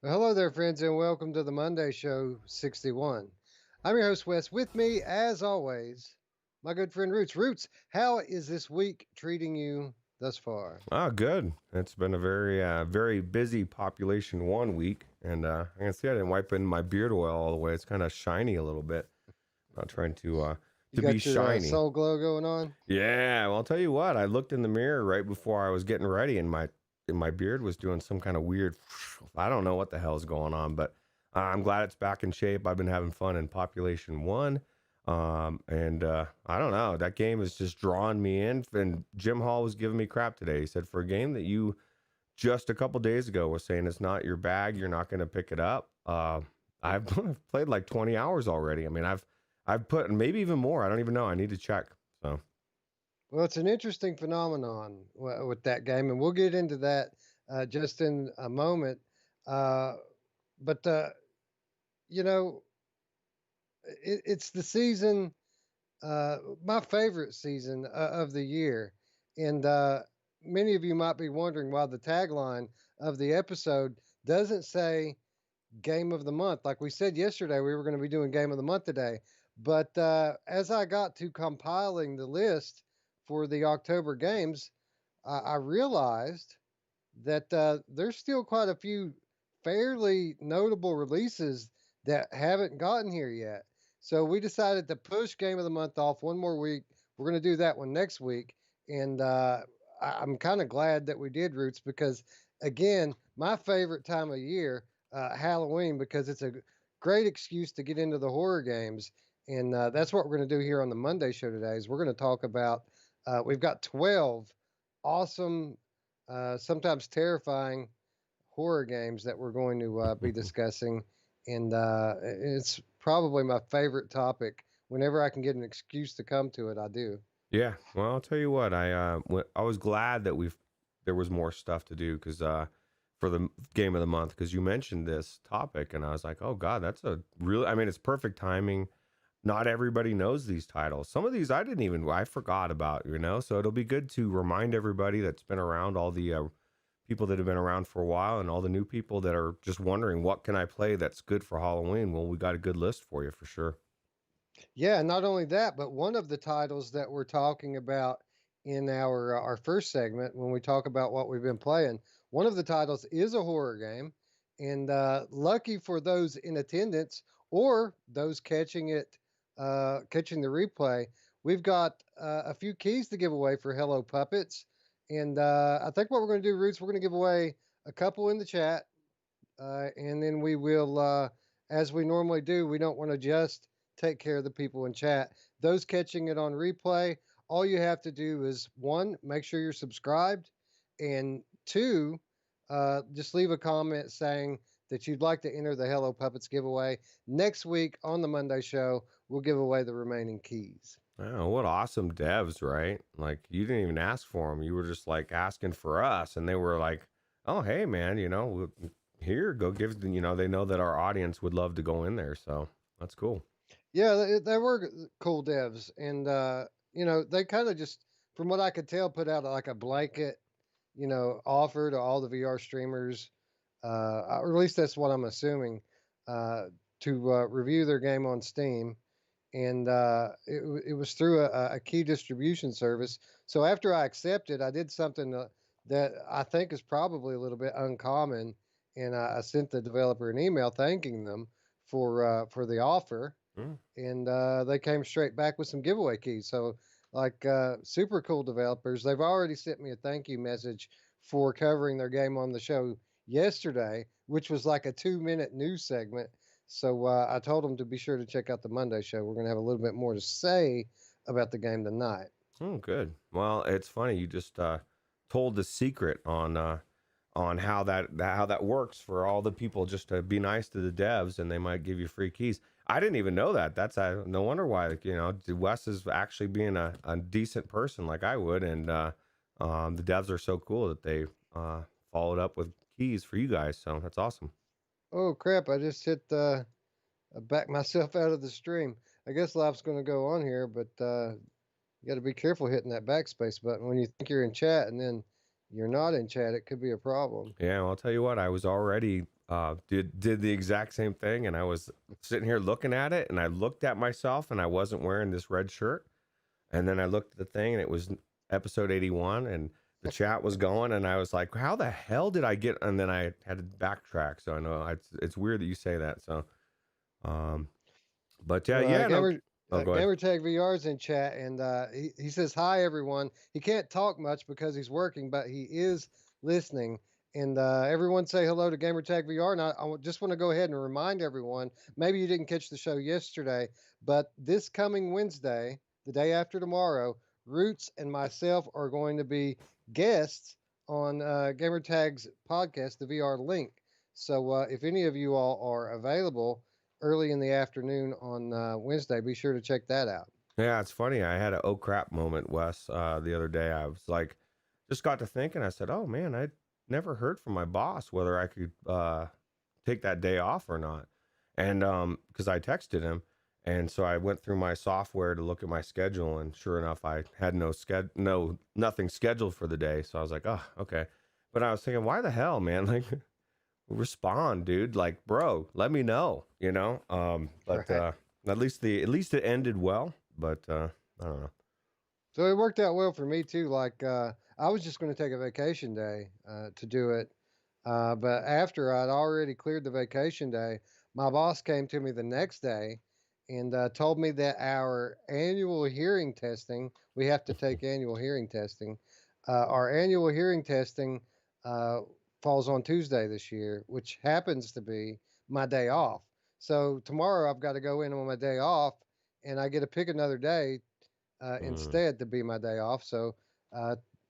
Hello there, friends, and welcome to the Monday Show 61. I'm your host, Wes. With me, as always, my good friend Roots. Roots, how is this week treating you thus far? Oh, good. It's been a very busy population 1 week, and I can see I didn't wipe in my beard oil all the way. It's kind of shiny a little bit. Not trying You to be got your shiny. soul glow going on? Yeah, well, I'll tell you what. I looked in the mirror right before I was getting ready, and my beard was doing some kind of weird. I don't know what the hell's going on, but I'm glad it's back in shape. I've been having fun in Population One. And I don't know. That game has just drawn me in. And Jim Hall was giving me crap today. He said, for a game that you just a couple days ago was saying it's not your bag, you're not going to pick it up. I've played like 20 hours already. I mean, I've put maybe even more. I don't even know. I need to check. So Well, it's an interesting phenomenon with that game, and we'll get into that just in a moment. Uh, but, you know, it's the season, my favorite season of the year. And many of you might be wondering why the tagline of the episode doesn't say game of the month. Like we said yesterday, we were going to be doing game of the month today. But as I got to compiling the list for the October games, I realized that there's still quite a few fairly notable releases that haven't gotten here yet. So we decided to push Game of the Month off one more week. We're going to do that one next week. And I'm kind of glad that we did, Roots, because again, my favorite time of year, Halloween, because it's a great excuse to get into the horror games. And that's what we're going to do here on the Monday show today is we're going to talk about, we've got 12 awesome, sometimes terrifying horror games that we're going to be discussing. And it's probably my favorite topic. Whenever I can get an excuse to come to it, I do. yeah, well, I'll tell you what. I was glad that there was more stuff to do because for the game of the month because you mentioned this topic and I was like, oh God, that's a real. I mean, it's perfect timing. Not everybody knows these titles. Some of these I forgot about, so it'll be good to remind everybody that's been around, all the people that have been around for a while and all the new people that are just wondering, what can I play that's good for Halloween? Well, we got a good list for you for sure. Yeah, not only that, but one of the titles that we're talking about in our first segment when we talk about what we've been playing, one of the titles is a horror game, and lucky for those in attendance or those catching it, catching the replay, we've got a few keys to give away for Hello Puppets, and I think what we're going to do, Roots, we're going to give away a couple in the chat, and then we will, as we normally do, we don't want to just take care of the people in chat. Those catching it on replay, all you have to do is one, make sure you're subscribed, and two, just leave a comment saying that you'd like to enter the Hello Puppets giveaway. Next week on the Monday show, we'll give away the remaining keys. Oh, what awesome devs, right? Like you didn't even ask for them. You were just like asking for us and they were like, oh, hey man, here, go give, they know that our audience would love to go in there. So that's cool. Yeah, they were cool devs, and they kind of just, from what I could tell, put out like a blanket, offer to all the VR streamers, or at least that's what I'm assuming, uh, to review their game on Steam, and it was through a key distribution service. So after I accepted, I did something that I think is probably a little bit uncommon, and I sent the developer an email thanking them for the offer, Mm. and they came straight back with some giveaway keys. So, like, super cool developers. They've already sent me a thank you message for covering their game on the show yesterday, which was like a 2-minute news segment. So I told them to be sure to check out the Monday show. We're going to have a little bit more to say about the game tonight. Oh, good. Well, it's funny. You just told the secret on how that works for all the people. Just to be nice to the devs, and they might give you free keys. I didn't even know that. That's no wonder why. Like, Wes is actually being a decent person, like I would, and the devs are so cool that they followed up with keys for you guys. So that's awesome. Oh, crap. I just hit back myself out of the stream. I guess life's going to go on here, but you got to be careful hitting that backspace button when you think you're in chat and then you're not in chat. It could be a problem. Yeah, well, I'll tell you what. I was already did the exact same thing, and I was sitting here looking at it, and I looked at myself, and I wasn't wearing this red shirt, and then I looked at the thing, and it was episode 81, and the chat was going, and I was like, how the hell did I get? And then I had to backtrack. So I know it's weird that you say that. So, but yeah, Well, yeah, no. Oh, go ahead. Gamertag VR is in chat, and he says hi everyone. He can't talk much because he's working, but he is listening. And everyone say hello to Gamertag VR. And I just want to go ahead and remind everyone. Maybe you didn't catch the show yesterday, but this coming Wednesday, the day after tomorrow, Ruuts and myself are going to be guests on Gamertag's podcast, the VR Link. So if any of you all are available early in the afternoon on Wednesday, be sure to check that out. Yeah, it's funny. I had an oh crap moment, Wes, the other day. I was like, just got to thinking. I said, oh man, I never heard from my boss whether I could take that day off or not. And because I texted him, and so I went through my software to look at my schedule, and sure enough, I had nothing scheduled for the day. So I was like, oh, okay. But I was thinking, why the hell, man? Like, respond, dude. Like, bro, let me know. But Right. at least it ended well. But I don't know. So it worked out well for me too. Like I was just going to take a vacation day to do it, but after I'd already cleared the vacation day, my boss came to me the next day and told me that our annual hearing testing, we have to take annual hearing testing. Our annual hearing testing uh, falls on Tuesday this year, which happens to be my day off. So tomorrow I've got to go in on my day off, and I get to pick another day Mm. instead to be my day off. So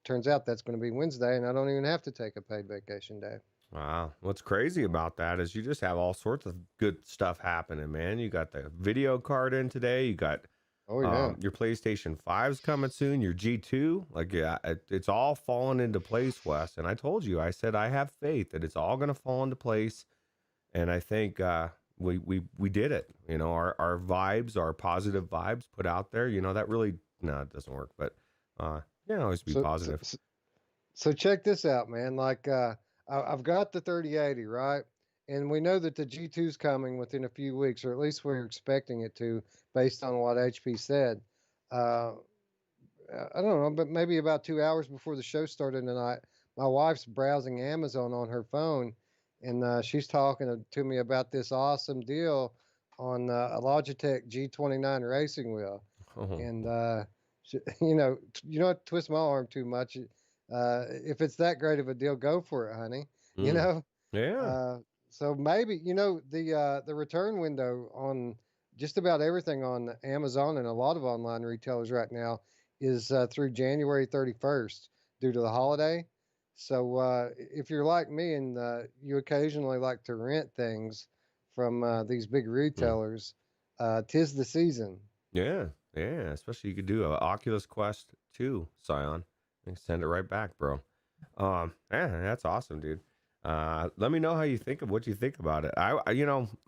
turns out that's going to be Wednesday, and I don't even have to take a paid vacation day. Wow. What's crazy about that is you just have all sorts of good stuff happening, man. You got the video card in today. You got Oh yeah. your PlayStation 5's coming soon. Your G2. Like, yeah, it's all falling into place, Wes. And I told you, I said I have faith that it's all going to fall into place. And I think we did it. Our vibes, our positive vibes put out there. That really no, it doesn't work. But always be So so, positive. so check this out, man. Like I've got the 3080, right? And we know that the G2 is coming within a few weeks, or at least we're expecting it to, based on what HP said. Uh, I don't know, but maybe about 2 hours before the show started tonight, my wife's browsing Amazon on her phone, and she's talking to me about this awesome deal on a Logitech G29 racing wheel. Oh, And you know, what, twist my arm too much. If it's that great of a deal, go for it, honey. You mm, know. yeah. Uh, so maybe the return window on just about everything on Amazon and a lot of online retailers right now is through January 31st due to the holiday. So if you're like me and you occasionally like to rent things from these big Mm. retailers, tis the season. Yeah, yeah. Especially you could do a Oculus Quest 2, Scion, and send it right back, bro. Yeah, that's awesome, dude. Let me know how you think of what you think about it.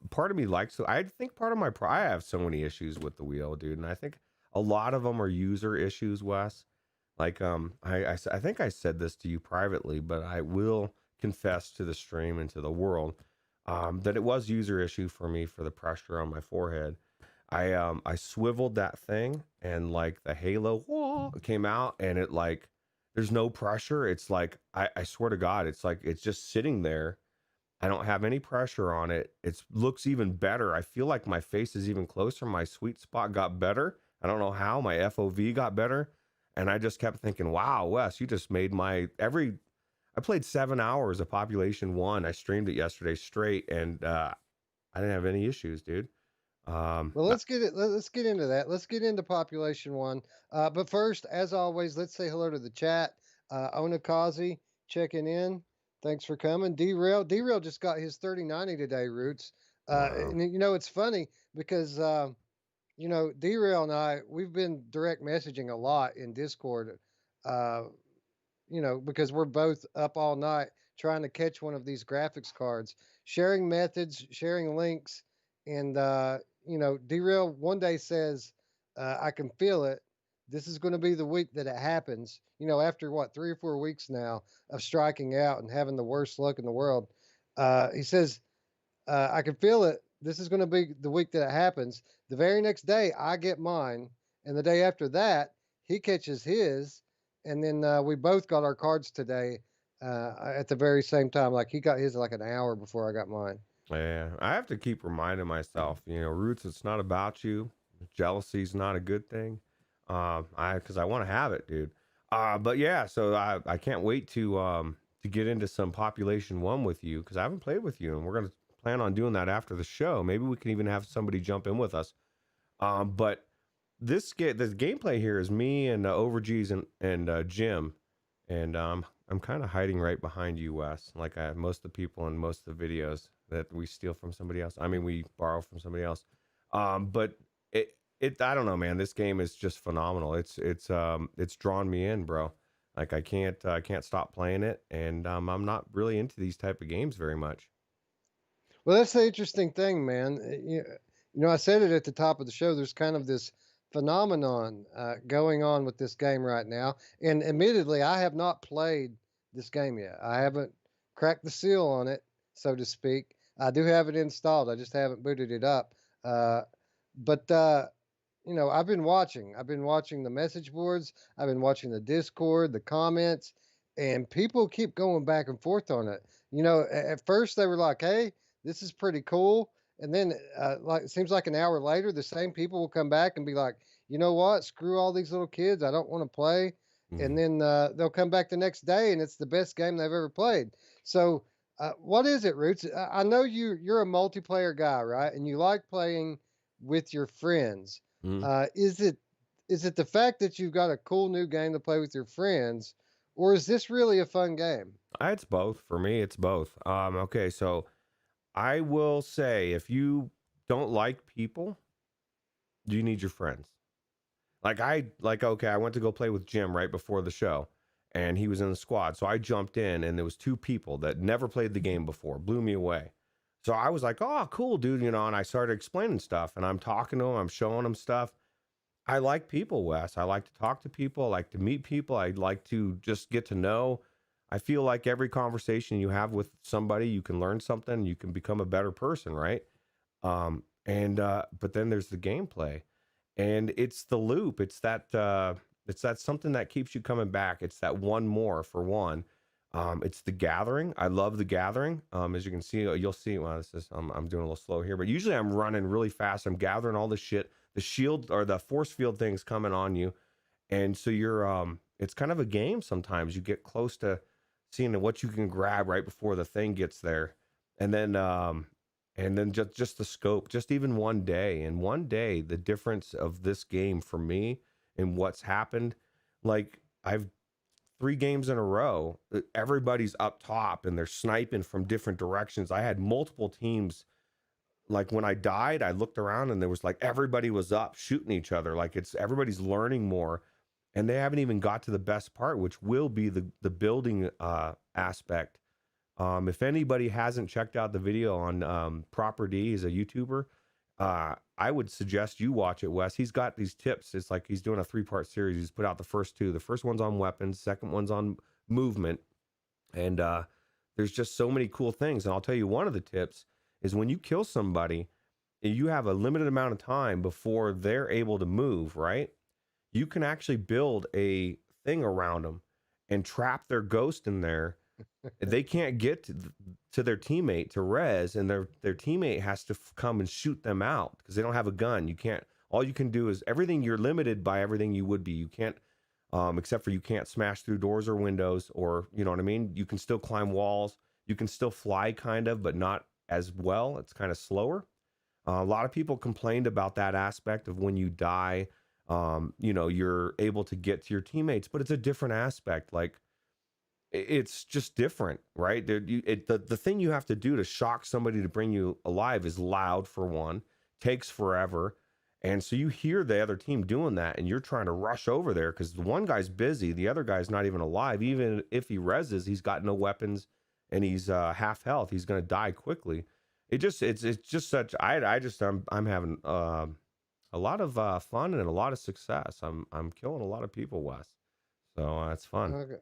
Part of me likes. I think part of I have so many issues with the wheel, dude, and I think a lot of them are user issues, Wes. Like, I think I said this to you privately, but I will confess to the stream and to the world, that it was user issue for me for the pressure on my forehead. I swiveled that thing and like the halo came out and it like there's no pressure. It's like I swear to God, it's like it's just sitting there. I don't have any pressure on it. It looks even better. I feel like my face is even closer. My sweet spot got better. I don't know how. My FOV got better. And I just kept thinking, wow, Wes, you just made I played 7 hours of Population One. I streamed it yesterday straight and I didn't have any issues, dude. Um, Well, let's get into that. Let's get into population one. But first, as always, let's say hello to the chat. Onakazi checking in. Thanks for coming. Derail just got his 3090 today, Roots. wow. And you know it's funny because Derail and we've been direct messaging a lot in Discord. Uh, because we're both up all night trying to catch one of these graphics cards, sharing methods, sharing links, and Derail one day says, "I can feel it. This is going to be the week that it happens." After what 3 or 4 weeks now of striking out and having the worst luck in the world, He says, I can feel it. This is going to be the week that it happens. The very next day, I get mine. And the day after that, he catches his. And then we both got our cards today at the very same time. Like he got his like an hour before I got mine. Yeah, I have to keep reminding myself, Roots, it's not about you. Jealousy's not a good thing. Because I want to have it, dude. But yeah, so I can't wait to get into some Population 1 with you because I haven't played with you, and we're gonna plan on doing that after the show. Maybe we can even have somebody jump in with us. But the gameplay here is me and Overgees and Jim, and I'm kind of hiding right behind you, Wes. Like most of the people in most of the videos that we steal from somebody else. I mean, we borrow from somebody else. But I don't know, man. This game is just phenomenal. It's drawn me in, bro. Like I can't stop playing it, and I'm not really into these type of games very much. Well, that's the interesting thing, man. I said it at the top of the show. There's kind of this phenomenon going on with this game right now. And admittedly, I have not played this game yet. I haven't cracked the seal on it, so to speak. I do have it installed. I just haven't booted it up. But I've been watching. I've been watching the message boards. I've been watching the Discord, the comments, and people keep going back and forth on it. At first they were like, "Hey, this is pretty cool," and then like it seems like an hour later, the same people will come back and be like, "You know what? Screw all these little kids. I don't want to play." And then they'll come back the next day, and it's the best game they've ever played. So, what is it, Roots? I know you're a multiplayer guy, right? And you like playing with your friends. Mm. Is it the fact that you've got a cool new game to play with your friends, or is this really a fun game? It's both for me. It's both. Okay, so I will say if you don't like people, you need your friends. Okay, I went to go play with Jim right before the show, and he was in the squad. So I jumped in, and there was two people that never played the game before. Blew me away. So I was like, "Oh, cool, dude," and I started explaining stuff, and I'm talking to him, I'm showing him stuff. I like people, Wes. I like to talk to people. I like to meet people. I like to just get to know. I feel like every conversation you have with somebody, you can learn something. You can become a better person, right? But then there's the gameplay, and it's the loop. It's that something that keeps you coming back. It's that one more for one. It's the gathering. I love the gathering. As you can see, you'll see. Well, I'm doing a little slow here, but usually I'm running really fast. I'm gathering all the shit. The shield or the force field thing's coming on you, and so it's kind of a game. Sometimes you get close to seeing what you can grab right before the thing gets there, and then just the scope. Just even one day, the difference of this game for me and what's happened. Like I've 3 games in a row, everybody's up top and they're sniping from different directions. I had multiple teams. Like when I died, I looked around and there was like everybody was up shooting each other. Like everybody's learning more, and they haven't even got to the best part, which will be the building aspect. If anybody hasn't checked out the video on Proper D, he's a YouTuber. I would suggest you watch it, Wes. He's got these tips. It's like he's doing a 3-part series. He's put out the first 2. The first one's on weapons, second one's on movement, and there's just so many cool things. And I'll tell you, one of the tips is when you kill somebody, you have a limited amount of time before they're able to move, right? You can actually build a thing around them and trap their ghost in there. They can't get to their teammate to res, and their teammate has to come and shoot them out because they don't have a gun. You can't. All you can do is everything. You're limited by everything you would be. You can't, except for you can't smash through doors or windows, or you know what I mean. You can still climb walls. You can still fly, kind of, but not as well. It's kind of slower. A lot of people complained about that aspect of when you die, you're able to get to your teammates, but it's a different aspect. Like it's just different, right? The thing you have to do to shock somebody to bring you alive is loud, for one, takes forever. And so you hear the other team doing that, and you're trying to rush over there because the one guy's busy, the other guy's not even alive. Even if he reses, he's got no weapons and he's half health. He's going to die quickly. It's just such. I'm having a lot of fun and a lot of success. I'm killing a lot of people, Wes. So it's fun. Okay.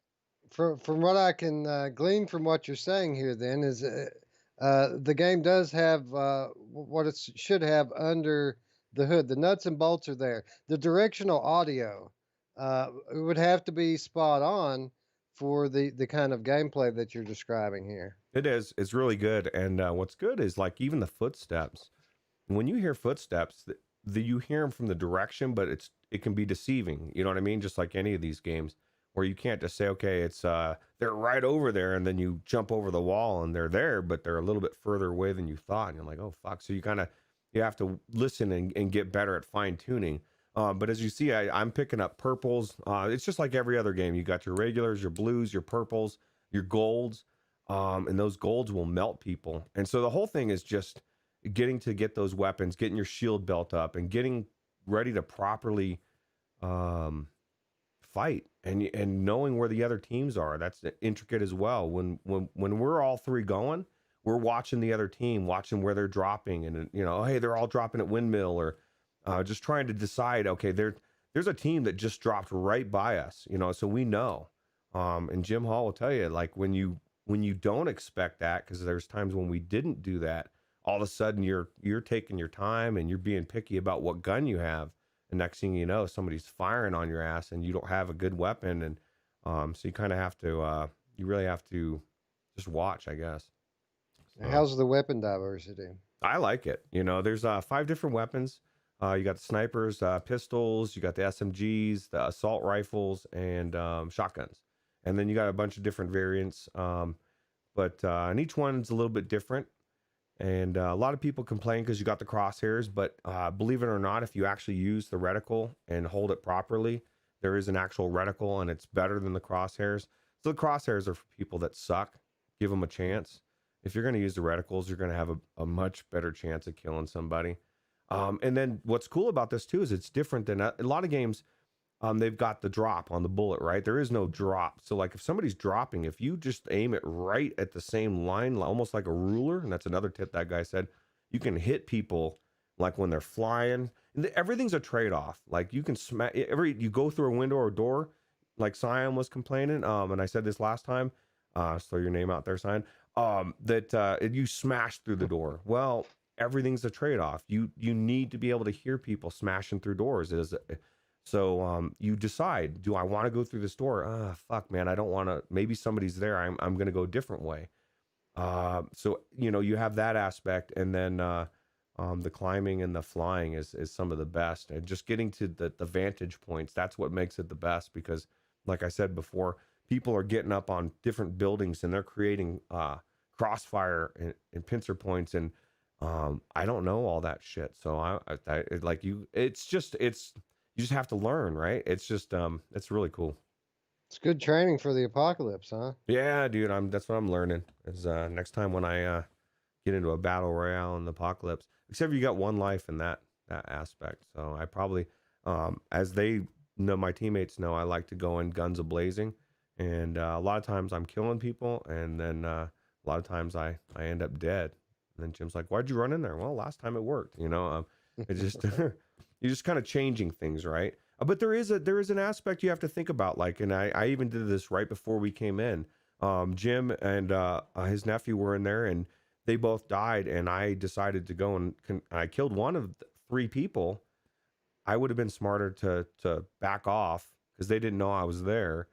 From what I can glean from what you're saying here, then is The game does have what it should have under the hood. The nuts and bolts are there. The directional audio it would have to be spot on for the kind of gameplay that you're describing here. It is. It's really good. And what's good is like even the footsteps. When you hear footsteps, you hear them from the direction, but it can be deceiving. You know what I mean? Just like any of these games where you can't just say, okay, it's they're right over there, and then you jump over the wall and they're there, but they're a little bit further away than you thought. And you're like, oh fuck. So you have to listen and get better at fine tuning. But as you see, I'm picking up purples. It's just like every other game. You got your regulars, your blues, your purples, your golds, and those golds will melt people. And so the whole thing is just get those weapons, getting your shield belt up, and getting ready to properly fight, and knowing where the other teams are. That's intricate as well. When we're all three going, we're watching the other team, watching where they're dropping, and hey, they're all dropping at windmill, or just trying to decide, okay, there's a team that just dropped right by us, so we know. And Jim Hall will tell you, like when you don't expect that, because there's times when we didn't do that, all of a sudden you're taking your time and you're being picky about what gun you have, and next thing you know, somebody's firing on your ass and you don't have a good weapon. And so you kind of have to you really have to just watch, I guess. So, how's the weapon diversity? I like it. There's 5 different weapons. You got the snipers, pistols, you got the SMGs, the assault rifles, and shotguns. And then you got a bunch of different variants, and each one's a little bit different. And a lot of people complain because you got the crosshairs, but believe it or not, if you actually use the reticle and hold it properly, there is an actual reticle, and it's better than the crosshairs. So the crosshairs are for people that suck. Give them a chance. If you're going to use the reticles, you're going to have a much better chance of killing somebody. And then what's cool about this too is it's different than a lot of games. They've got the drop on the bullet, right? There is no drop. So like if somebody's dropping, if you just aim it right at the same line, almost like a ruler, and that's another tip that guy said, you can hit people like when they're flying. And everything's a trade-off. Like you can you go through a window or door, like Cyan was complaining. And I said this last time, throw your name out there, Cyan, that you smash through the door. Well, everything's a trade-off. You need to be able to hear people smashing through doors. So you decide, do I want to go through this door? Fuck, man, I don't want to. Maybe somebody's there. I'm going to go a different way. So you have that aspect, and then the climbing and the flying is some of the best. And just getting to the vantage points, that's what makes it the best. Because, like I said before, people are getting up on different buildings and they're creating crossfire and pincer points, and I don't know all that shit. So you just have to learn, right? It's just it's really cool. It's good training for the apocalypse, huh? Yeah, dude, that's what I'm learning. Is next time when I get into a battle royale in the apocalypse, except you got one life in that aspect. So I probably as they know, my teammates know, I like to go in guns a-blazing, and a lot of times I'm killing people, and then a lot of times I end up dead. And then Jim's like, "Why'd you run in there?" Well, last time it worked, it just you're just kind of changing things, right? But there is an aspect you have to think about, like, and I even did this right before we came in. Jim and his nephew were in there, and they both died, and I decided to go and I killed one of the 3 people. I would have been smarter to back off because they didn't know I was there,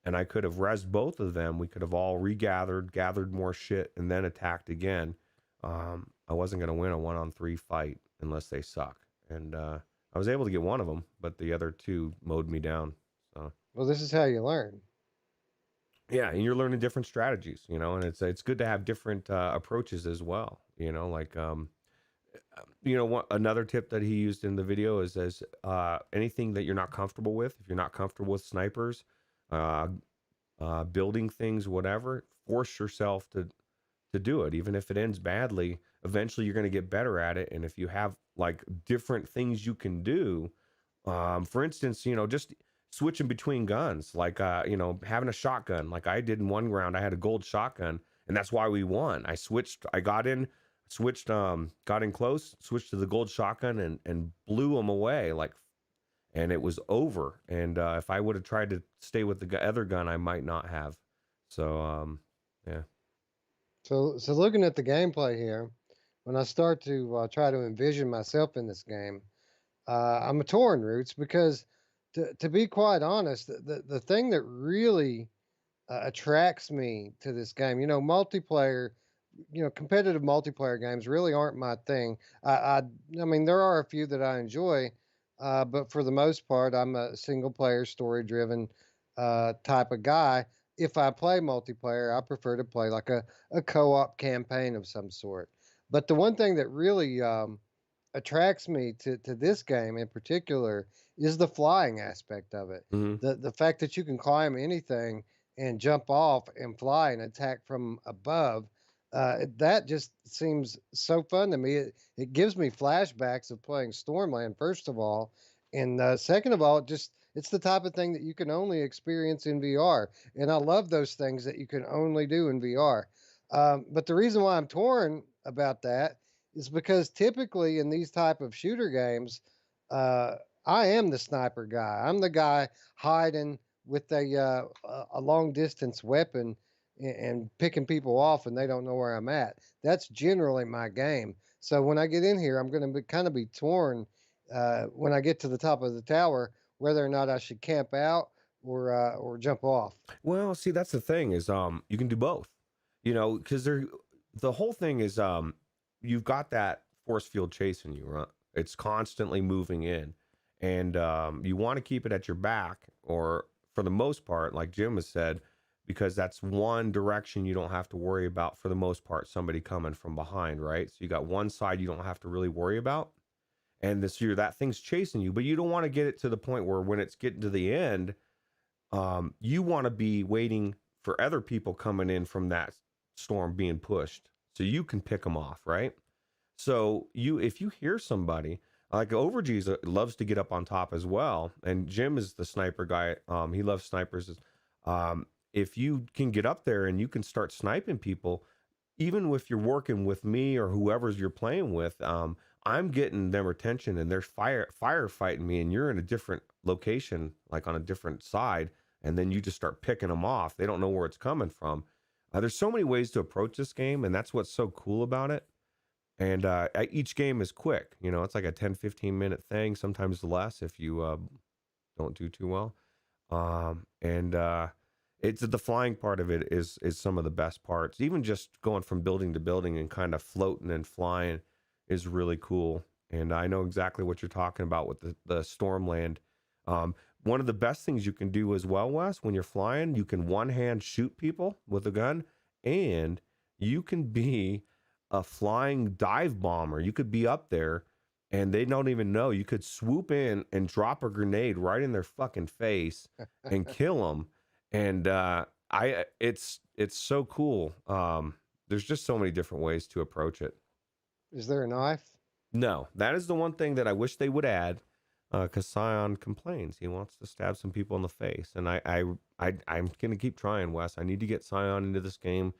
and I could have rezzed both of them. We could have all gathered more shit, and then attacked again. I wasn't going to win a 1-on-3 fight unless they suck. And I was able to get one of them, but the other 2 mowed me down. So, well, this is how you learn. Yeah, and you're learning different strategies, and it's good to have different approaches as well. Like another tip that he used in the video is anything that you're not comfortable with. If you're not comfortable with snipers, building things, whatever, force yourself to do it, even if it ends badly. Eventually you're going to get better at it. And if you have like different things you can do, for instance, just switching between guns, like having a shotgun, like I did in one round. I had a gold shotgun, and that's why we won. I got in close, switched to the gold shotgun, and blew them away, and it was over. And if I would have tried to stay with the other gun, I might not have. So yeah. So looking at the gameplay here, when I start to try to envision myself in this game, I'm a torn Roots because to be quite honest, the thing that really attracts me to this game, multiplayer, competitive multiplayer games really aren't my thing. I mean, there are a few that I enjoy, but for the most part, I'm a single player, story driven type of guy. If I play multiplayer, I prefer to play like a co op campaign of some sort. But the one thing that really attracts me to this game in particular is the flying aspect of it. Hmm. The fact that you can climb anything and jump off and fly and attack from above. That just seems so fun to me. It gives me flashbacks of playing Stormland, first of all, and second of all, it's the type of thing that you can only experience in VR, and I love those things that you can only do in VR. But the reason why I'm torn about that is because typically in these type of shooter games, uh, I am the sniper guy. I'm the guy hiding with a long distance weapon and picking people off, and they don't know where I'm at. That's generally my game. So when I get in here, I'm going to kind of be torn when I get to the top of the tower, whether or not I should camp out or jump off. Well, see, that's the thing is, you can do both, because the whole thing is, you've got that force field chasing you, right? It's constantly moving in, and you want to keep it at your back, or for the most part, like Jim has said, because that's one direction you don't have to worry about for the most part. Somebody coming from behind, right? So you got one side you don't have to really worry about, and this year that thing's chasing you, but you don't want to get it to the point where when it's getting to the end, you want to be waiting for other people coming in from that storm being pushed so you can pick them off, right? So if you hear somebody like Overg's loves to get up on top as well, and Jim is the sniper guy. He loves snipers. If you can get up there and you can start sniping people, even if you're working with me or whoever's you're playing with, I'm getting their attention and they're firefighting me, and you're in a different location, like on a different side, and then you just start picking them off. They don't know where it's coming from. There's so many ways to approach this game, and that's what's so cool about it. And each game is quick. It's like a 10-15 minute thing, sometimes less if you don't do too well. And it's the flying part of it is some of the best parts. Even just going from building to building and kind of floating and flying is really cool. And I know exactly what you're talking about with the Stormland. One of the best things you can do as well, Wes, when you're flying, you can one hand shoot people with a gun, and you can be a flying dive bomber. You could be up there and they don't even know. You could swoop in and drop a grenade right in their fucking face and kill them. And it's so cool. There's just so many different ways to approach it. Is there a knife? No, that is the one thing that I wish they would add, because Scion complains. He wants to stab some people in the face, and I'm gonna keep trying, Wes. I need to get Scion into this game.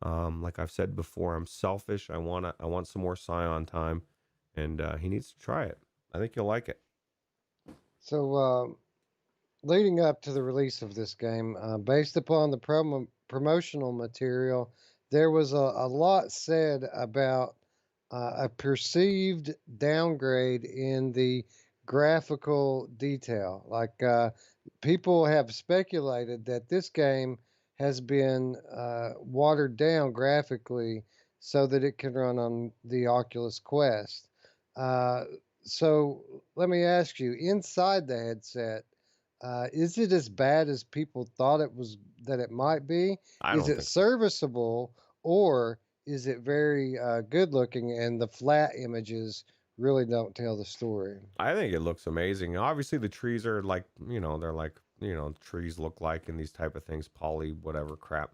Like I've said before, I'm selfish. I want some more Scion time, and he needs to try it. I think you'll like it. So leading up to the release of this game, based upon the promotional material, there was a lot said about a perceived downgrade in the graphical detail. Like people have speculated that this game has been watered down graphically so that it can run on the Oculus Quest. Uh, so let me ask you, inside the headset, is it as bad as people thought that it might be? I Is don't it think so. serviceable, or is it very good looking and the flat images really don't tell the story? I think it looks amazing. Obviously, the trees are like, they're like, trees look like in these type of things, poly, whatever crap.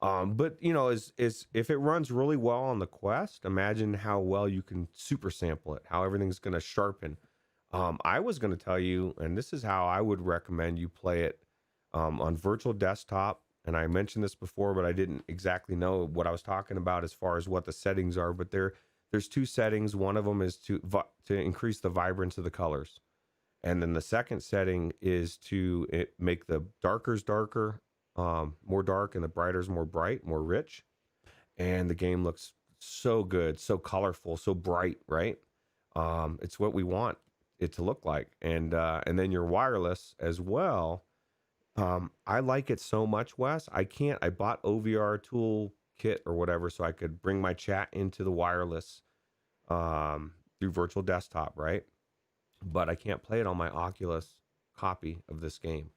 But is if it runs really well on the Quest, imagine how well you can super sample it, how everything's going to sharpen. I was going to tell you, and this is how I would recommend you play it, on virtual desktop. And I mentioned this before, but I didn't exactly know what I was talking about as far as what the settings are. But there's two settings. One of them is to increase the vibrance of the colors, and then the second setting is to make the darkers darker, more dark, and the brighters more bright, more rich. and the game looks so good, so colorful, so bright, right? It's what we want it to look like, and then your wireless as well. I like it so much, Wes. I bought OVR tool kit or whatever so I could bring my chat into the wireless through virtual desktop, right? But I can't play it on my Oculus copy of this game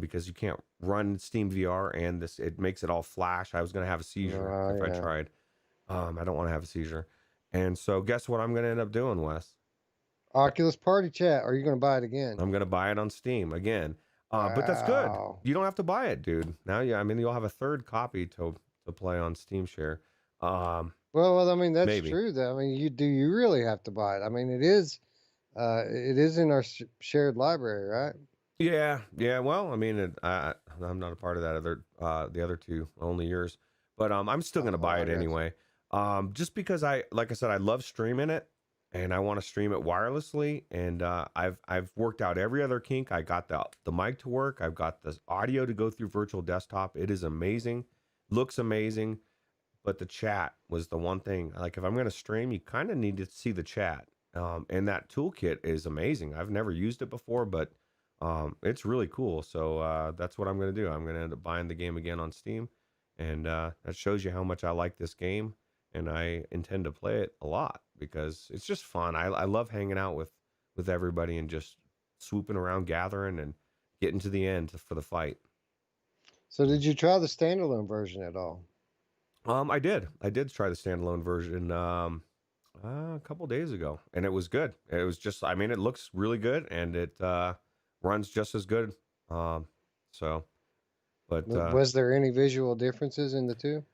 because you can't run Steam VR, and this it makes it all flash. I was gonna have a seizure if I Yeah. tried. I don't want to have a seizure, and so guess what I'm gonna end up doing, Wes? Oculus Party Chat. Are you going to buy it again? I'm gonna buy it on Steam again. But that's good. Wow. You don't have to buy it, dude. Now, yeah, I mean, you'll have a third copy to play on Steam Share. Well, I mean, that's Maybe. true though. I mean, you really have to buy it? I mean, it is in our shared library, right? Yeah, yeah. Well, I mean, I'm not a part of that other the other two, only yours. But I'm still gonna Oh, buy I it got you. anyway. Just because like I said, I love streaming it, and I want to stream it wirelessly. And I've worked out every other kink. I got the mic to work. I've got the audio to go through virtual desktop. It is amazing, looks amazing. But the chat was the one thing. Like if I'm gonna stream, you kind of need to see the chat. And that toolkit is amazing. I've never used it before, but it's really cool. So that's what I'm going to do. I'm going to end up buying the game again on Steam, and that shows you how much I like this game, and I intend to play it a lot because it's just fun. I love hanging out with everybody and just swooping around, gathering, and getting to the end for the fight. So, did you try the standalone version at all? I did try the standalone version a couple days ago, and it was good. It was just, I mean, it looks really good, and it runs just as good. Um, so, but Was there any visual differences in the two?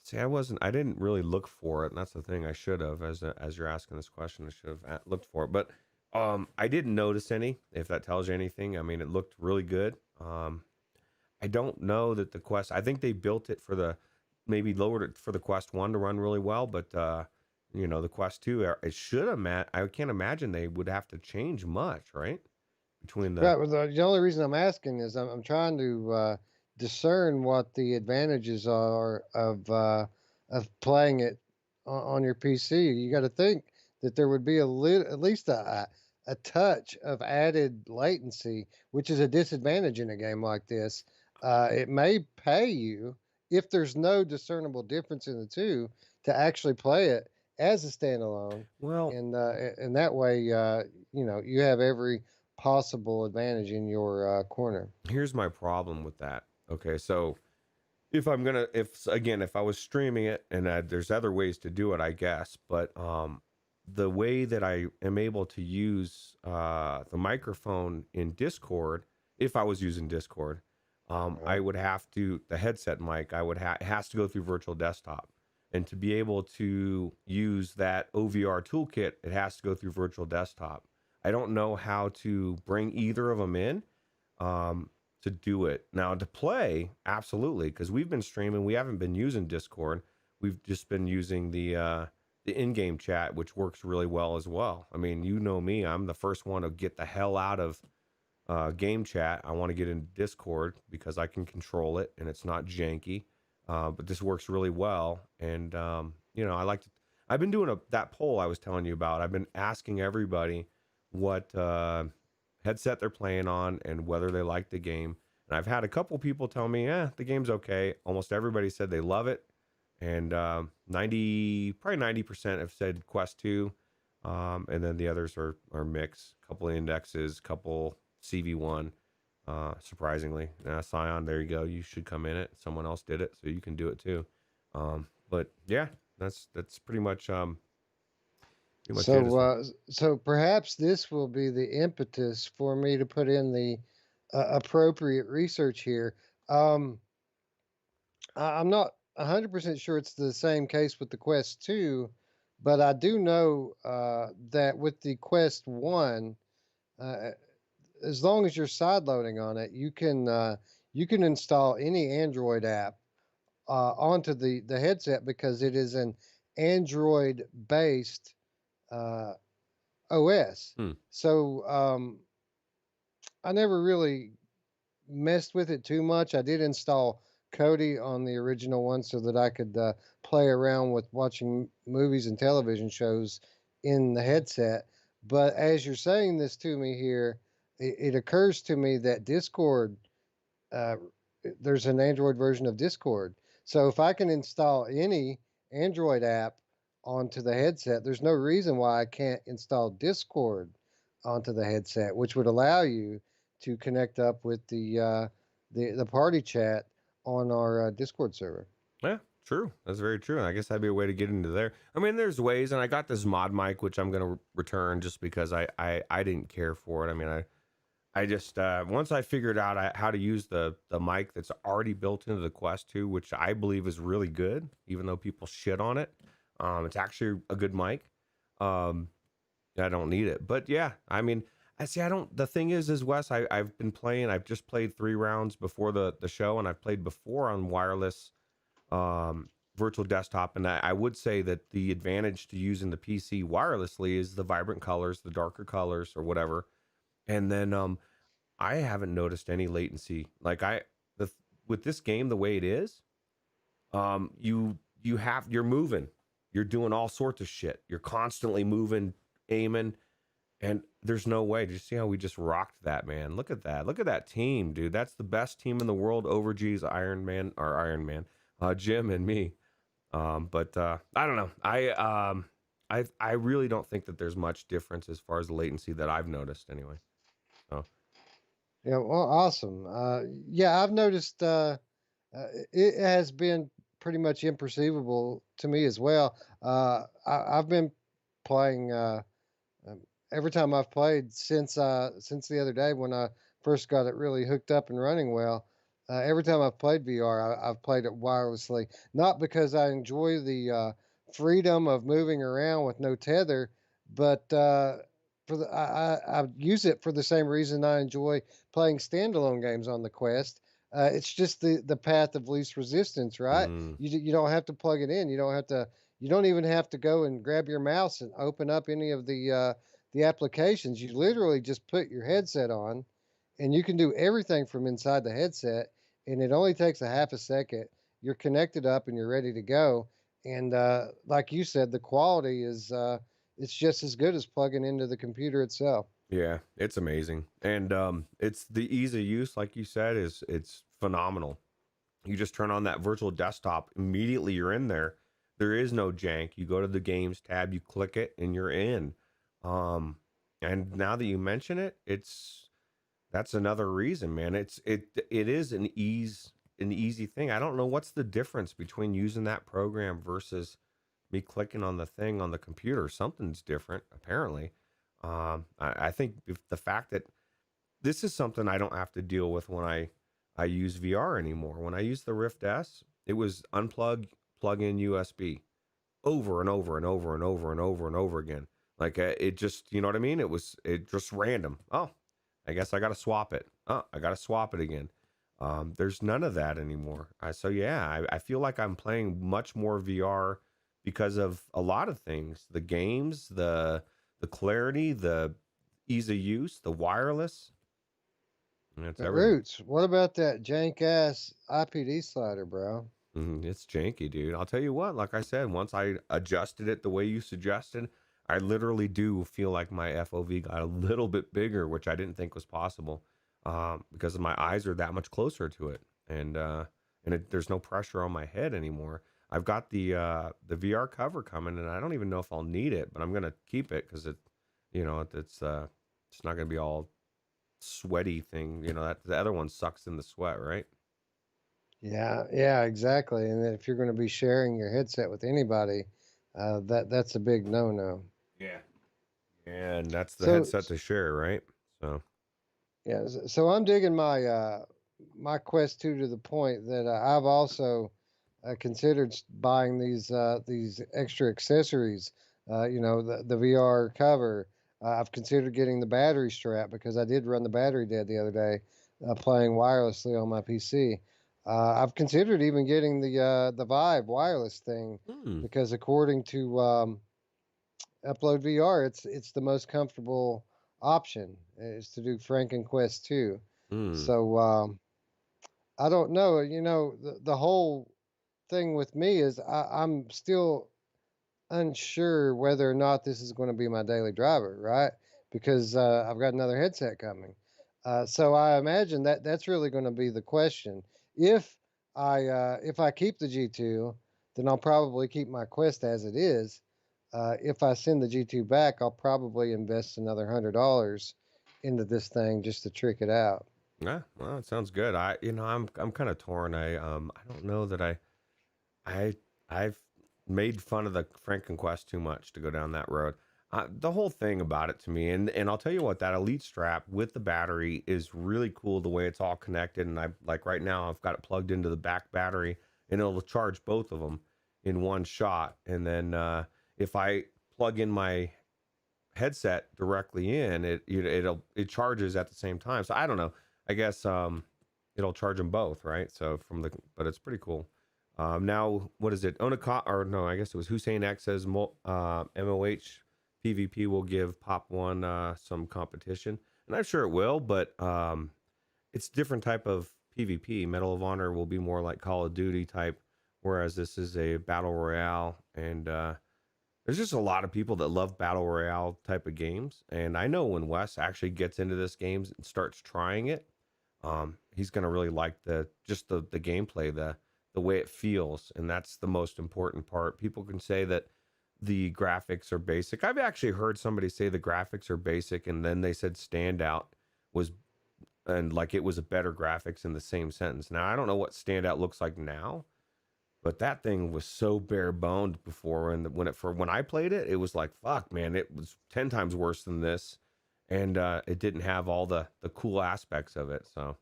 see, I didn't really look for it, and that's the thing. I should have, as you're asking this question, I should have looked for it, but I didn't notice any. If that tells you anything, I mean, it looked really good. I don't know that the Quest. I think they built it for maybe lowered it for the Quest 1 to run really well, but the Quest 2, it should have. I can't imagine they would have to change much, right? Between the Right. Well, the only reason I'm asking is I'm trying to discern what the advantages are of playing it on your PC. You got to think that there would be at least a touch of added latency, which is a disadvantage in a game like this. It may pay you if there's no discernible difference in the two to actually play it as a standalone, well, and that way, you have every possible advantage in your corner. here's my problem with that. Okay, so if I was streaming it, and there's other ways to do it, I guess, but the way that I am able to use the microphone in Discord, if I was using Discord, I Right. would have to the headset mic. It has to go through virtual desktop, and to be able to use that OVR toolkit, it has to go through virtual desktop. I don't know how to bring either of them in. To do it. Now to play, absolutely, because we've been streaming. We haven't been using Discord. We've just been using the in-game chat, which works really well as well. I mean, you know me. I'm the first one to get the hell out of game chat. I want to get into Discord because I can control it and it's not janky. But this works really well, and I like to. I've been doing that poll I was telling you about. I've been asking everybody what headset they're playing on and whether they like the game. And I've had a couple people tell me, the game's okay. Almost everybody said they love it, and 90% have said Quest 2, and then the others are mixed. Couple indexes, couple CV1. Surprisingly, Scion, there you go. You should come in it. Someone else did it, so you can do it too. But yeah, that's pretty much it. So, so perhaps this will be the impetus for me to put in the appropriate research here. Um, I'm not 100% sure it's the same case with the Quest 2, but I do know that with the Quest 1, uh, as long as you're sideloading on it, you can install any Android app onto the headset because it is an Android based uh, OS. Hmm. So I never really messed with it too much. I did install Kodi on the original one so that I could play around with watching movies and television shows in the headset. But as you're saying this to me here, it occurs to me that Discord, uh, there's an Android version of Discord. So if I can install any Android app onto the headset, there's no reason why I can't install Discord onto the headset, which would allow you to connect up with the party chat on our Discord server. Yeah, true. That's very true. And I guess that'd be a way to get into there. I mean, there's ways, and I got this ModMic, which I'm gonna return just because I didn't care for it. I mean, I just once I figured out how to use the mic that's already built into the Quest 2, which I believe is really good, even though people shit on it. It's actually a good mic. Um, I don't need it, but yeah, I mean, I see. I don't. The thing is Wes, I've been playing. I've just played 3 rounds before the show, and I've played before on wireless virtual desktop, and I would say that the advantage to using the PC wirelessly is the vibrant colors, the darker colors, or whatever. And then I haven't noticed any latency. Like the with this game the way it is, you're moving, you're doing all sorts of shit. You're constantly moving, aiming, and there's no way. Did you see how we just rocked that, man? Look at that. Look at that team, dude. That's the best team in the world over G's Iron Man, Jim and me. But I don't know. I really don't think that there's much difference as far as the latency that I've noticed anyway. So Yeah, well, awesome. Yeah, I've noticed it has been pretty much imperceivable to me as well. I've been playing um, every time I've played since the other day when I first got it really hooked up and running well. Every time I've played VR, I've played it wirelessly, not because I enjoy the freedom of moving around with no tether, but for I use it for the same reason I enjoy playing standalone games on the Quest. It's just the path of least resistance, right? mm, You don't have to plug it in. You don't have to. You don't even have to go and grab your mouse and open up any of the applications. You literally just put your headset on, and you can do everything from inside the headset. And it only takes a half a second. You're connected up and you're ready to go. And like you said, the quality is it's just as good as plugging into the computer itself. yeah, it's amazing, and it's the ease of use, like you said, is it's phenomenal. You just turn on that virtual desktop, immediately you're in there. There is no jank. You go to the games tab, you click it, and you're in. Um, and now that you mention it, that's another reason, man. It is an easy thing. I don't know what's the difference between using that program versus me clicking on the thing on the computer. Something's different, apparently. I think if the fact that this is something I don't have to deal with when I use VR anymore. When I use the Rift S, it was unplug, plug in USB over and over and over and over and over and over again. Like it just, you know what I mean? It just random. Oh, I guess I got to swap it. Oh, I got to swap it again. There's none of that anymore. So yeah, I feel like I'm playing much more VR because of a lot of things: the games, the clarity, the ease of use, the wireless. It's everything. Roots, what about that jank ass IPD slider, bro? It's janky, dude. I'll tell you what, like I said, once I adjusted it the way you suggested, I literally do feel like my FOV got a little bit bigger, which I didn't think was possible, because my eyes are that much closer to it, and there's no pressure on my head anymore. I've got the VR cover coming, and I don't even know if I'll need it, but I'm gonna keep it because it's not gonna be all sweaty thing. That the other one sucks in the sweat, right? Yeah, yeah, exactly. And if you're going to be sharing your headset with anybody, that's a big no-no. Yeah. And that's the So headset to share, right? So, yeah, so I'm digging my Quest 2 to the point that I've also considered buying these extra accessories. The VR cover. I've considered getting the battery strap because I did run the battery dead the other day, playing wirelessly on my PC. I've considered even getting the Vive wireless thing hmm, because according to Upload VR, it's the most comfortable option is to do Franken Quest 2. hmm. So I don't know. The whole thing with me is I'm still unsure whether or not this is going to be my daily driver, right? Because I've got another headset coming. So I imagine that that's really going to be the question. If if I keep the G2, then I'll probably keep my Quest as it is. If I send the G2 back, I'll probably invest another $100 into this thing just to trick it out. Yeah, well, it sounds good. I'm kind of torn. I don't know that I I've made fun of the Franken Quest too much to go down that road. The whole thing about it to me, and I'll tell you what, that Elite strap with the battery is really cool. The way it's all connected, and I like right now I've got it plugged into the back battery, and it'll charge both of them in one shot. And then if I plug in my headset directly in, it charges at the same time. So I don't know. I guess it'll charge them both, right? So but it's pretty cool. Now, what is it? Onaka, or no, I guess it was Hussein X says MOH PvP will give Pop One some competition, and I'm sure it will, but it's different type of PvP. Medal of Honor will be more like Call of Duty type, whereas this is a battle royale, and there's just a lot of people that love battle royale type of games, and I know when Wes actually gets into this game and starts trying it, he's gonna really like the gameplay, the way it feels, and that's the most important part. People can say that the graphics are basic. I've actually heard somebody say the graphics are basic, and then they said Standout was, and like it was a better graphics in the same sentence. Now I don't know what Standout looks like now, but that thing was so bare boned before, and when I played it, it was like fuck, man, it was 10 times worse than this, and it didn't have all the cool aspects of it. So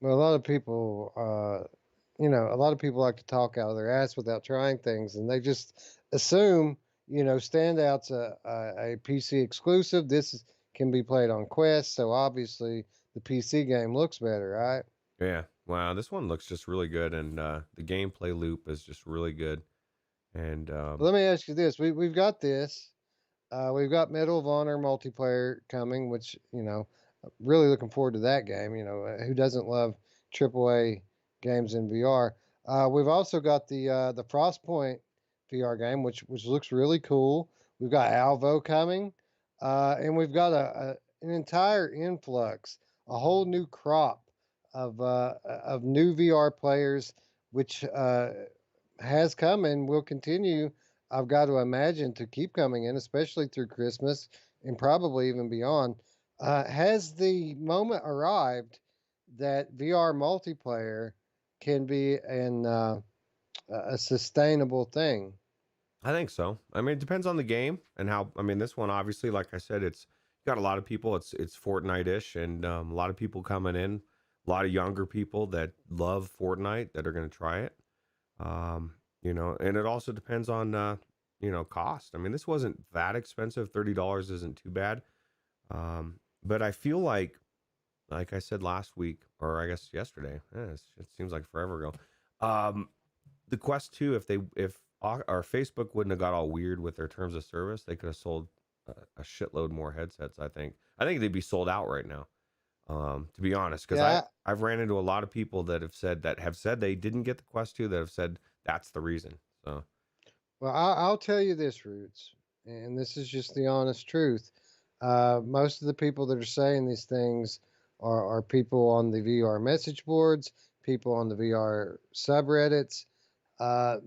Well, a lot of people, a lot of people like to talk out of their ass without trying things, and they just assume, Standout's a PC exclusive. Can be played on Quest, so obviously the PC game looks better, right? yeah, wow, this one looks just really good, and the gameplay loop is just really good, and But let me ask you this: we've got this. We've got Medal of Honor multiplayer coming, which really looking forward to that game. Who doesn't love AAA games in VR? We've also got the Frostpoint VR game, which looks really cool. We've got Alvo coming, and we've got an entire influx, a whole new crop of new VR players, which has come and will continue. I've got to imagine to keep coming in, especially through Christmas and probably even beyond. Has the moment arrived that VR multiplayer can be a sustainable thing? I think so. I mean, it depends on the game and how. I mean, this one obviously, like I said, it's got a lot of people. It's Fortnite-ish, and a lot of people coming in. A lot of younger people that love Fortnite that are going to try it. And it also depends on cost. I mean, this wasn't that expensive. $30 isn't too bad. But I feel like I said last week, or I guess yesterday. It seems like forever ago. The Quest 2, if our Facebook wouldn't have got all weird with their terms of service, they could have sold a shitload more headsets. I think they'd be sold out right now. To be honest, because Yeah. I've ran into a lot of people that have said they didn't get the Quest 2, that have said that's the reason. So Well, I'll tell you this, Roots, and this is just the honest truth. Most of the people that are saying these things are people on the VR message boards, people on the VR subreddits. Uh,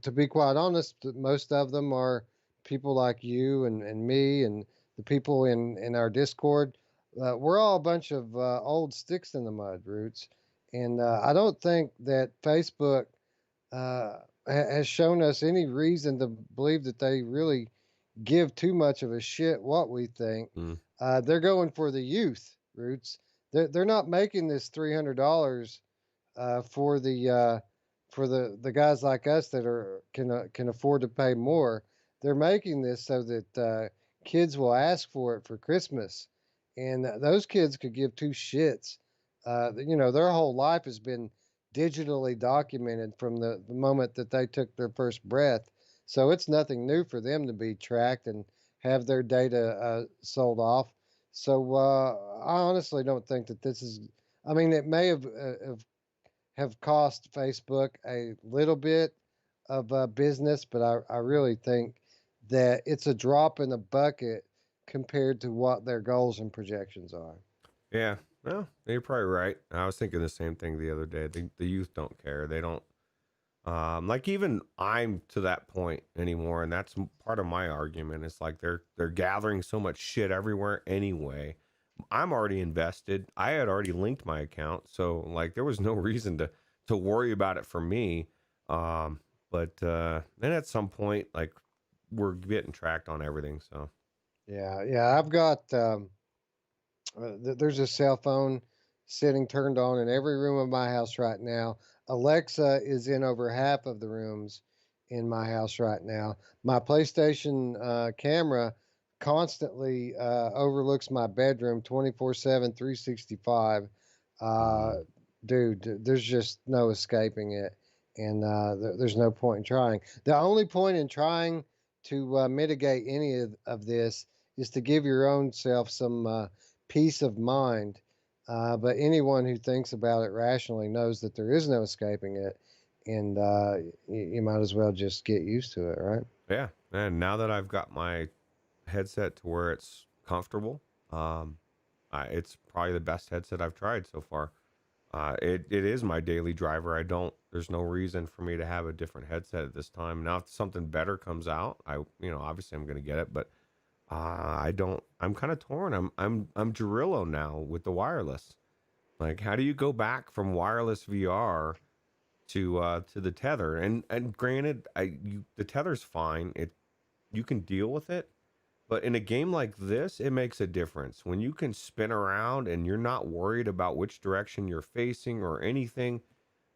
to be quite honest, most of them are people like you and me and the people in our Discord. We're all a bunch of old sticks in the mud, Roots. And I don't think that Facebook has shown us any reason to believe that they really give too much of a shit what we think. mm, They're going for the youth, Roots. They're not making this $300 for the guys like us that can afford to pay more. They're making this so that kids will ask for it for Christmas, and those kids could give two shits. Their whole life has been digitally documented from the moment that they took their first breath. So it's nothing new for them to be tracked and have their data sold off. So I honestly don't think that this is. I mean, it may have have cost Facebook a little bit of business, but I really think that it's a drop in the bucket compared to what their goals and projections are. Yeah, well, you're probably right. I was thinking the same thing the other day. The youth don't care. They don't. Like even I'm to that point anymore, and that's part of my argument. It's like they're gathering so much shit everywhere anyway. I'm already invested. I had already linked my account, so like there was no reason to worry about it for me. But then at some point, like we're getting tracked on everything. So Yeah. I've got there's a cell phone sitting turned on in every room of my house right now. Alexa is in over half of the rooms in my house right now. My PlayStation camera constantly overlooks my bedroom 24/7, 365. Uh, mm, dude, there's just no escaping it. And there's no point in trying. The only point in trying to mitigate any of this is to give your own self some peace of mind. But anyone who thinks about it rationally knows that there is no escaping it, and you might as well just get used to it, right? yeah, and now that I've got my headset to where it's comfortable, um, it's probably the best headset I've tried so far. It is my daily driver. There's no reason for me to have a different headset at this time. Now, if something better comes out, obviously I'm going to get it, but I don't, I'm kind of torn. I'm Gerillo now with the wireless. Like, how do you go back from wireless VR to the tether? And granted, the tether's fine. You can deal with it. But in a game like this, it makes a difference. When you can spin around and you're not worried about which direction you're facing or anything,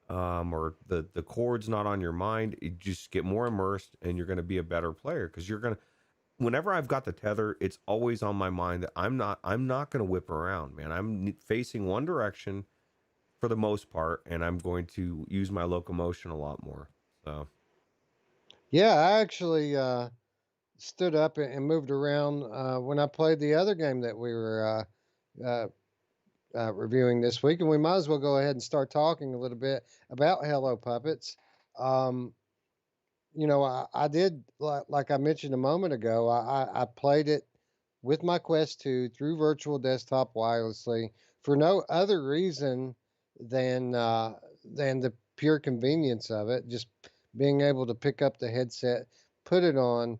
or the chord's not on your mind, you just get more immersed and you're going to be a better player because you're going to. Whenever I've got the tether, it's always on my mind that I'm not going to whip around, man. I'm facing one direction for the most part, and I'm going to use my locomotion a lot more. So Yeah, I actually stood up and moved around when I played the other game that we were uh, reviewing this week, and we might as well go ahead and start talking a little bit about Hello Puppets. Um, I did like I mentioned a moment ago. I played it with my Quest 2 through virtual desktop wirelessly for no other reason than than the pure convenience of it. Just being able to pick up the headset, put it on,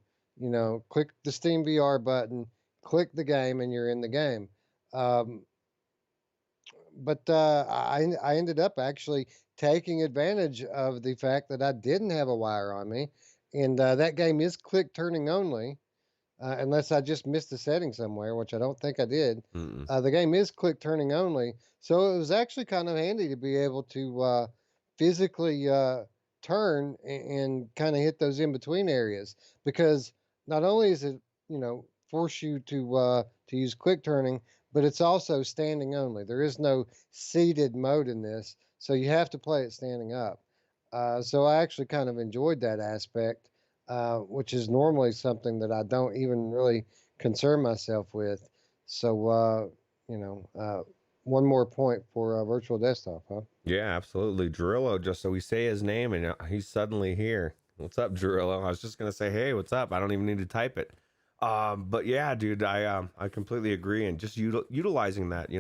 click the Steam VR button, click the game, and you're in the game. Um, but I ended up actually taking advantage of the fact that I didn't have a wire on me, and that game is click turning only, unless I just missed a setting somewhere, which I don't think I did. mm-mm. The game is click turning only, so it was actually kind of handy to be able to physically turn and kind of hit those in between areas because not only is it force you to use quick turning, but it's also standing only. There is no seated mode in this, so you have to play it standing up. So I actually kind of enjoyed that aspect, which is normally something that I don't even really concern myself with. So, one more point for virtual desktop, huh? Yeah, absolutely. Drillo, just so we say his name and he's suddenly here. What's up, Drillo? I was just gonna say, hey, what's up? I don't even need to type it. But yeah, dude, I completely agree, and just utilizing that,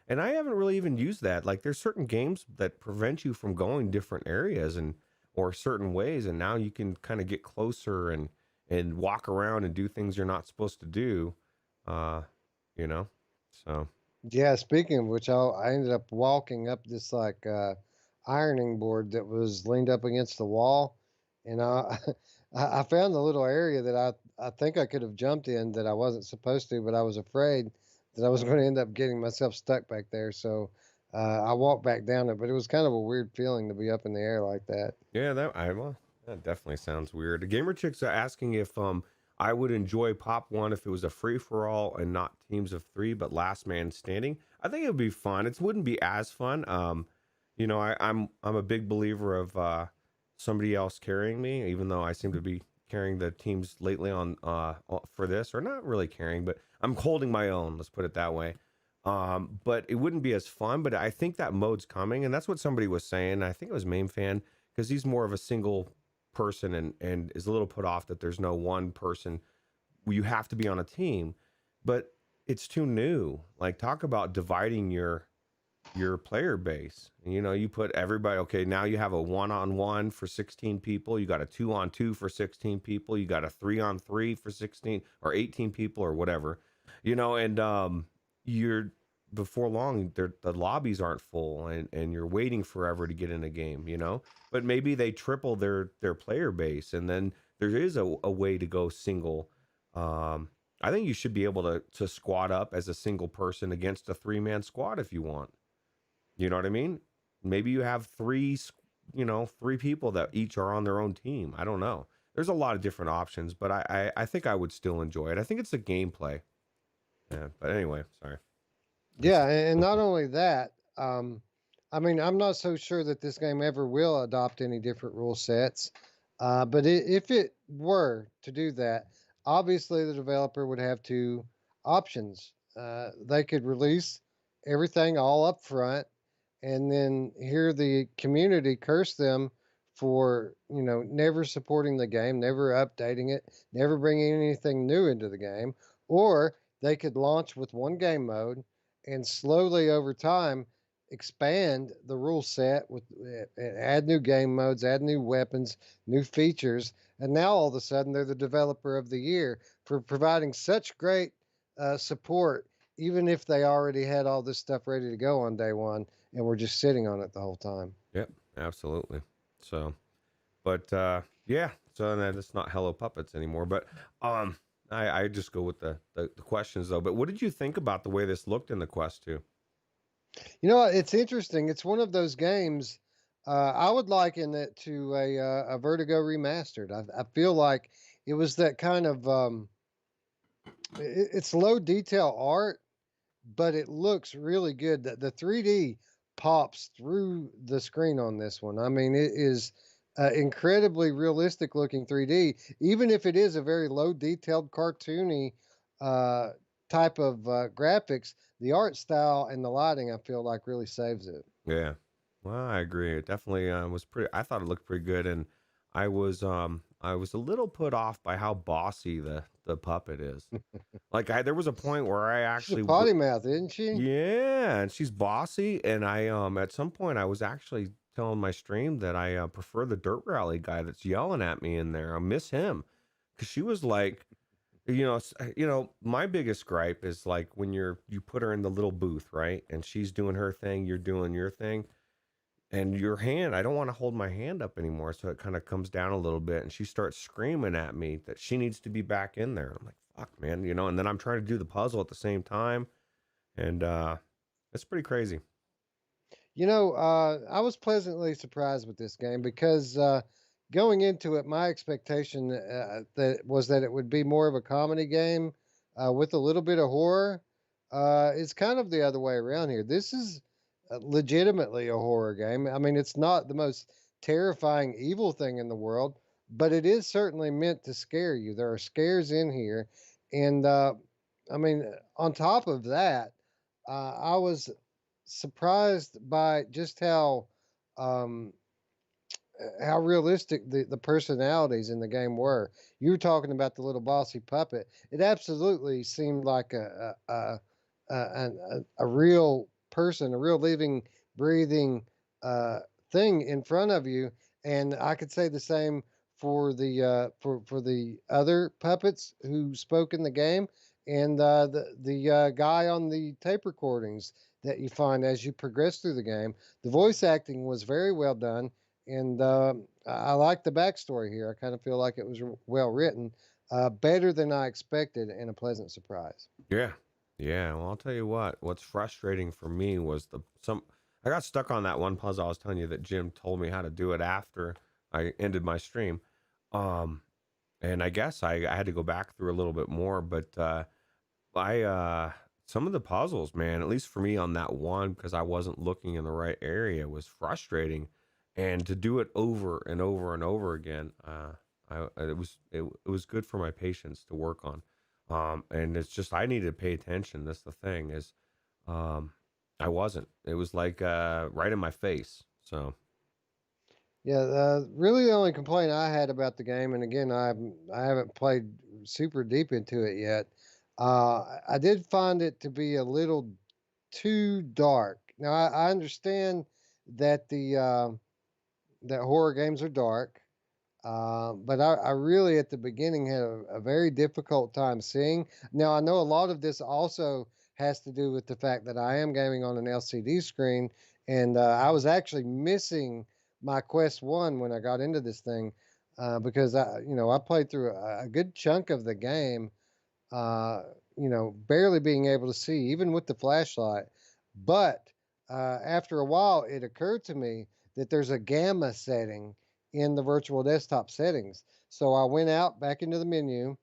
and I haven't really even used that. Like, there's certain games that prevent you from going different areas and or certain ways, and now you can kind of get closer and walk around and do things you're not supposed to do. Uh, you know, so Yeah, speaking of which, I ended up walking up this like ironing board that was leaned up against the wall, and I found the little area that I think I could have jumped in that I wasn't supposed to, but I was afraid that I was going to end up getting myself stuck back there. So I walked back down it, but it was kind of a weird feeling to be up in the air like that. yeah, that definitely sounds weird. The gamer chicks are asking if I would enjoy Pop One if it was a free for all and not teams of three, but last man standing. I think it would be fun. It wouldn't be as fun. I'm a big believer of somebody else carrying me, even though I seem to be carrying the teams lately on for this, or not really carrying, but I'm holding my own. Let's put it that way. But it wouldn't be as fun. But I think that mode's coming, and that's what somebody was saying. I think it was Mamefan, because he's more of a single person and is a little put off that there's no one person. You have to be on a team, but it's too new. Like, talk about dividing your player base. You know, you put everybody, okay, now you have a 1-on-1 for 16 people, you got a 2-on-2 for 16 people, you got a 3-on-3 for 16 or 18 people or whatever, you know. And you're, before long, the lobbies aren't full, and you're waiting forever to get in a game, you know. But maybe they triple their player base, and then there is a way to go single. I think you should be able to squad up as a single person against a 3-man squad if you want. You know what I mean? Maybe you have three people that each are on their own team. I don't know. There's a lot of different options, but I think I would still enjoy it. I think it's the gameplay. Yeah, but anyway, sorry. Yeah, and not only that, I mean, I'm not so sure that this game ever will adopt any different rule sets. But if it were to do that, obviously the developer would have two options. They could release everything all up front and then hear the community curse them for, you know, never supporting the game, never updating it, never bringing anything new into the game. Or they could launch with one game mode and slowly over time expand the rule set with add new game modes, add new weapons, new features, and now all of a sudden they're the developer of the year for providing such great support, even if they already had all this stuff ready to go on day one and we're just sitting on it the whole time. Yep, absolutely. So, but yeah, so then it's not Hello Puppets anymore. But I just go with the questions though. But what did you think about the way this looked in the Quest 2? You know, it's interesting. It's one of those games. I would liken it to a Vertigo remastered. I feel like it was that kind of it's low detail art, but it looks really good. The 3D pops through the screen on this one. I mean, it is incredibly realistic looking 3D, even if it is a very low detailed cartoony uh, type of graphics. The art style and the lighting, I feel like, really saves it. Yeah, well, I agree. It definitely was pretty. I thought it looked pretty good, and I was a little put off by how bossy the puppet is. Like, there was a point where I She's a actually potty mouth, isn't she? yeah, and she's bossy, and I at some point I was actually telling my stream that I prefer the dirt rally guy that's yelling at me in there. I miss him, because she was like, my biggest gripe is like when you put her in the little booth, right, and she's doing her thing, you're doing your thing, and your hand, I don't want to hold my hand up anymore, so it kind of comes down a little bit, and she starts screaming at me that she needs to be back in there. I'm like, fuck, man, and then I'm trying to do the puzzle at the same time, and it's pretty crazy. You know, I was pleasantly surprised with this game because going into it, my expectation that it would be more of a comedy game with a little bit of horror. It's kind of the other way around here. This is legitimately a horror game. I mean, it's not the most terrifying evil thing in the world, but it is certainly meant to scare you. There are scares in here, and I mean, on top of that, I was surprised by just um, how realistic the personalities in the game were. You were talking about the little bossy puppet. It absolutely seemed like a real person, a real living, breathing thing in front of you. And I could say the same for for the other puppets who spoke in the game, and the guy on the tape recordings that you find as you progress through the game. The voice acting was very well done, and I like the backstory here. I kind of feel like it was well written, better than I expected, and a pleasant surprise. Yeah. Yeah. Well, I'll tell you what, what's frustrating for me was I got stuck on that one puzzle I was telling you that Jim told me how to do it after I ended my stream. Um, and I guess I had to go back through a little bit more, but some of the puzzles, man, at least for me on that one, because I wasn't looking in the right area, was frustrating. And to do it over and over and over again, it was good for my patience to work on. And it's just I need to pay attention. That's the thing is, Um, I wasn't. It was like right in my face. So Yeah, really the only complaint I had about the game, and again, I haven't played super deep into it yet. I did find it to be a little too dark. Now I understand that that horror games are dark, but I really at the beginning had a very difficult time seeing. Now I know a lot of this also has to do with the fact that I am gaming on an LCD screen, and I was actually missing my Quest One when I got into this thing because I played through a good chunk of the game, uh, barely being able to see, even with the flashlight. But after a while, it occurred to me that there's a gamma setting in the virtual desktop settings. So I went out back into the menu,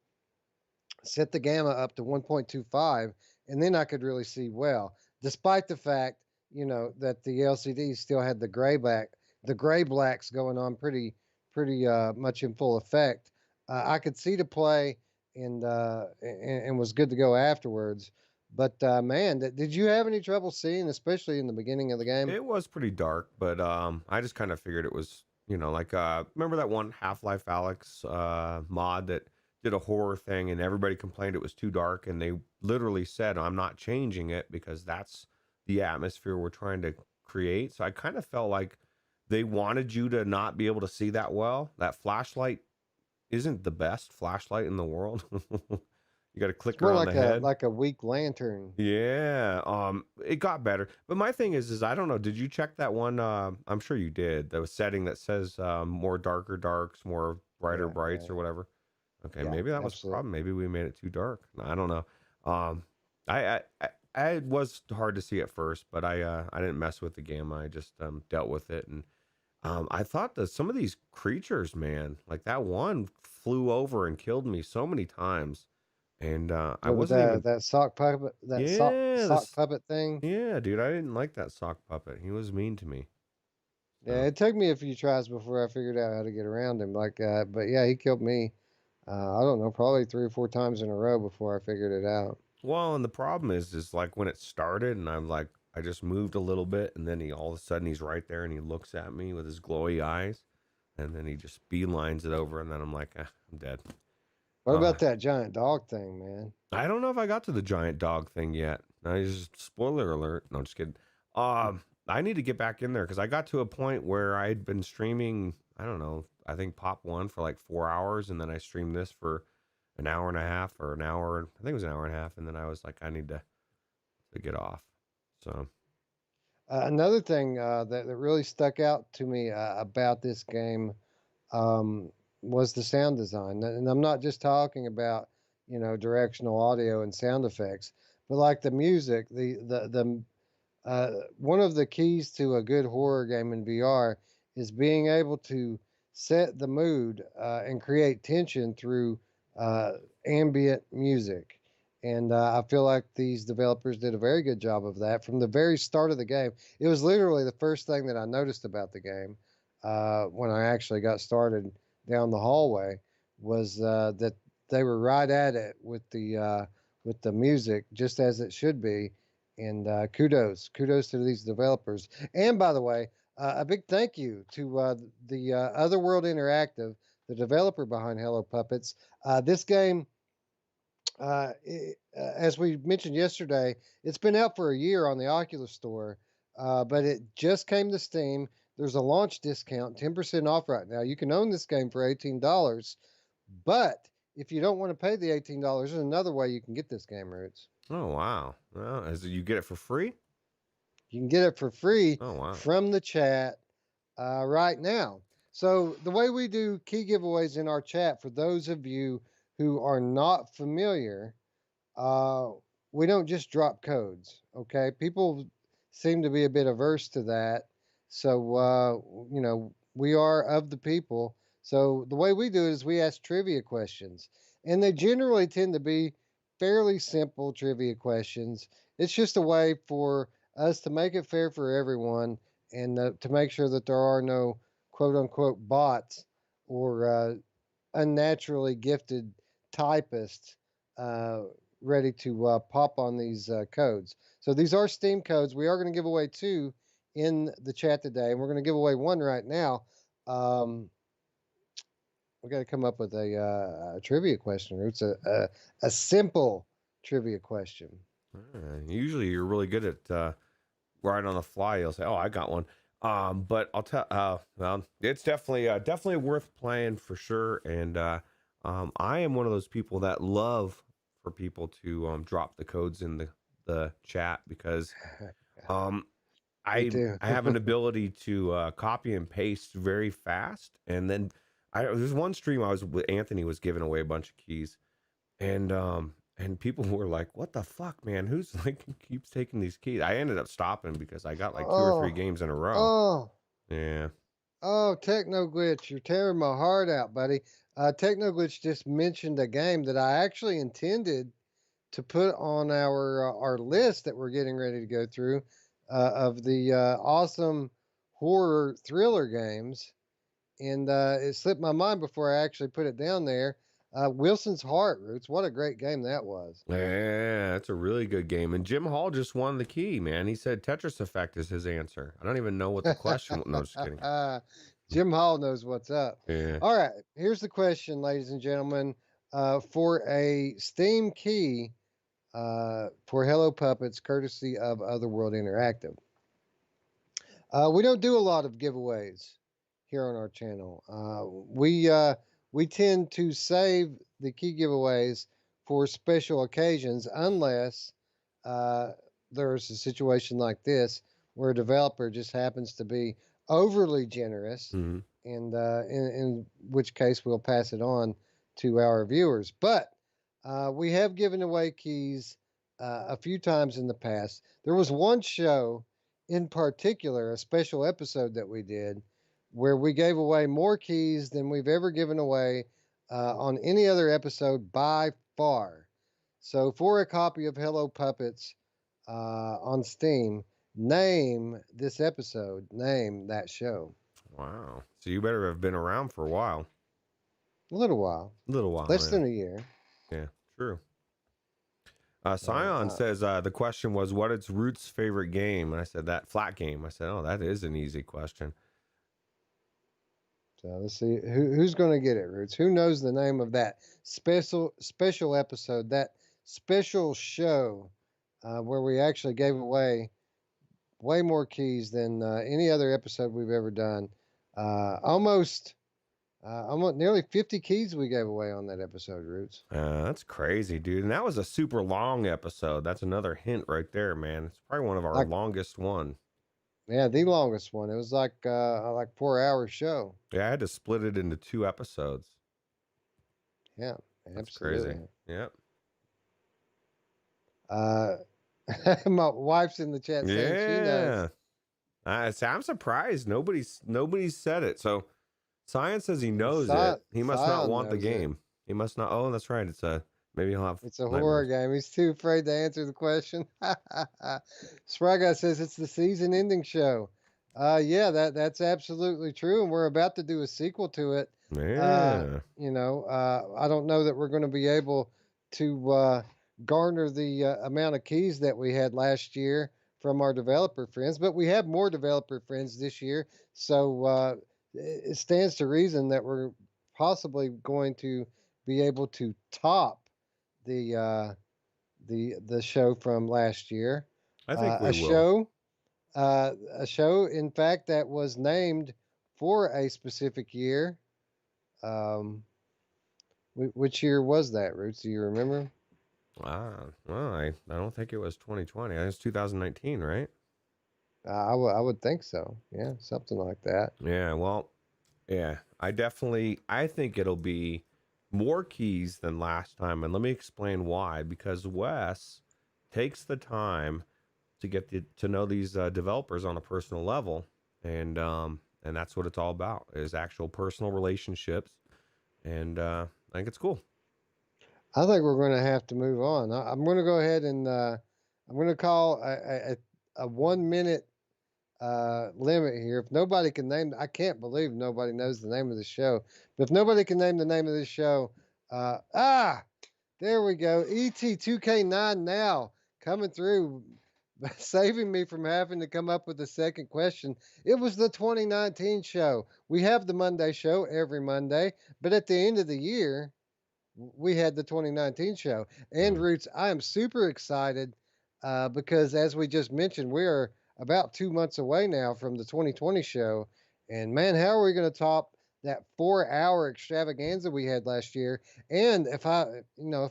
set the gamma up to 1.25, and then I could really see well, despite the fact, that the LCD still had the gray blacks going on pretty much in full effect. I could see the play and was good to go afterwards. But man, did you have any trouble seeing, especially in the beginning of the game? it was pretty dark, but I just kind of figured it was, like remember that one Half-Life Alex mod that did a horror thing and everybody complained it was too dark and they literally said I'm not changing it because that's the atmosphere we're trying to create. So I kind of felt like they wanted you to not be able to see that well. That flashlight isn't the best flashlight in the world. You got to It's click more around the like a head. like a weak lantern. Yeah, it got better. But my thing is I don't know, did you check that one? I'm sure you did. The setting that says more darker darks, more brighter Yeah, brights yeah, or whatever. Okay, yeah, maybe that was the absolutely. problem. Maybe we made it too dark. I don't know. Um, I it was hard to see at first, but I didn't mess with the gamma. I just dealt with it, and I thought that some of these creatures, man, like that one flew over and killed me so many times, and I With wasn't even. that sock puppet, that Yeah, sock this. puppet thing. Yeah, dude, I didn't like that sock puppet. He was mean to me. Yeah, So, it took me a few tries before I figured out how to get around him. But yeah, he killed me. I don't know, probably 3 or 4 times in a row before I figured it out. well, and the problem is like when it started, and I'm like, I just moved a little bit, and then he all of a sudden he's right there, and he looks at me with his glowy eyes, and then he just beelines it over, and then I'm like, I'm dead. What Uh, about that giant dog thing, man? I don't know if I got to the giant dog thing yet. I just spoiler alert. No, I'm just kidding. I need to get back in there because I got to a point where I'd been streaming. I don't know. I think Pop One for like 4 hours, and then I streamed this for an hour and a half or an hour. I think it was an hour and a half, and then I was like, I need to get off. So Another thing that really stuck out to me about this game um, was the sound design, and I'm not just talking about directional audio and sound effects, but like the music, one of the keys to a good horror game in VR is being able to set the mood and create tension through uh, ambient music. And I feel like these developers did a very good job of that from the very start of the game. It was literally the first thing that I noticed about the game when I actually got started down the hallway was that they were right at it with the music, just as it should be. And kudos to these developers. And by the way, a big thank you to the Otherworld Interactive, the developer behind Hello Puppets. This game, as we mentioned yesterday, it's been out for a year on the Oculus Store, but it just came to Steam. There's a launch discount, 10% off right now. You can own this game for $18, but if you don't want to pay the $18, there's another way you can get this game, Roots. oh wow, well, is it, you get it for free? You can get it for free Oh wow. from the chat right now. So, the way we do key giveaways in our chat, for those of you who are not familiar, uh, we don't just drop codes, okay? People seem to be a bit averse to that. So, we are of the people. So, the way we do it is we ask trivia questions, and they generally tend to be fairly simple trivia questions. It's just a way for us to make it fair for everyone and to make sure that there are no quote unquote bots or unnaturally gifted typists uh, ready to pop on these codes. So these are Steam codes. We are going to give away 2 in the chat today, and we're going to give away 1 right now. We got to come up with a trivia question. It's a simple trivia question. Usually, you're really good at right on the fly. You'll say, "Oh, I got one." But I'll tell. Well, it's definitely worth playing for sure. And I am one of those people that love for people to drop the codes in the chat because Me I too. I have an ability to copy and paste very fast, and then there's one stream I was with Anthony was giving away a bunch of keys, and people were like, "What the fuck, man? Who's like keeps taking these keys?" I ended up stopping because I got like 2 or 3 Oh, games in a row. oh, Yeah. oh, Techno Glitch, you're tearing my heart out, buddy. Techno Glitch just mentioned a game that I actually intended to put on our list that we're getting ready to go through of the awesome horror thriller games, and it slipped my mind before I actually put it down there. Wilson's Heart, Roots. What a great game that was. Yeah, that's a really good game. And Jim Hall just won the key, man. He said Tetris Effect is his answer. I don't even know what the question was. No, just kidding. Jim Hall knows what's up. Yeah. All right, here's the question, ladies and gentlemen. For a Steam key for Hello Puppets, courtesy of Otherworld Interactive. We don't do a lot of giveaways here on our channel. We tend to save the key giveaways for special occasions, unless there's a situation like this where a developer just happens to be overly generous, Mm-hmm. and in which case we'll pass it on to our viewers. But we have given away keys a few times in the past. There was one show in particular, a special episode that we did, where we gave away more keys than we've ever given away on any other episode by far. So, for a copy of Hello Puppets on Steam, name this episode, name that show. Wow. So you better have been around for a while. A little while. A little while. Less yeah. than a year. Yeah, true. Scion says the question was, what is Root's favorite game? And I said, that flat game. I said, oh, that is an easy question. So let's see who's going to get it, Roots. Who knows the name of that special episode, that special show where we actually gave away way more keys than any other episode we've ever done. Almost nearly 50 keys we gave away on that episode, Roots. That's crazy, dude. And that was a super long episode. That's another hint right there, man. It's probably one of our longest one. Yeah, the longest one. It was like 4-hour show. Yeah, I had to split it into 2 episodes. Yeah, that's absolutely. Crazy. Yep. My wife's in the chat saying she knows. I'm surprised nobody said it. So Science says he knows it. He must not want the game. He must not. Oh, that's right. Maybe he'll have. It's a horror game. He's too afraid to answer the question. Spry Guy says it's the season-ending show. Yeah, that's absolutely true, and we're about to do a sequel to it. Yeah. I don't know that we're going to be able to garner the amount of keys that we had last year from our developer friends, but we have more developer friends this year, so it stands to reason that we're possibly going to be able to top the show from last year. I think we will. A show, in fact, that was named for a specific year. Which year was that, Roots? Do you remember? Well, I don't think it was 2020. I think it's 2019, right? I would think so. Yeah, something like that. Yeah, well, yeah. I think it'll be more keys than last time, and let me explain why. Because Wes takes the time to get to know these developers on a personal level, and that's what it's all about, is actual personal relationships, and I think it's cool. I think we're going to have to move on. I'm going to go ahead and I'm going to call a 1 minute limit here. If nobody can name, I can't believe nobody knows the name of the show. But if nobody can name the name of this show, there There we go. ET2K9 now coming through, saving me from having to come up with a second question. It was the 2019 show. We have the Monday show every Monday, but at the end of the year, we had the 2019 show. And Mm. Roots, I am super excited because, as we just mentioned, we are about 2 months away now from the 2020 show. And man, how are we going to top that 4 hour extravaganza we had last year? And if I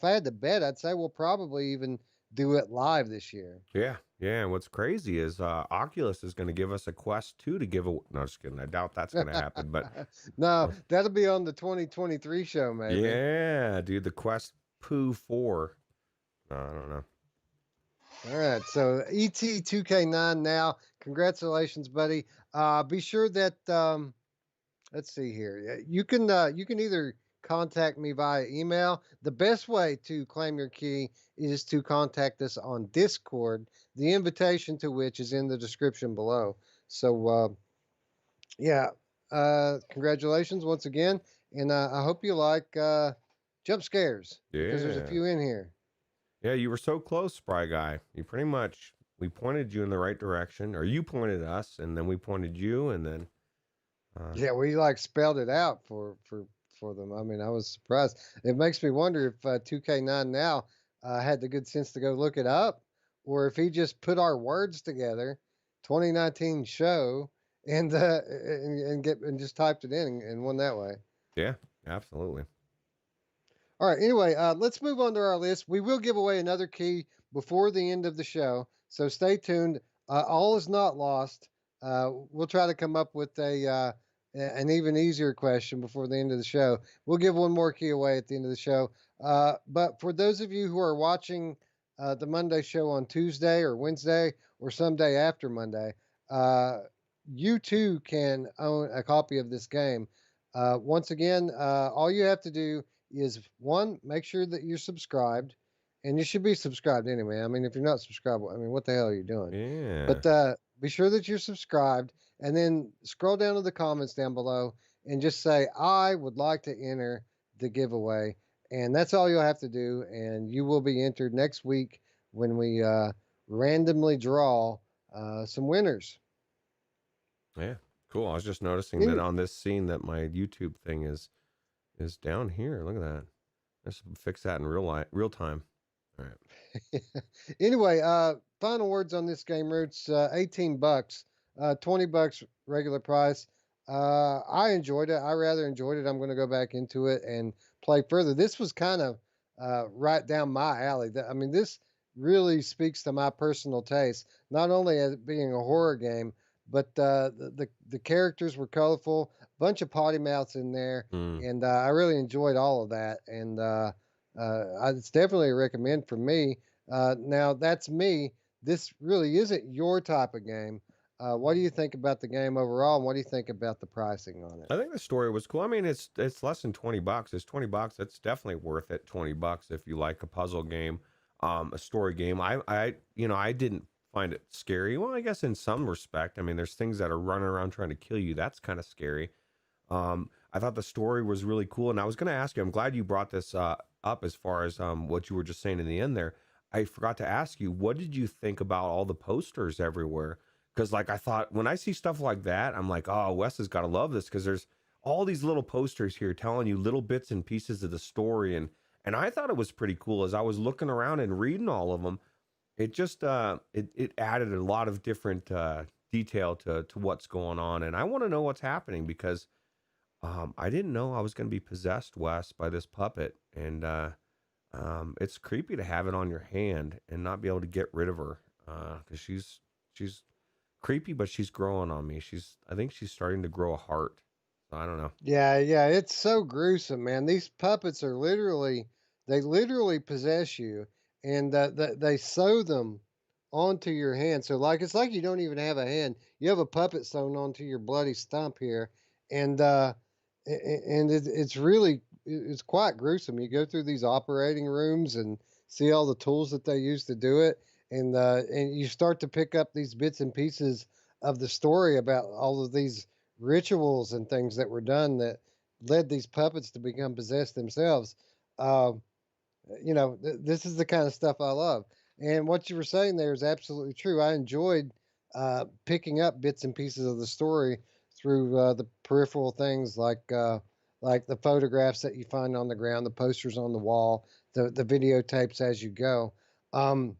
had to bet, I'd say we'll probably even do it live this year. Yeah, yeah. And what's crazy is Oculus is going to give us a Quest 2 to give away. No, just kidding. I doubt that's going to happen. But No, uh, that'll be on the 2023 show, maybe. yeah, dude, the Quest Poo 4. I don't know. All right, so ET2K9 now. Congratulations, buddy. Be sure that let's see here. You can either contact me via email. The best way to claim your key is to contact us on Discord. The invitation to which is in the description below. So yeah, congratulations once again, and I hope you like jump scares because there's a Yeah. few in here. Yeah, you were so close, Spry Guy. You pretty much, we pointed you in the right direction, or you pointed us, and then we pointed you, and then. Yeah, we like spelled it out for them. I mean, I was surprised. It makes me wonder if 2K9 now had the good sense to go look it up, or if he just put our words together, 2019 show, and just typed it in and won that way. Yeah, absolutely. All right. Anyway, let's move on to our list. We will give away another key before the end of the show, so stay tuned. All is not lost. We'll try to come up with an even easier question before the end of the show. We'll give one more key away at the end of the show. But for those of you who are watching the Monday show on Tuesday or Wednesday or someday after Monday, you too can own a copy of this game. Once again, all you have to do is one, make sure that you're subscribed, and you should be subscribed anyway. I mean, if you're not subscribed, I mean, what the hell are you doing? Yeah. But be sure that you're subscribed, and then scroll down to the comments down below and just say, I would like to enter the giveaway. And that's all you'll have to do, and you will be entered next week when we randomly draw some winners. Yeah. Cool. I was just noticing that Any- on this scene that my YouTube thing is down here. Look at that. Let's fix that in real time. All right. Anyway, final words on this game, Roots. $18, $20 regular price. I enjoyed it. I rather enjoyed it. I'm going to go back into it and play further. This was kind of right down my alley. I mean, this really speaks to my personal taste. Not only as it being a horror game, but the characters were colorful. Bunch of potty mouths in there, Mm. and I really enjoyed all of that. And it's definitely a recommend for me. Now that's me. This really isn't your type of game. What do you think about the game overall, and what do you think about the pricing on it? I think the story was cool. I mean, it's less than $20. It's $20. That's definitely worth it. $20 if you like a puzzle game, a story game. I didn't find it scary. Well, I guess in some respect. I mean, there's things that are running around trying to kill you. That's kind of scary. I thought the story was really cool, and I was going to ask you. I'm glad you brought this up as far as what you were just saying in the end there. I forgot to ask you, what did you think about all the posters everywhere? Because like I thought, when I see stuff like that, I'm like, oh, Wes has got to love this because there's all these little posters here telling you little bits and pieces of the story, and I thought it was pretty cool as I was looking around and reading all of them. It just it added a lot of different detail to what's going on, and I want to know what's happening because I didn't know I was going to be possessed, Wes, by this puppet, and it's creepy to have it on your hand and not be able to get rid of her because she's creepy, but she's growing on me. I think she's starting to grow a heart. So I don't know. Yeah, yeah, it's so gruesome, man. These puppets are they literally possess you, and they sew them onto your hand. So like it's like you don't even have a hand. You have a puppet sewn onto your bloody stump here, and it's really it's quite gruesome. You go through these operating rooms and see all the tools that they use to do it, and you start to pick up these bits and pieces of the story about all of these rituals and things that were done that led these puppets to become possessed themselves. Uh, This is the kind of stuff I love. And what you were saying there is absolutely true. I enjoyed picking up bits and pieces of the story through the peripheral things like the photographs that you find on the ground, the posters on the wall, the videotapes as you go. Um,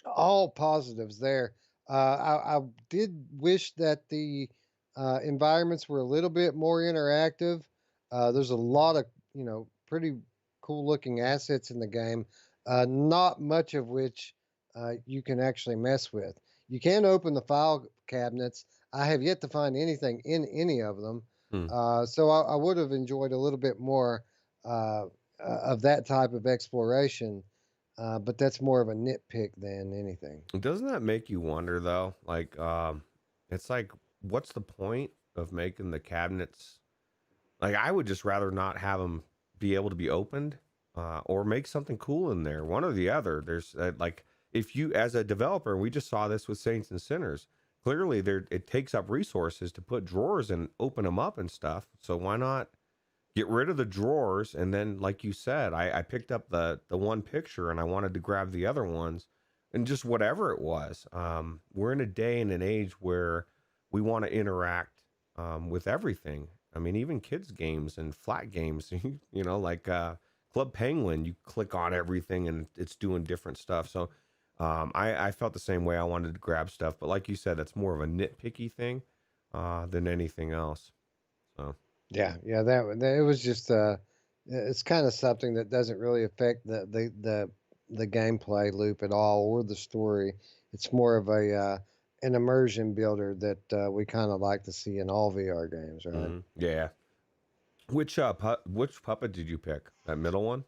all positives there. I did wish that the environments were a little bit more interactive. There's a lot of pretty cool looking assets in the game, not much of which you can actually mess with. You can open the file cabinets. I have yet to find anything in any of them, Hmm. so I would have enjoyed a little bit more of that type of exploration, but that's more of a nitpick than anything. Doesn't that make you wonder though? Like, it's like, what's the point of making the cabinets? Like, I would just rather not have them be able to be opened, or make something cool in there. One or the other. There's like, if you, as a developer, we just saw this with Saints and Sinners. Clearly, there it takes up resources to put drawers and open them up and stuff. So why not get rid of the drawers? And then, like you said, I picked up the one picture and I wanted to grab the other ones, and just whatever it was. We're in a day and an age where we want to interact with everything. I mean, even kids games and flat games, like Club Penguin, you click on everything and it's doing different stuff. So I felt the same way. I wanted to grab stuff, but like you said, that's more of a nitpicky thing than anything else. So Yeah, it was just it's kind of something that doesn't really affect the gameplay loop at all or the story. It's more of a an immersion builder that we kind of like to see in all VR games, right? yeah. Which puppet did you pick? That middle one?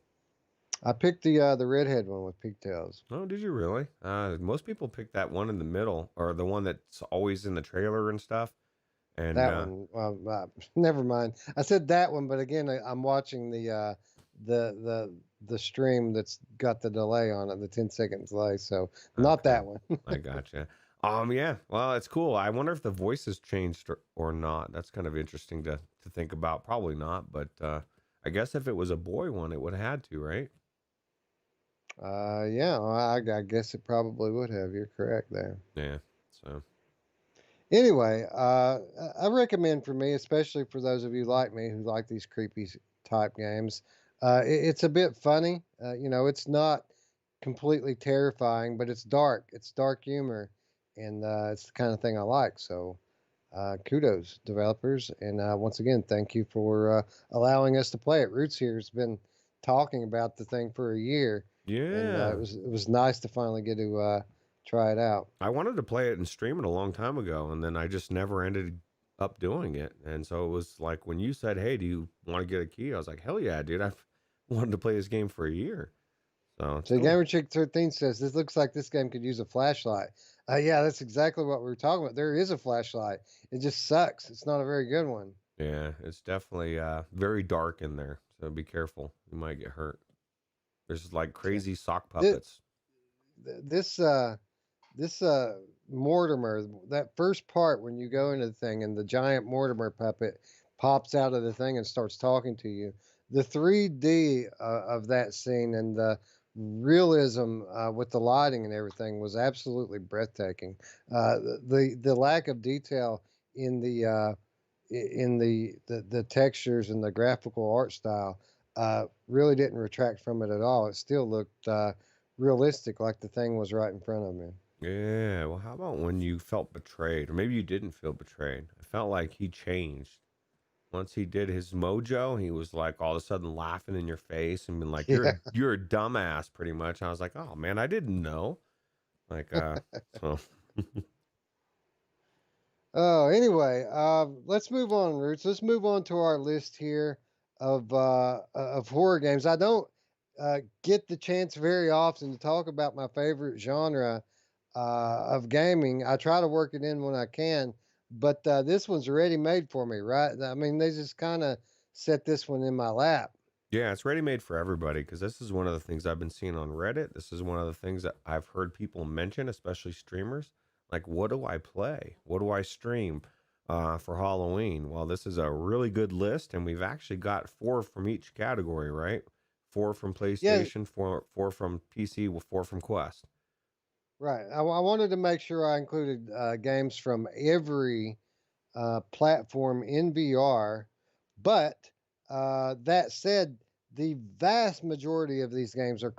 I picked the redhead one with pigtails. Oh, did you really? Most people pick that one in the middle, or the one that's always in the trailer and stuff. And That one, well, never mind. I said that one, but again, I'm watching the the the stream that's got the delay on it, the 10-second delay. So not okay, that one. I gotcha. Yeah. Well, it's cool. I wonder if the voices changed or not. That's kind of interesting to think about. Probably not, but I guess if it was a boy one, it would have had to, right? Yeah, well, I guess it probably would have. You're correct there. Yeah. So. Anyway, I recommend for me, especially for those of you like me who like these creepy type games. It's a bit funny. It's not completely terrifying, but it's dark. It's dark humor, and it's the kind of thing I like. So, kudos, developers, and once again, thank you for allowing us to play it. Roots here has been talking about the thing for a year, and Yeah. it was nice to finally get to try it out. I wanted to play it and stream it a long time ago, and then I just never ended up doing it. And so it was like when you said, "Hey, do you want to get a key?" I was like, "Hell yeah, dude! I've wanted to play this game for a year." So it's So cool. Gamerchick 13 says this looks like this game could use a flashlight. Yeah, that's exactly what we were talking about. There is a flashlight. It just sucks. It's not a very good one. Yeah, it's definitely very dark in there, so be careful. You might get hurt. There's like So crazy sock this puppets. this this Mortimer, that first part when you go into the thing and the giant Mortimer puppet pops out of the thing and starts talking to you, the 3D of that scene and the realism with the lighting and everything was absolutely breathtaking. The lack of detail in the textures and the graphical art style really didn't retract from it at all. It still looked realistic, like the thing was right in front of me. Yeah, well, how about when you felt betrayed? Or maybe you didn't feel betrayed. I felt like he changed. Once he did his mojo, he was like all of a sudden laughing in your face and being like, Yeah. you're a dumbass," pretty much. I was like, "Oh man, I didn't know." Like so Oh, anyway, let's move on, Roots. Let's move on to our list here of horror games. I don't get the chance very often to talk about my favorite genre of gaming. I try to work it in when I can, but this one's already made for me, right? I mean, they just kind of set this one in my lap. yeah, it's ready made for everybody because this is one of the things I've been seeing on Reddit. This is one of the things that I've heard people mention, especially streamers. Like, what do I play? What do I stream for Halloween? Well, this is a really good list, and we've actually got four from each category, right? 4 from Yeah, PlayStation, four from PC, with 4 from Quest. right. I wanted to make sure I included games from every platform in VR. But that said, the vast majority of these games are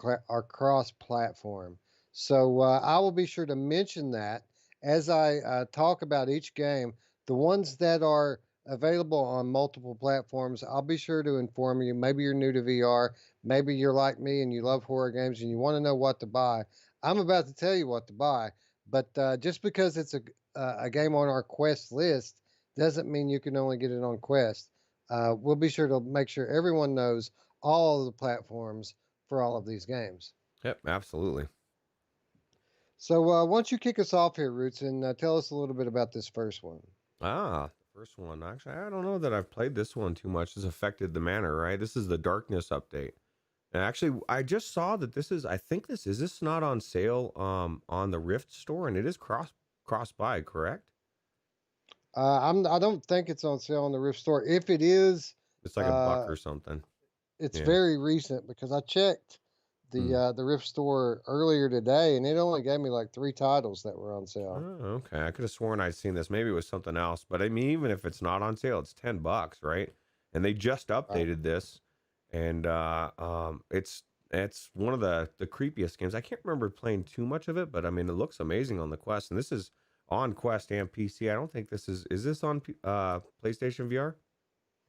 cross-platform. So I will be sure to mention that as I talk about each game. The ones that are available on multiple platforms, I'll be sure to inform you. Maybe you're new to VR, maybe you're like me and you love horror games and you want to know what to buy. I'm about to tell you what to buy, but just because it's a game on our Quest list doesn't mean you can only get it on Quest. We'll be sure to make sure everyone knows all of the platforms for all of these games. Yep, absolutely. So, why don't you kick us off here, Roots, and tell us a little bit about this first one? The first one. Actually, I don't know that I've played this one too much. This affected the manor, right? This is the darkness update. And actually, I just saw that this is. I think this is. This not on sale. On the Rift store, and it is cross buy, correct? I don't think it's on sale on the Rift Store. If it is, It's like a buck or something. it's Yeah. very recent because I checked the Rift Store earlier today, and it only gave me like 3 titles that were on sale. Oh, okay. I could have sworn I'd seen this. Maybe it was something else. But I mean, even if it's not on sale, it's $10, right? And they just Right. updated this, and it's one of the creepiest games. I can't remember playing too much of it, but I mean, it looks amazing on the Quest, and this is on Quest and PC. I don't think this is this on PlayStation VR?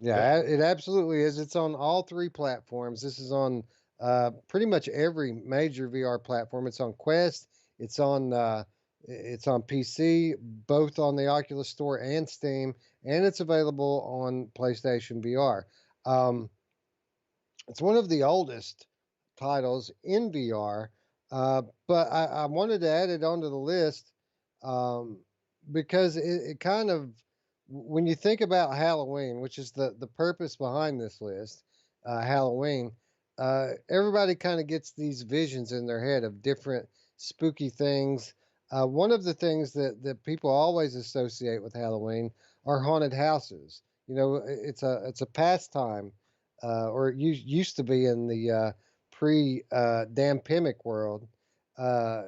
Yeah, it absolutely is. It's on all 3 platforms. This is on pretty much every major VR platform. It's on Quest. It's on PC, both on the Oculus Store and Steam, and it's available on PlayStation VR. Um, it's one of the oldest titles in VR, but I wanted to add it onto the list um, because it kind of, when you think about Halloween, which is the purpose behind this list, Halloween, everybody kind of gets these visions in their head of different spooky things. One of the things that people always associate with Halloween are haunted houses. You know, it's a pastime, or it used to be in the pre-dampemic world. Uh,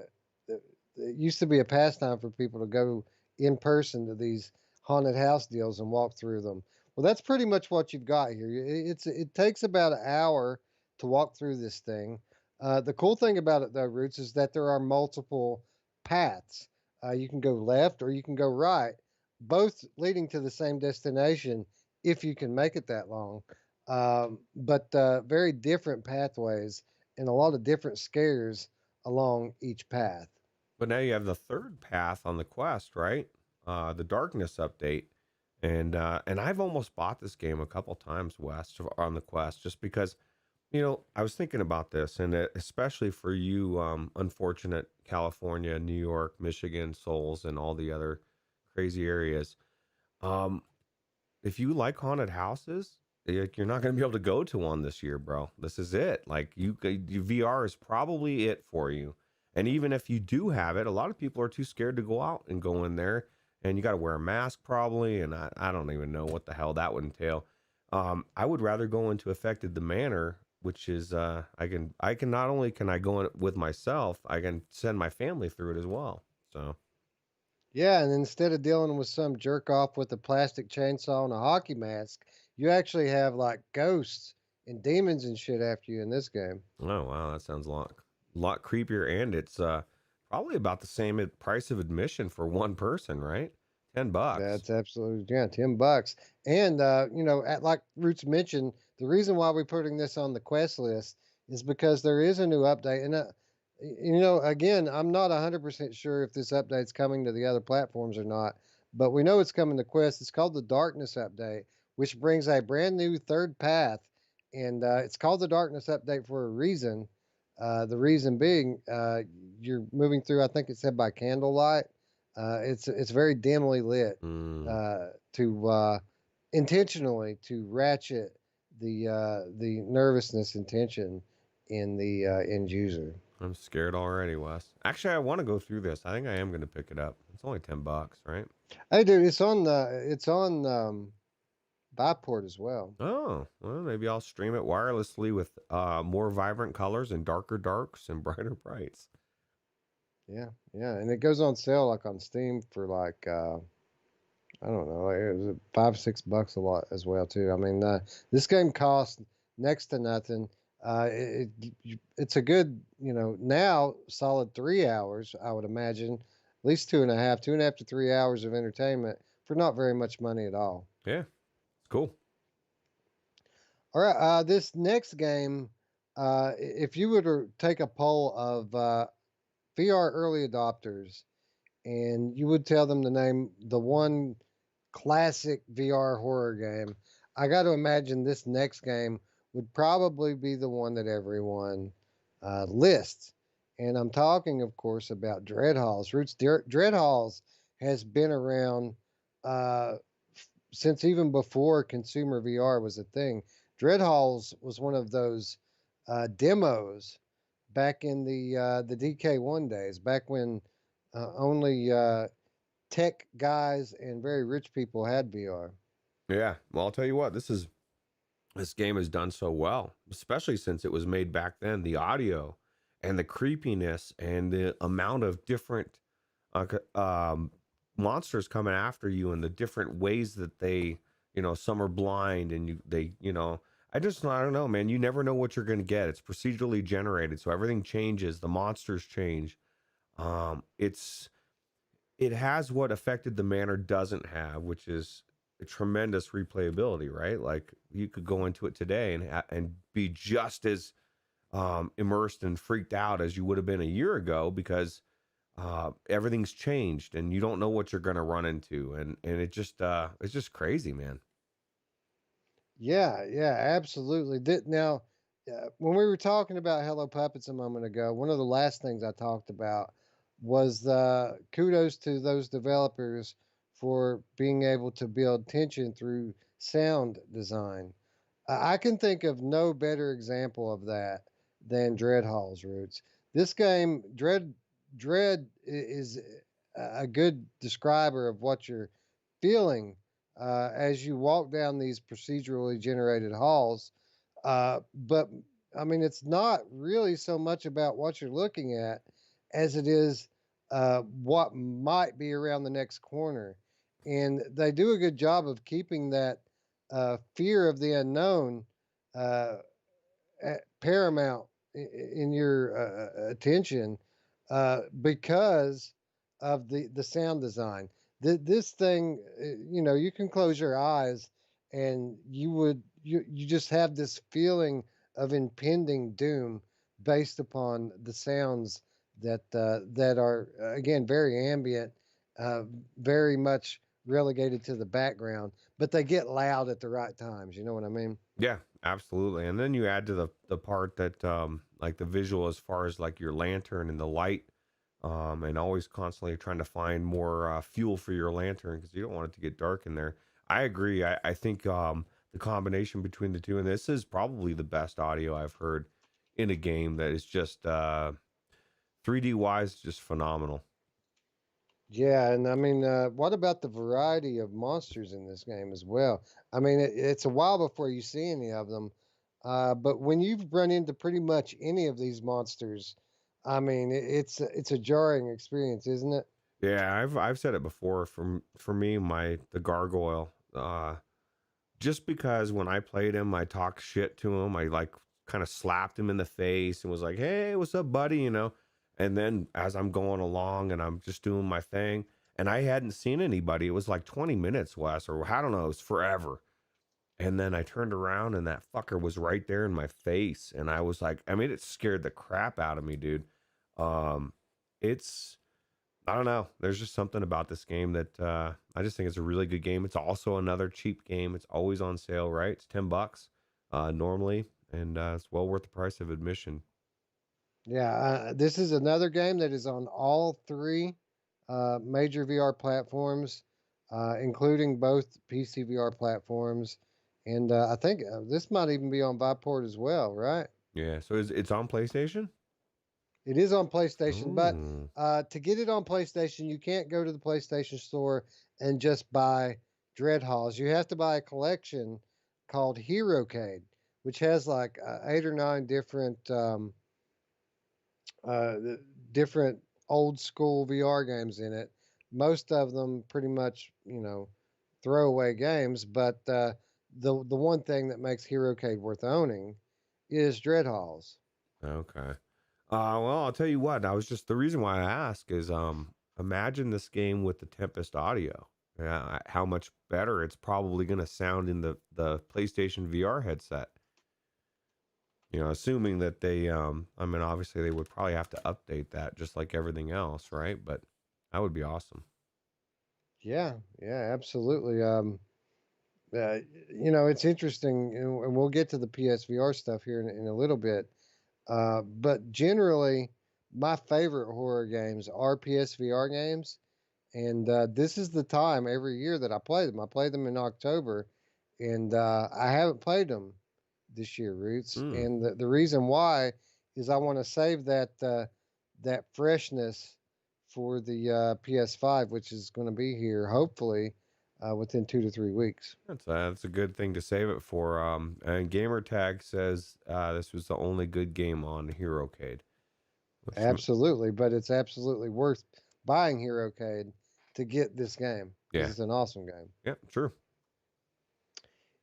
it used to be a pastime for people to go in person to these haunted house deals and walk through them. Well, that's pretty much what you've got here. It takes about an hour to walk through this thing. The cool thing about it, though, Roots, is that there are multiple paths. You can go left or you can go right, both leading to the same destination if you can make it that long. But very different pathways and a lot of different scares along each path. But now you have the third path on the Quest, right? The Darkness update, and I've almost bought this game a couple times, West, on the Quest, just because, I was thinking about this, and especially for you, unfortunate California, New York, Michigan souls, and all the other crazy areas. Um, if you like haunted houses, you're not going to be able to go to one this year, bro. This is it. Like VR is probably it for you. And even if you do have it, a lot of people are too scared to go out and go in there, and you got to wear a mask probably. And I don't even know what the hell that would entail. I would rather go into Affected the Manor, which is I can not only can I go in with myself, I can send my family through it as well. So Yeah, and instead of dealing with some jerk off with a plastic chainsaw and a hockey mask, you actually have like ghosts and demons and shit after you in this game. oh wow, that sounds a lot creepier, and it's probably about the same price of admission for one person, right? $10. That's absolutely, yeah, $10. And at like Roots mentioned, the reason why we're putting this on the quest list is because there is a new update. And again, I'm not 100% sure if this update's coming to the other platforms or not, but we know it's coming to Quest. It's called the Darkness Update, which brings a brand new third path, and it's called the Darkness Update for a reason. The reason being, you're moving through. I think it said by candlelight. It's very dimly lit Mm, to intentionally to ratchet the nervousness and tension in the end user. I'm scared already, Wes. Actually, I want to go through this. I think I am going to pick it up. It's only $10, right? Hey, dude, it's on Biport as well. Oh, well, maybe I'll stream it wirelessly with more vibrant colors and darker darks and brighter brights. Yeah, yeah, and it goes on sale like on Steam for like I don't know, it was $5 6 a lot as well too. I mean, this game costs next to nothing. It's a good, now solid 3 hours, I would imagine, at least 2.5 to 3 hours of entertainment for not very much money at all. Yeah, it's cool. All right, this next game, if you were to take a poll of VR early adopters, and you would tell them to name the one classic VR horror game, I got to imagine this next game would probably be the one that everyone lists. And I'm talking, of course, about Dread Halls. Dread Halls has been around uh, since even before consumer VR was a thing. Dread Halls was one of those demos back in the DK1 days, back when only tech guys and very rich people had VR. Yeah, well, I'll tell you what, this game has done so well, especially since it was made back then. The audio and the creepiness and the amount of different monsters coming after you and the different ways that they, some are blind and I don't know, man. You never know what you're going to get. It's procedurally generated, so everything changes. The monsters change. It has what Affected the Manor doesn't have, which is a tremendous replayability, right? Like you could go into it today and be just as immersed and freaked out as you would have been a year ago because everything's changed and you don't know what you're going to run into, and it's just crazy, man. Yeah, yeah, absolutely. Now, when we were talking about Hello Puppets a moment ago, one of the last things I talked about was the kudos to those developers for being able to build tension through sound design. I can think of no better example of that than Dread Hall's Roots. This game, Dread is a good describer of what you're feeling as you walk down these procedurally generated halls. But I mean, it's not really so much about what you're looking at as it is what might be around the next corner. And they do a good job of keeping that fear of the unknown uh, paramount in your attention because of the sound design. This thing, you can close your eyes and you just have this feeling of impending doom based upon the sounds that are again very ambient, uh, very much relegated to the background, but they get loud at the right times. You know what I mean? Yeah, absolutely. And then you add to the part that like the visual as far as like your lantern and the light, and always constantly trying to find more fuel for your lantern because you don't want it to get dark in there. I agree. I think the combination between the two, and this is probably the best audio I've heard in a game that is just 3D wise, just phenomenal. Yeah, and I mean, what about the variety of monsters in this game as well? I mean, it's a while before you see any of them, but when you've run into pretty much any of these monsters, I mean, it's a jarring experience, isn't it? Yeah, I've said it before. For me, the gargoyle. Just because when I played him, I talked shit to him. I like kind of slapped him in the face and was like, "Hey, what's up, buddy?" And then as I'm going along and I'm just doing my thing, and I hadn't seen anybody. It was like 20 minutes, Wes, or I don't know. It was forever. And then I turned around and that fucker was right there in my face, and I was like, I mean, it scared the crap out of me, dude. Um, it's I don't know. There's just something about this game that I just think it's a really good game. It's also another cheap game. It's always on sale, right? It's $10 normally, and it's well worth the price of admission. Yeah, this is another game that is on all three major VR platforms, including both PC VR platforms, and I think this might even be on Viport as well, right? Yeah. So it's on PlayStation? It is on PlayStation, but Oh. to get it on PlayStation, you can't go to the PlayStation Store and just buy Dread Halls. You have to buy a collection called HeroCade, which has like 8 or 9 different uh, different old school VR games in it. Most of them pretty much, throwaway games. But the one thing that makes HeroCade worth owning is Dread Halls. Okay. Well, I'll tell you what. I was just the reason why I ask is imagine this game with the Tempest audio. Yeah, how much better it's probably going to sound in the PlayStation VR headset. Assuming that they, I mean, obviously they would probably have to update that just like everything else, right? But that would be awesome. Yeah, yeah, absolutely. It's interesting, and we'll get to the PSVR stuff here in a little bit. But generally, my favorite horror games are PSVR games, and this is the time every year that I play them. I play them in October, and I haven't played them this year, Roots. Mm. And the reason why is I want to save that freshness for the PS5, which is going to be here hopefully within 2 to 3 weeks. That's a good thing to save it for. And Gamertag says this was the only good game on HeroCade. Absolutely, but it's absolutely worth buying HeroCade to get this game because Yeah, it's an awesome game. yeah, true.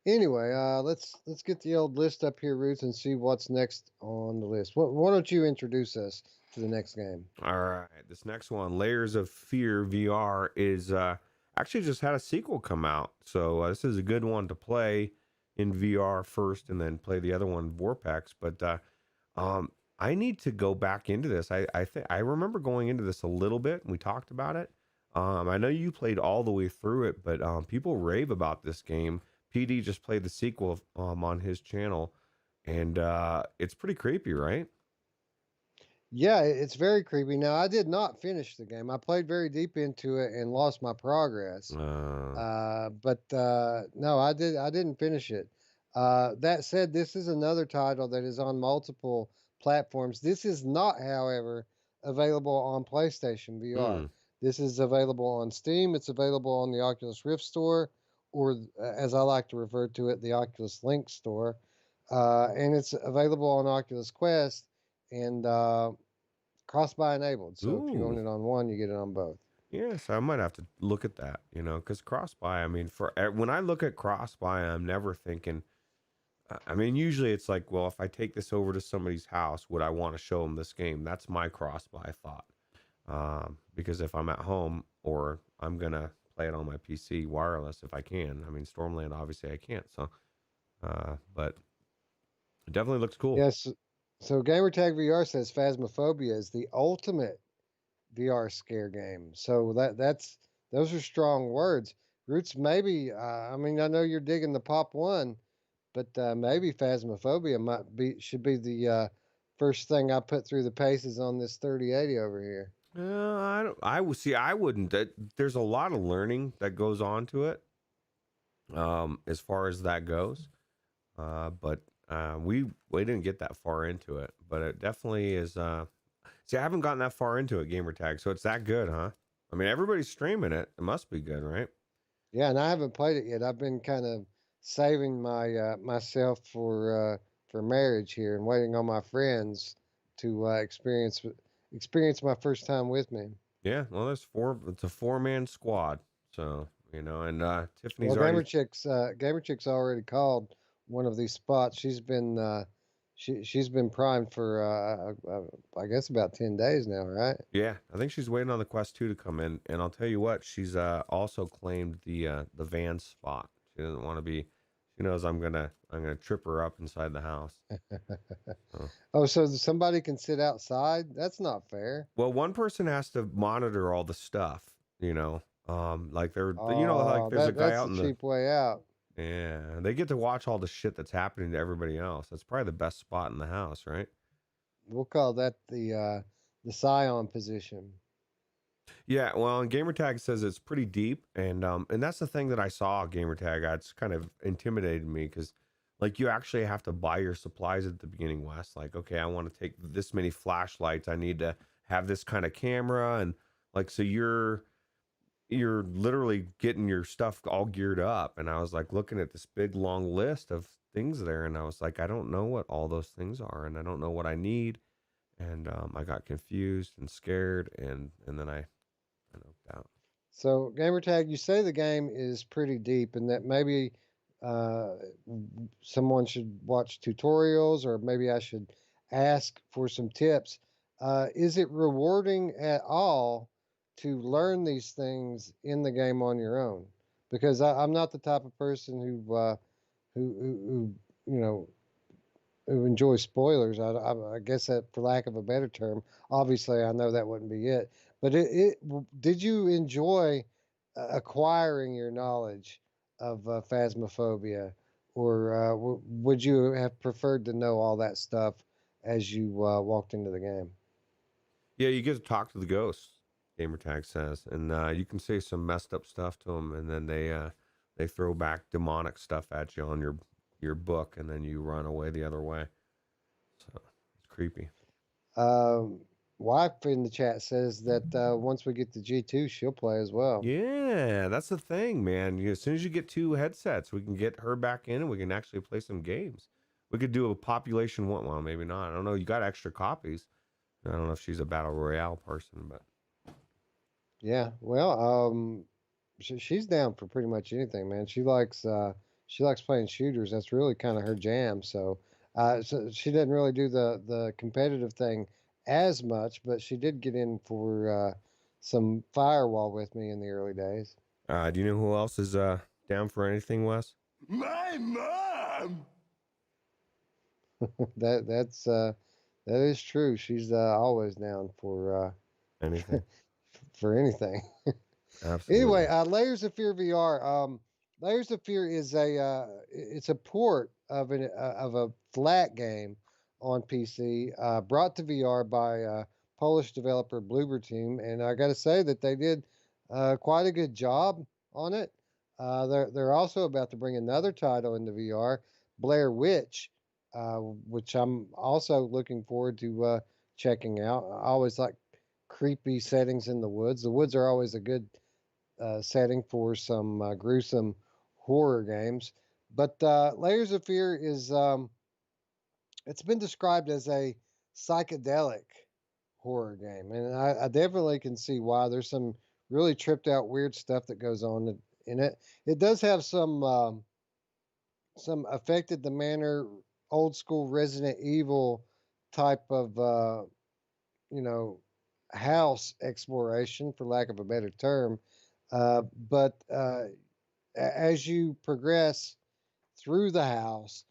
Anyway, let's get the old list up here, Roots, and see what's next on the list. Why don't you introduce us to the next game? All right, this next one, Layers of Fear VR, is actually just had a sequel come out, so this is a good one to play in VR first, and then play the other one Vorpex. But I need to go back into this. I think I remember going into this a little bit, and we talked about it. I know you played all the way through it, but people rave about this game. PD just played the sequel on his channel, and it's pretty creepy, right? Yeah, it's very creepy. Now, I did not finish the game. I played very deep into it and lost my progress. But no, I didn't finish it. That said, this is another title that is on multiple platforms. This is not, however, available on PlayStation VR. mm. This is available on Steam. It's available on the Oculus Rift store, or as I like to refer to it, the Oculus Link store. And it's available on Oculus Quest and cross-buy enabled. So if you own Ooh. it on one, you get it on both. Yes, I might have to look at that, because cross-buy, I mean, when I look at cross-buy, I'm never thinking, I mean, usually it's like, well, if I take this over to somebody's house, would I want to show them this game? That's my cross-buy thought. Because if I'm at home or I'm going to play it on my PC wireless, if I can, I mean, Stormland, obviously I can't. So, but it definitely looks cool. Yes. So Gamertag VR says Phasmophobia is the ultimate VR scare game. So those are strong words. Roots, maybe. I mean, I know you're digging the Pop One, but maybe Phasmophobia should be the first thing I put through the paces on this 3080 over here. I don't. I would see. I wouldn't. There's a lot of learning that goes on to it. As far as that goes, but we didn't get that far into it. But it definitely is. See, I haven't gotten that far into it, Gamertag. So it's that good, huh? I mean, everybody's streaming it. It must be good, right? Yeah, and I haven't played it yet. I've been kind of saving myself for marriage here and waiting on my friends to experience my first time with me. Yeah. Well, there's four. It's a 4-man squad. So and Tiffany's Well, already. Gamer Chick's already called one of these spots. She's been primed for I guess about 10 days now, right? Yeah, I think she's waiting on the Quest 2 to come in, and I'll tell you what, she's also claimed the van spot. She doesn't want to be. She knows I'm gonna trip her up inside the house. Oh, so somebody can sit outside? That's not fair. Well, one person has to monitor all the stuff. Like like Oh, there's a guy that's out a in the. cheap way out. Yeah, they get to watch all the shit that's happening to everybody else. That's probably the best spot in the house, right? We'll call that the scion position. Yeah, well, and Gamertag says it's pretty deep, and that's the thing that I saw. Gamertag, it's kind of intimidated me because, like, you actually have to buy your supplies at the beginning, Wes. Like, okay, I want to take this many flashlights. I need to have this kind of camera, and like, so you're literally getting your stuff all geared up. And I was like looking at this big long list of things there, and I was like, I don't know what all those things are, and I don't know what I need. And I got confused and scared, and then I opted out. So, Gamertag, you say the game is pretty deep, and that maybe uh, someone should watch tutorials, or maybe I should ask for some tips. Is it rewarding at all to learn these things in the game on your own? Because I'm not the type of person who who enjoy spoilers. I guess that, for lack of a better term, obviously I know that wouldn't be it. But did you enjoy acquiring your knowledge of phasmophobia, or would you have preferred to know all that stuff as you walked into the game? Yeah, you get to talk to the ghosts. Gamertag says, and you can say some messed up stuff to them, and then they throw back demonic stuff at you on your book, and then you run away the other way. So it's creepy. Um, Wife in the chat says that once we get to G2, she'll play as well. Yeah, that's the thing, man. As soon as you get 2 headsets, we can get her back in, and we can actually play some games. We could do a population one. Well, maybe not. I don't know. You got extra copies. I don't know if she's a battle royale person, but Yeah, well, she's down for pretty much anything, man. She likes playing shooters. That's really kind of her jam. So she didn't really do the competitive thing as much, but she did get in for some firewall with me in the early days. do you know who else is down for anything, Wes? My mom! That is true. She's always down for Anything. for anything. Absolutely. Anyway, Layers of Fear VR. Layers of Fear is it's a port of a flat game on PC, brought to VR by Polish developer Bloober Team, and I got to say that they did quite a good job on it. They're also about to bring another title into VR, Blair Witch, which I'm also looking forward to checking out. I always like creepy settings in the woods. The woods are always a good setting for some gruesome horror games. But Layers of Fear is it's been described as a psychedelic horror game, and I definitely can see why. There's some really tripped out weird stuff that goes on in it. It does have some affected the manner old school Resident Evil type of you know house exploration, for lack of a better term. But as you progress through the house,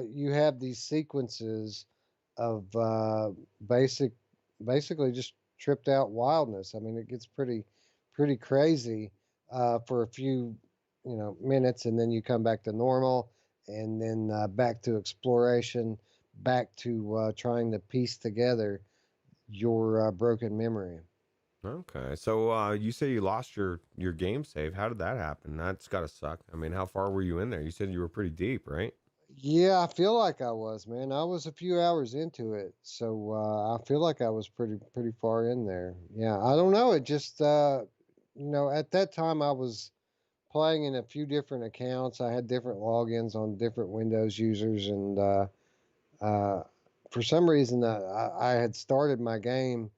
you have these sequences of basic, basically just tripped out wildness. I mean, it gets pretty crazy for a few, minutes, and then you come back to normal, and then back to exploration, back to trying to piece together your broken memory. Okay. So you say you lost your game save. How did that happen? That's got to suck. I mean, how far were you in there? You said you were pretty deep, right? Yeah, I feel like I was, man. I was a few hours into it, so I feel like I was pretty far in there. Yeah, I don't know. It just at that time I was playing in a few different accounts. I had different logins on different Windows users, and uh, for some reason I had started my game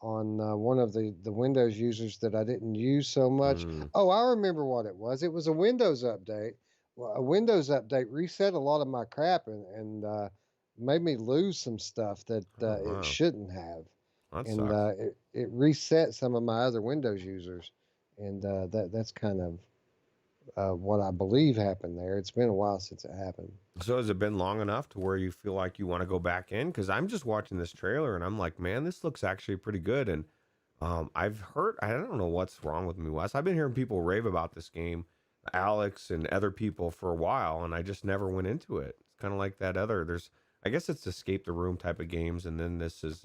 on one of the Windows users that I didn't use so much. Mm. Oh, I remember what it was. It was a Windows update. Well, a Windows update reset a lot of my crap and made me lose some stuff that Oh, it wow. shouldn't have. That And sucks. it reset some of my other Windows users, and that's kind of what I believe happened there. It's been a while since it happened. So has it been long enough to where you feel like you want to go back in? Because I'm just watching this trailer and I'm like, man, this looks actually pretty good. And I've heard, I don't know what's wrong with me, Wes. I've been hearing people rave about this game, Alex and other people, for a while, and I just never went into it. It's kind of like that other. I guess it's escape the room type of games, and then this is,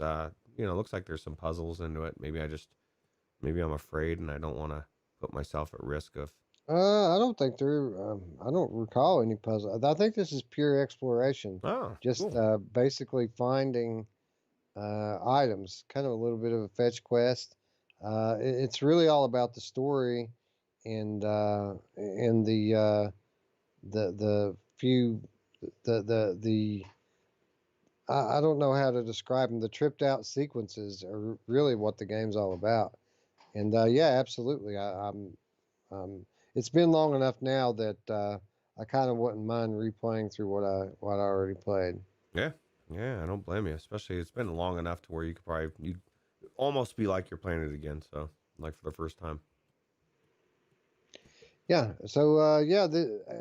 looks like there's some puzzles into it. Maybe I'm afraid and I don't want to put myself at risk of. I don't think there. I don't recall any puzzle. I think this is pure exploration, Oh, just cool. basically finding items. Kind of a little bit of a fetch quest. It's really all about the story and the few the I don't know how to describe them. The tripped out sequences are really what the game's all about. And yeah, absolutely. It's been long enough now that I kind of wouldn't mind replaying through what I already played. Yeah, yeah, I don't blame you. Especially it's been long enough to where you could probably you almost be like you're playing it again. So like for the first time. Yeah. So yeah,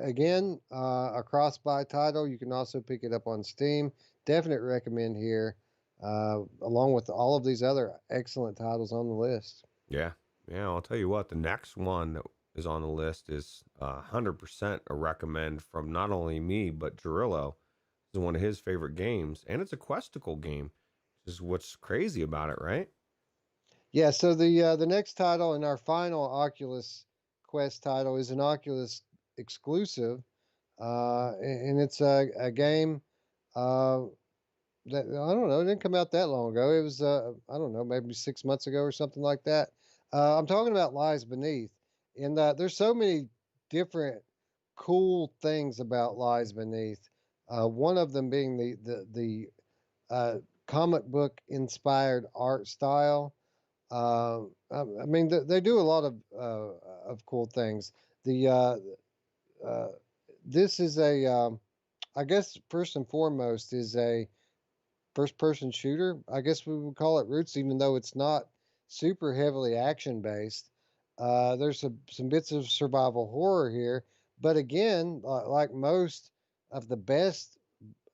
again, a cross-buy title. You can also pick it up on Steam. Definite recommend here, along with all of these other excellent titles on the list. Yeah, yeah. I'll tell you what. The next one that is on the list is 100% a recommend from not only me but Jarillo. It's one of his favorite games, and it's a questicle game, which is what's crazy about it, right? Yeah. So the next title and our final Oculus Quest title is an Oculus exclusive, and it's a game. Uh, that I don't know. It didn't come out that long ago. It was I don't know, maybe 6 months ago or something like that. I'm talking about Lies Beneath, and there's so many different cool things about Lies Beneath. One of them being the comic book inspired art style. I mean, they do a lot of cool things. The uh, this is I guess first and foremost is a first person shooter. I guess we would call it Roots, even though it's not super heavily action based. There's some bits of survival horror here, but again, like most of the best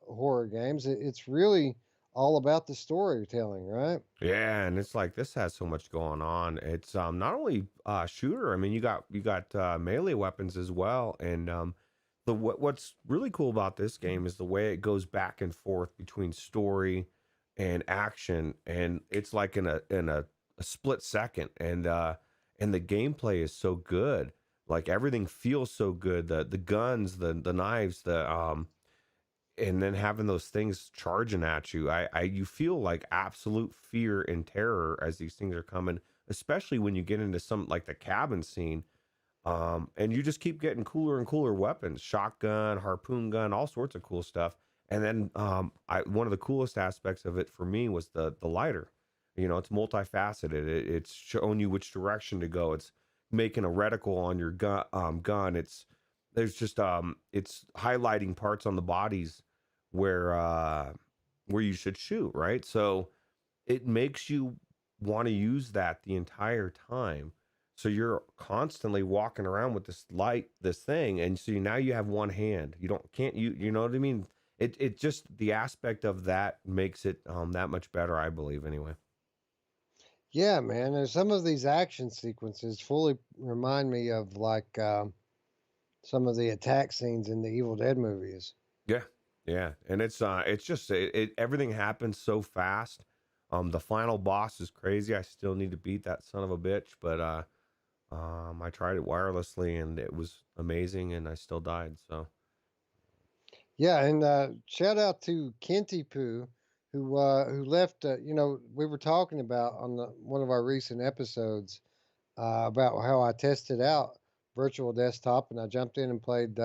horror games, it's really all about the storytelling, right? Yeah, and it's like this has so much going on. It's not only shooter. I mean, you got melee weapons as well, and what's really cool about this game is the way it goes back and forth between story and action, and it's like in a split second, and the gameplay is so good. Like everything feels so good. The guns, the knives, the and then having those things charging at you, I you feel like absolute fear and terror as these things are coming, especially when you get into some like the cabin scene. And you just keep getting cooler and cooler weapons, shotgun, harpoon gun, all sorts of cool stuff. And then I one of the coolest aspects of it for me was the lighter. You know, it's multifaceted. It's showing you which direction to go. It's making a reticle on your gun. It's highlighting parts on the bodies where where you should shoot, right? So it makes you want to use that the entire time. So you're constantly walking around with this thing, and so now you have one hand. You don't can't you know what I mean? It just the aspect of that makes it that much better, I believe, anyway. Yeah, man. There's some of these action sequences fully remind me of like some of the attack scenes in the Evil Dead movies. Yeah, yeah, and it's just everything happens so fast. The final boss is crazy. I still need to beat that son of a bitch, but I tried it wirelessly and it was amazing, and I still died. So Yeah, and shout out to Kenty Poo, who left. You know, we were talking about on one of our recent episodes about how I tested out virtual desktop, and I jumped in and played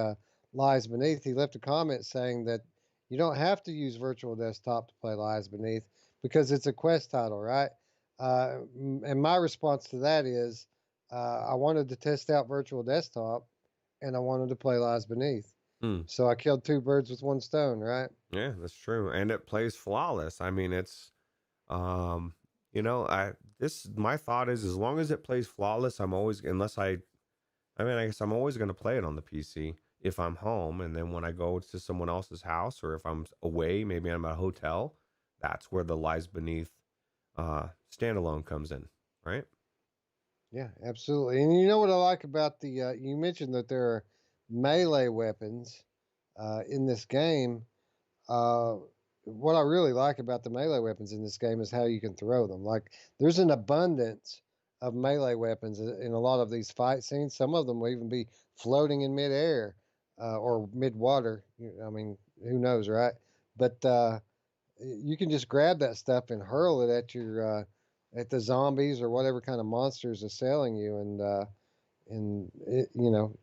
Lies Beneath. He left a comment saying that you don't have to use virtual desktop to play Lies Beneath because it's a Quest title, right? And my response to that is, I wanted to test out virtual desktop, and I wanted to play Lies Beneath. hmm. So I killed two birds with one stone, right? Yeah, that's true, and it plays flawless. I mean, it's um, you know, I this my thought is as long as it plays flawless, I'm always unless I mean, I guess I'm always going to play it on the PC if I'm home, and then when I go to someone else's house or if I'm away, maybe I'm at a hotel, that's where the Lies Beneath standalone comes in, right? Yeah, absolutely. And you know what I like about the you mentioned that there are melee weapons in this game. Uh, what I really like about the melee weapons in this game is how you can throw them. Like there's an abundance of melee weapons in a lot of these fight scenes. Some of them will even be floating in midair or mid water. I mean, who knows, right? But you can just grab that stuff and hurl it at at the zombies or whatever kind of monsters assailing you, and it, you know,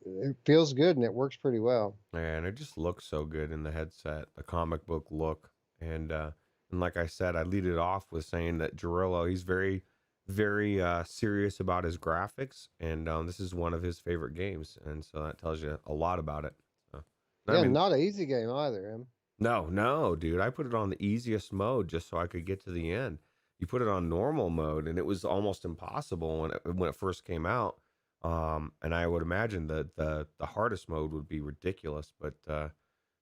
it feels good and it works pretty well. And it just looks so good in the headset, the comic book look. And like I said, I lead it off with saying that Jarillo, he's very, very serious about his graphics, and this is one of his favorite games, and so that tells you a lot about it. So, I Yeah, mean, not an easy game either, Em. no, dude, I put it on the easiest mode just so I could get to the end. You put it on normal mode, and it was almost impossible when it first came out. And I would imagine that the hardest mode would be ridiculous, but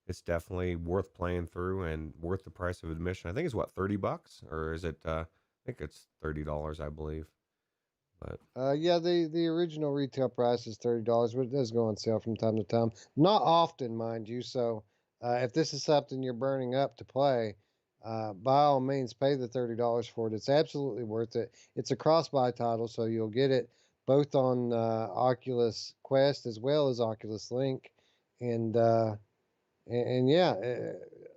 it's definitely worth playing through and worth the price of admission. I think it's what, $30, or is it? I think it's $30, I believe. But Yeah, the original retail price is $30, but it does go on sale from time to time. Not often, mind you. So, if this is something you're burning up to play, by all means, pay the $30 for it. It's absolutely worth it. It's a cross-buy title, so you'll get it both on Oculus Quest as well as Oculus Link, and and yeah,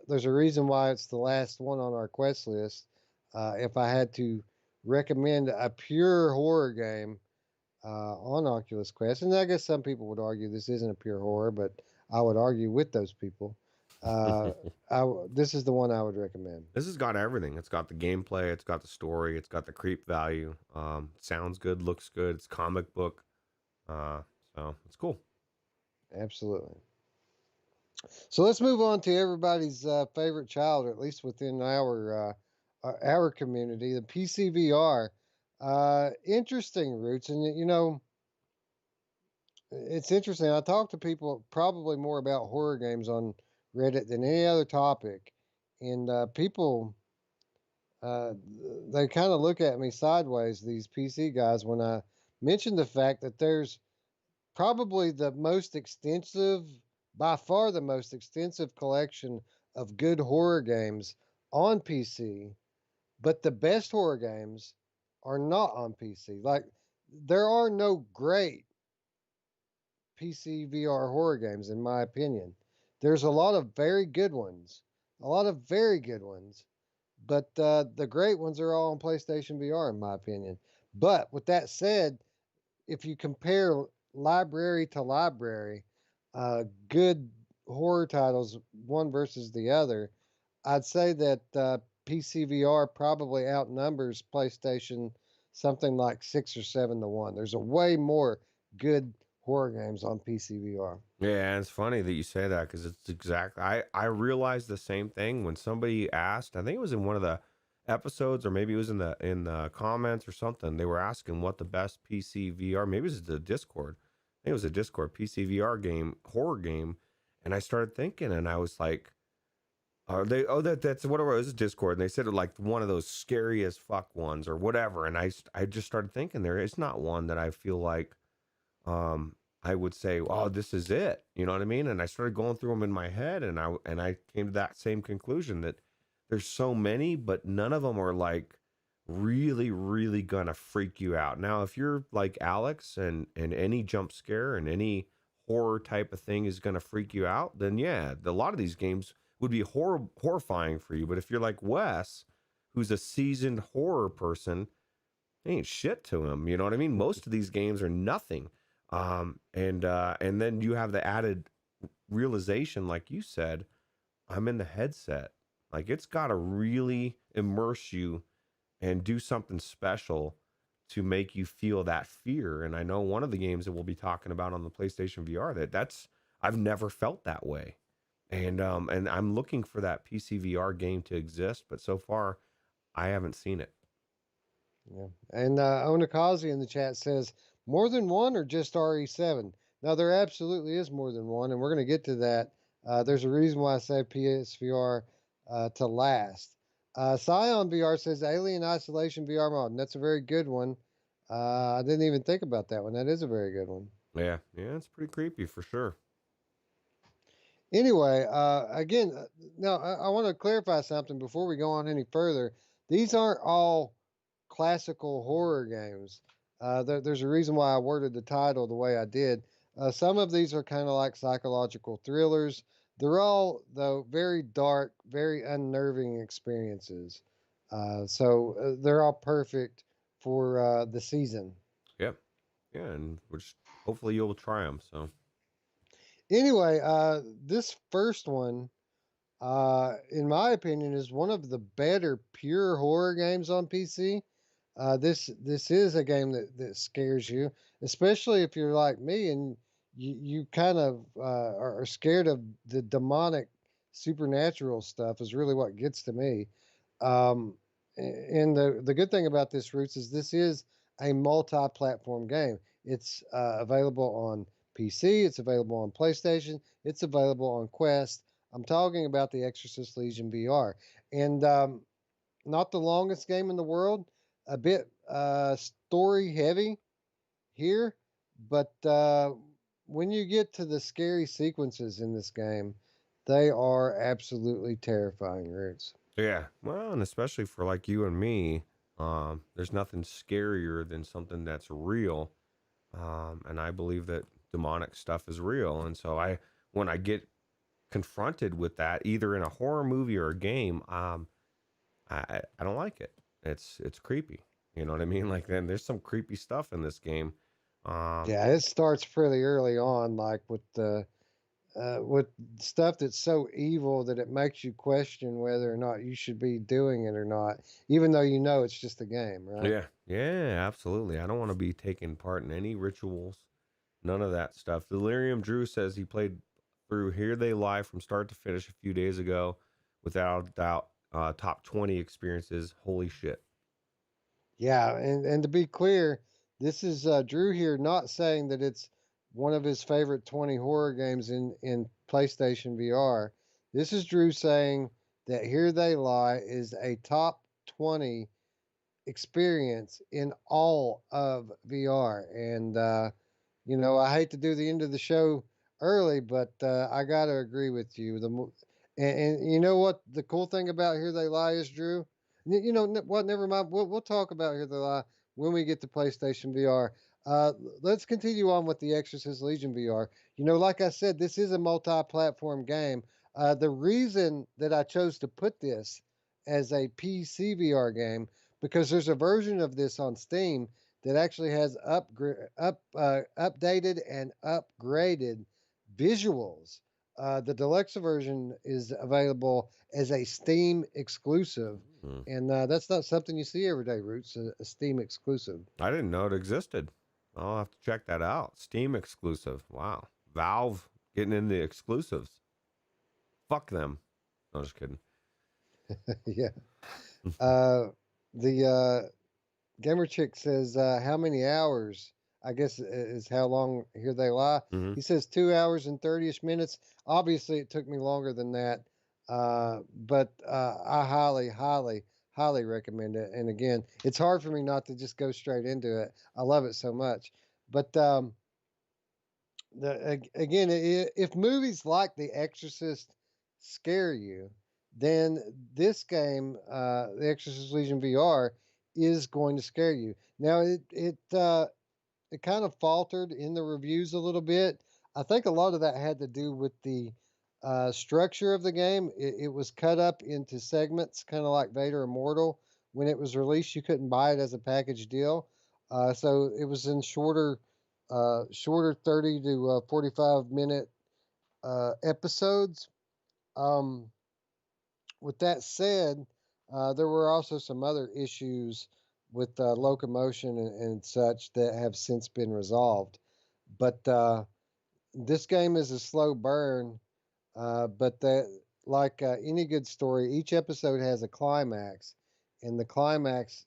there's a reason why it's the last one on our Quest list. If I had to recommend a pure horror game on Oculus Quest, and I guess some people would argue this isn't a pure horror, but I would argue with those people. Uh, this is the one I would recommend. this has got everything. It's got the gameplay, it's got the story, it's got the creep value. Sounds good, looks good. It's comic book. Uh, so it's cool. Absolutely. So let's move on to everybody's favorite child, or at least within our community, the PCVR. Interesting, Roots, and you know, it's interesting. I talk to people probably more about horror games on Reddit than any other topic, and people uh, they kind of look at me sideways. These PC guys when I mention the fact that there's probably the most extensive, by far the most extensive collection of good horror games on PC, but the best horror games are not on PC. Like there are no great PC VR horror games, in my opinion. There's a lot of very good ones, a lot of very good ones, but the great ones are all on PlayStation VR, in my opinion. But with that said, if you compare library to library, good horror titles, one versus the other, I'd say that PCVR probably outnumbers PlayStation something like 6 or 7 to 1. There's a way more good horror games on PCVR. Yeah, and it's funny that you say that because it's exactly. I realized the same thing when somebody asked. I think it was in one of the episodes, or maybe it was in the comments or something. They were asking what the best PC VR. Maybe it was the Discord. I think it was a Discord PC VR game, horror game, and I started thinking, and I was like, "Are they? Oh, that's what it was. Discord." And they said like one of those scary as fuck ones or whatever. And I just started thinking there is not one that I feel like um I would say, "Oh, this is it." You know what I mean? And I started going through them in my head, and I came to that same conclusion that there's so many, but none of them are like really, really gonna freak you out. Now, if you're like Alex, and any jump scare and any horror type of thing is gonna freak you out, then yeah, a lot of these games would be horrifying for you. But if you're like Wes, who's a seasoned horror person, ain't shit to him. You know what I mean? Most of these games are nothing. And then you have the added realization, like you said, I'm in the headset. Like it's got to really immerse you and do something special to make you feel that fear. And I know one of the games that we'll be talking about on the PlayStation VR that's I've never felt that way. And I'm looking for that PC VR game to exist, but so far I haven't seen it. Yeah. And Onakazi in the chat says, more than one or just RE7? Now, there absolutely is more than one, and we're going to get to that. There's a reason why I say PSVR to last. Scion VR says Alien Isolation VR mod, and that's a very good one. I didn't even think about that one. That is a very good one. Yeah, it's pretty creepy for sure. Anyway, again, now I want to clarify something before we go on any further. These aren't all classical horror games. There's a reason why I worded the title the way I did. Some of these are kind of like psychological thrillers. They're all, though, very dark, very unnerving experiences. So they're all perfect for the season. Yep. Yeah, and which hopefully you'll try them. So Anyway, this first one, in my opinion, is one of the better pure horror games on PC. This is a game that scares you, especially if you're like me and you kind of are scared of the demonic supernatural stuff is really what gets to me. And the good thing about this Roots is this is a multi-platform game. It's available on PC. It's available on PlayStation. It's available on Quest. I'm talking about the Exorcist Legion VR, and not the longest game in the world. A bit story heavy here, but when you get to the scary sequences in this game, they are absolutely terrifying, Roots. yeah, well, and especially for like you and me, there's nothing scarier than something that's real. And I believe that demonic stuff is real. And so when I get confronted with that, either in a horror movie or a game, I don't like it. It's creepy. You know what I mean? Like then there's some creepy stuff in this game. Yeah, it starts pretty early on, like with stuff that's so evil that it makes you question whether or not you should be doing it or not, even though you know it's just a game, right? Yeah, yeah, absolutely. I don't want to be taking part in any rituals, none of that stuff. Delirium Drew says he played through Here They Lie from start to finish a few days ago, without a doubt. Top 20 experiences. Holy shit. Yeah, and to be clear, this is Drew here not saying that it's one of his favorite 20 horror games in PlayStation VR. This is Drew saying that Here They Lie is a top 20 experience in all of VR. And I hate to do the end of the show early, but I got to agree with you. And you know what the cool thing about Here They Lie is, Drew? What? Never mind. We'll talk about Here They Lie when we get to PlayStation VR. Uh, let's continue on with the Exorcist Legion VR. Like I said, this is a multi-platform game. The reason that I chose to put this as a PC VR game because there's a version of this on Steam that actually has updated and upgraded visuals. The deluxe version is available as a Steam exclusive, Hmm. and that's not something you see every day. Roots a Steam exclusive. I didn't know it existed. I'll have to check that out. Steam exclusive. Wow. Valve getting into exclusives. Fuck them. No, just kidding. Yeah. Uh, the Gamer Chick says, how many hours? I guess is how long Here They Lie. Mm-hmm. He says 2 hours and 30ish minutes. Obviously, it took me longer than that, but I highly, highly, highly recommend it. And again, it's hard for me not to just go straight into it. I love it so much. But again, if movies like The Exorcist scare you, then this game, The Exorcist Legion VR, is going to scare you. Now, it kind of faltered in the reviews a little bit. I think a lot of that had to do with the structure of the game. It was cut up into segments, kind of like Vader Immortal. When it was released, you couldn't buy it as a package deal, so it was in shorter 30 to 45-minute episodes. Um, with that said, there were also some other issues with locomotion and such that have since been resolved. But this game is a slow burn. But like any good story, each episode has a climax, and the climax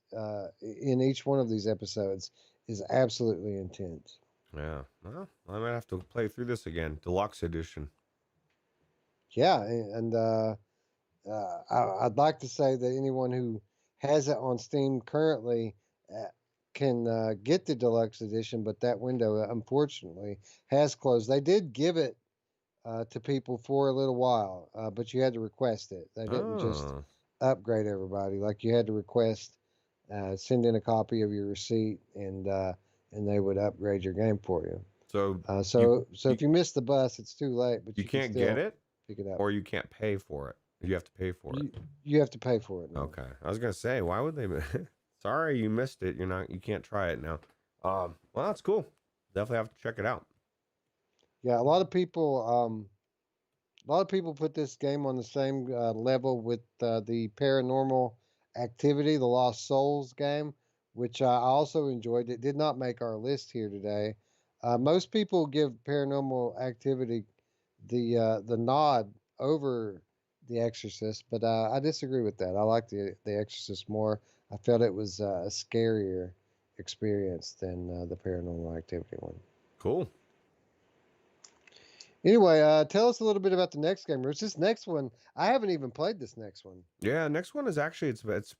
in each one of these episodes is absolutely intense. Yeah. Well, I might have to play through this again. Deluxe edition. Yeah, and I'd like to say that anyone who has it on Steam currently uh, can get the deluxe edition, but that window unfortunately has closed. They did give it to people for a little while, but you had to request it. They didn't just Oh. upgrade everybody. Like you had to request, send in a copy of your receipt, and they would upgrade your game for you. So So you if you miss the bus, it's too late, but you you can can't get still it pick it up. or you can't pay for it. You have to pay for it. You have to pay for it now. Okay. I was gonna say, why would they? Sorry, you missed it. You can't try it now. Well, that's cool. Definitely have to check it out. Yeah, a lot of people put this game on the same level with the Paranormal Activity, the Lost Souls game, which I also enjoyed. It did not make our list here today. Most people give Paranormal Activity the nod over the Exorcist, but I disagree with that. I like the Exorcist more. I felt it was a scarier experience than the Paranormal Activity one. Cool. Anyway, tell us a little bit about the next game. Rich. This next one, I haven't even played this next one. Yeah, next one is actually it's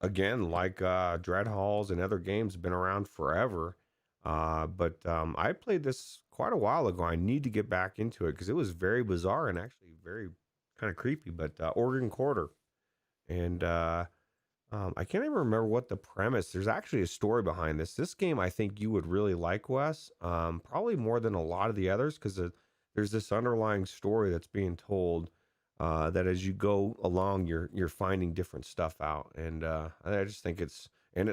again like Dread Halls and other games, been around forever. But I played this quite a while ago. I need to get back into it because it was very bizarre and actually very kind of creepy. But Organ Quarter, and I can't even remember what the premise. There's actually a story behind this. This game I think you would really like, Wes. Probably more than a lot of the others because there's this underlying story that's being told that as you go along, you're finding different stuff out, and I just think it's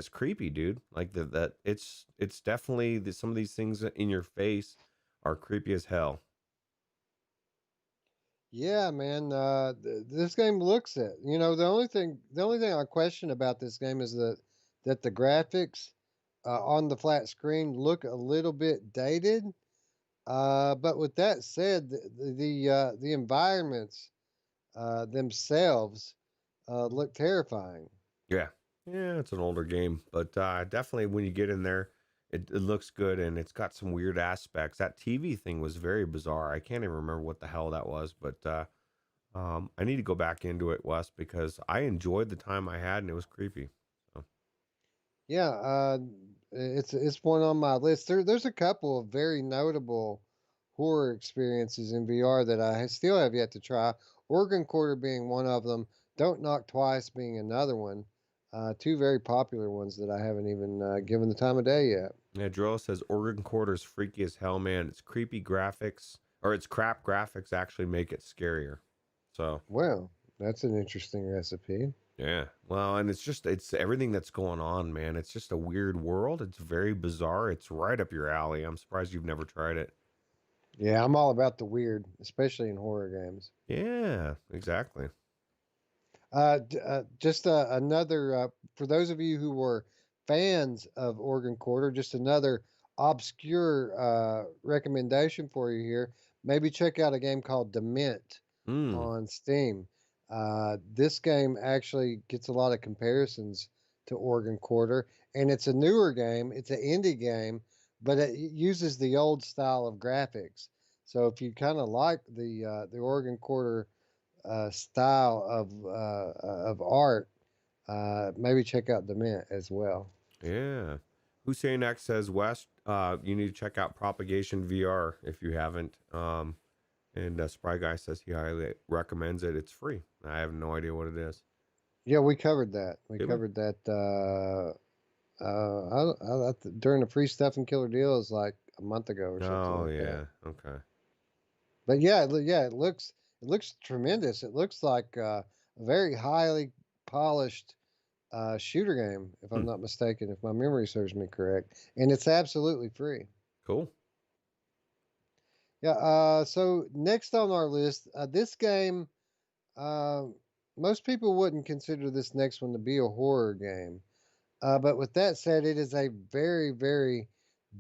creepy, dude. Like that it's definitely some of these things in your face are creepy as hell. Yeah, man. This game looks it. You know, the only thing I question about this game is that the graphics on the flat screen look a little bit dated. But with that said, the environments themselves look terrifying. Yeah, yeah, it's an older game, but definitely when you get in there, it looks good and it's got some weird aspects. That TV thing was very bizarre. I can't even remember what the hell that was, but I need to go back into it, Wes, because I enjoyed the time I had and it was creepy. So. Yeah, it's one on my list. There's a couple of very notable horror experiences in VR that I still have yet to try. Organ Quarter being one of them. Don't Knock Twice being another one. Two very popular ones that I haven't even given the time of day yet. Yeah, Drill says Organ Quarter's freaky as hell, man. It's creepy graphics, or it's crap graphics actually make it scarier. So, Well, that's an interesting recipe. yeah. Well, and it's everything that's going on, man. It's just a weird world. It's very bizarre. It's right up your alley. I'm surprised you've never tried it. Yeah, I'm all about the weird, especially in horror games. Yeah, exactly. Just another for those of you who were fans of Organ Quarter, just another obscure recommendation for you here. Maybe check out a game called Dement Mm. on Steam. This game actually gets a lot of comparisons to Organ Quarter, and it's a newer game. It's an indie game, but it uses the old style of graphics. So if you kind of like the Organ Quarter style of art, maybe check out Dement as well. Yeah. Hussein X says, West, you need to check out Propagation VR if you haven't. And Spry Guy says he highly recommends it. It's free. I have no idea what it is. Yeah, we covered that. We Did we? covered that during the free stuff and killer deals like a month ago or something Oh, like yeah. that. Okay. But yeah, it looks tremendous. It looks like a very highly polished shooter game, if I'm Hmm. not mistaken, if my memory serves me correct, and it's absolutely free. Cool. Yeah. So next on our list, this game, uh, most people wouldn't consider this next one to be a horror game. But with that said, it is a very, very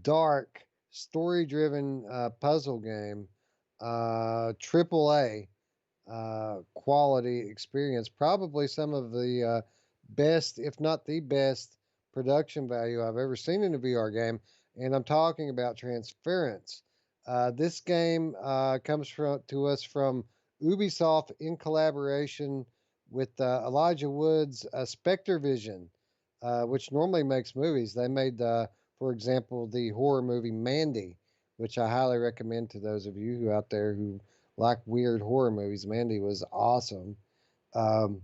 dark, story-driven puzzle game, triple A quality experience. Probably some of the best, if not the best, production value I've ever seen in a VR game. And I'm talking about Transference. This game comes to us from Ubisoft in collaboration with Elijah Wood's Spectre Vision, which normally makes movies. They made, for example, the horror movie Mandy, which I highly recommend to those of you who out there who like weird horror movies. Mandy was awesome. Um,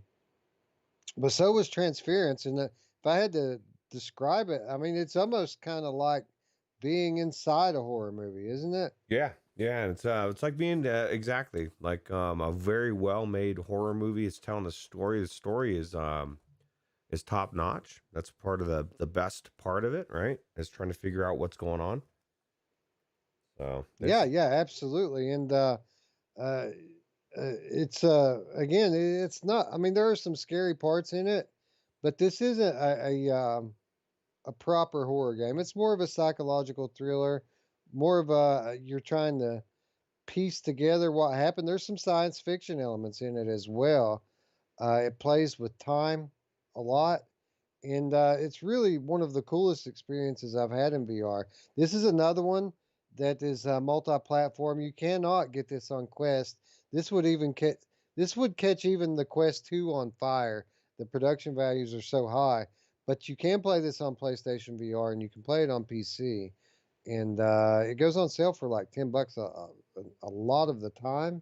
but so was Transference. And if I had to describe it, I mean, it's almost kind of like being inside a horror movie, isn't it? Yeah. Yeah, and it's like being exactly like a very well made horror movie. It's telling the story. The story is top notch. That's part of the best part of it, right? Is trying to figure out what's going on. So Yeah, it's yeah, absolutely. And uh, it's again, it's not. I mean, there are some scary parts in it, but this isn't a proper horror game. It's more of a psychological thriller, more of a you're trying to piece together what happened. There's some science fiction elements in it as well. It plays with time a lot, and it's really one of the coolest experiences I've had in VR. This is another one that is multi-platform. You cannot get this on Quest. This would even catch even the Quest 2 on fire. The production values are so high, but you can play this on PlayStation VR and you can play it on PC. And it goes on sale for like $10 a lot of the time,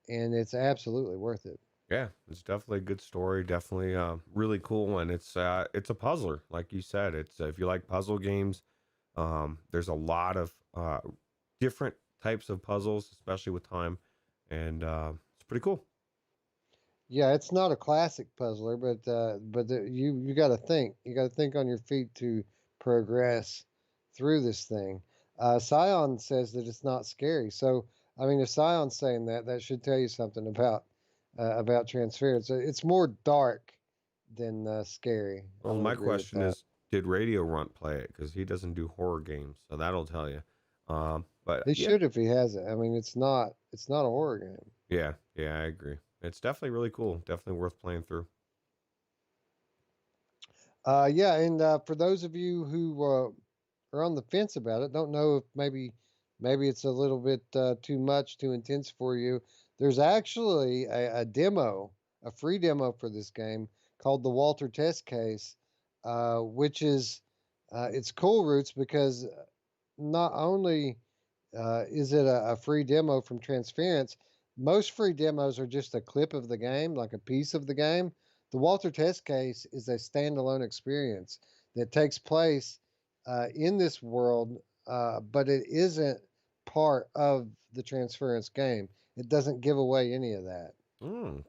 and it's absolutely worth it. yeah, it's definitely a good story. Definitely really cool, and it's a puzzler, like you said. It's if you like puzzle games, there's a lot of different types of puzzles, especially with time, and it's pretty cool. Yeah, it's not a classic puzzler, but you got to think. You got to think on your feet to progress through this thing. Scion says that it's not scary. So, I mean, if Scion's saying that, that should tell you something about transference. It's more dark than scary. I Well, would my agree with question that. is, did Radio Runt play it? Because he doesn't do horror games, so that'll tell you. But He yeah, should if he has it. I mean, it's not a horror game. yeah, yeah, I agree. It's definitely really cool. Definitely worth playing through. Yeah, and for those of you who are on the fence about it, don't know if maybe it's a little bit too much, too intense for you. There's actually a demo, a free demo for this game called the Walter Test Case, which is it's cool, Roots, because not only is it a free demo from Transference, most free demos are just a clip of the game, like a piece of the game. The Walter Test Case is a standalone experience that takes place in this world, but it isn't part of the Transference game. It doesn't give away any of that.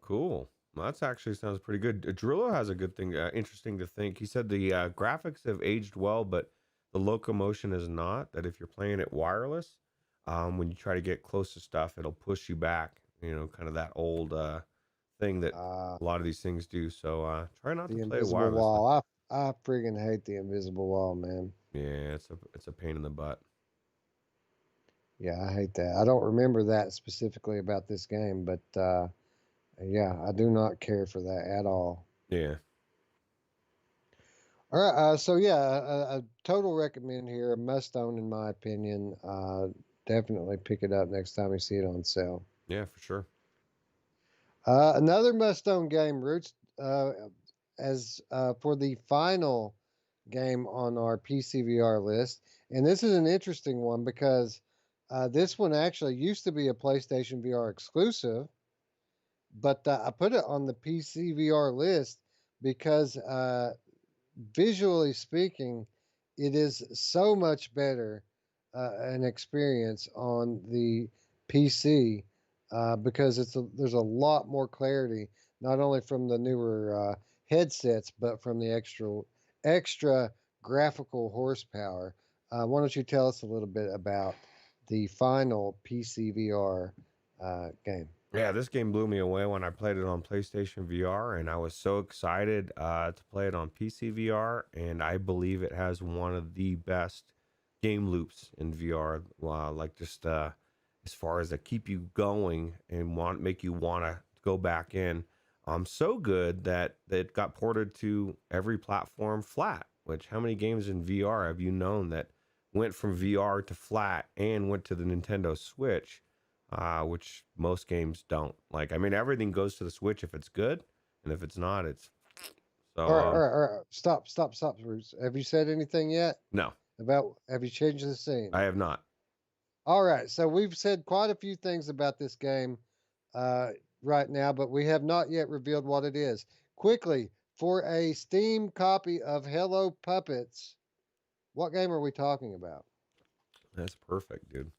Cool. Well, that's actually sounds pretty good. Drillo has a good thing, interesting to think. He said the graphics have aged well, but the locomotion is not. That if you're playing it wireless, when you try to get close to stuff, it'll push you back. You know, kind of that old thing that Uh, a lot of these things do. So try not to the play it invisible wirelessly. wall. I friggin' hate the invisible wall, man. Yeah, it's a pain in the butt. Yeah, I hate that. I don't remember that specifically about this game, but yeah, I do not care for that at all. Yeah, All right, so yeah, a total recommend here, a must own in my opinion. Definitely pick it up next time you see it on sale. yeah, for sure. Another must own game, Roots, as for the final game on our PCVR list, and this is an interesting one because this one actually used to be a PlayStation VR exclusive, but I put it on the PCVR list because visually speaking, it is so much better an experience on the PC because there's a lot more clarity, not only from the newer headsets, but from the extra graphical horsepower. Why don't you tell us a little bit about the final PC VR game? Yeah, this game blew me away when I played it on PlayStation VR, and I was so excited to play it on PC VR. And I believe it has one of the best game loops in VR. Like just as far as to keep you going and want make you want to go back in. So good that it got ported to every platform flat. Which how many games in VR have you known that went from VR to flat and went to the Nintendo Switch? Which most games don't. Like, I mean, everything goes to the Switch if it's good, and if it's not, it's All so. right, all right, all right. Stop, Bruce. Have you said anything yet No, about? Have you changed the scene? I have not. All right. So we've said quite a few things about this game uh, right now, but we have not yet revealed what it is. Quickly, for a Steam copy of Hello Puppets, what game are we talking about? That's perfect, dude.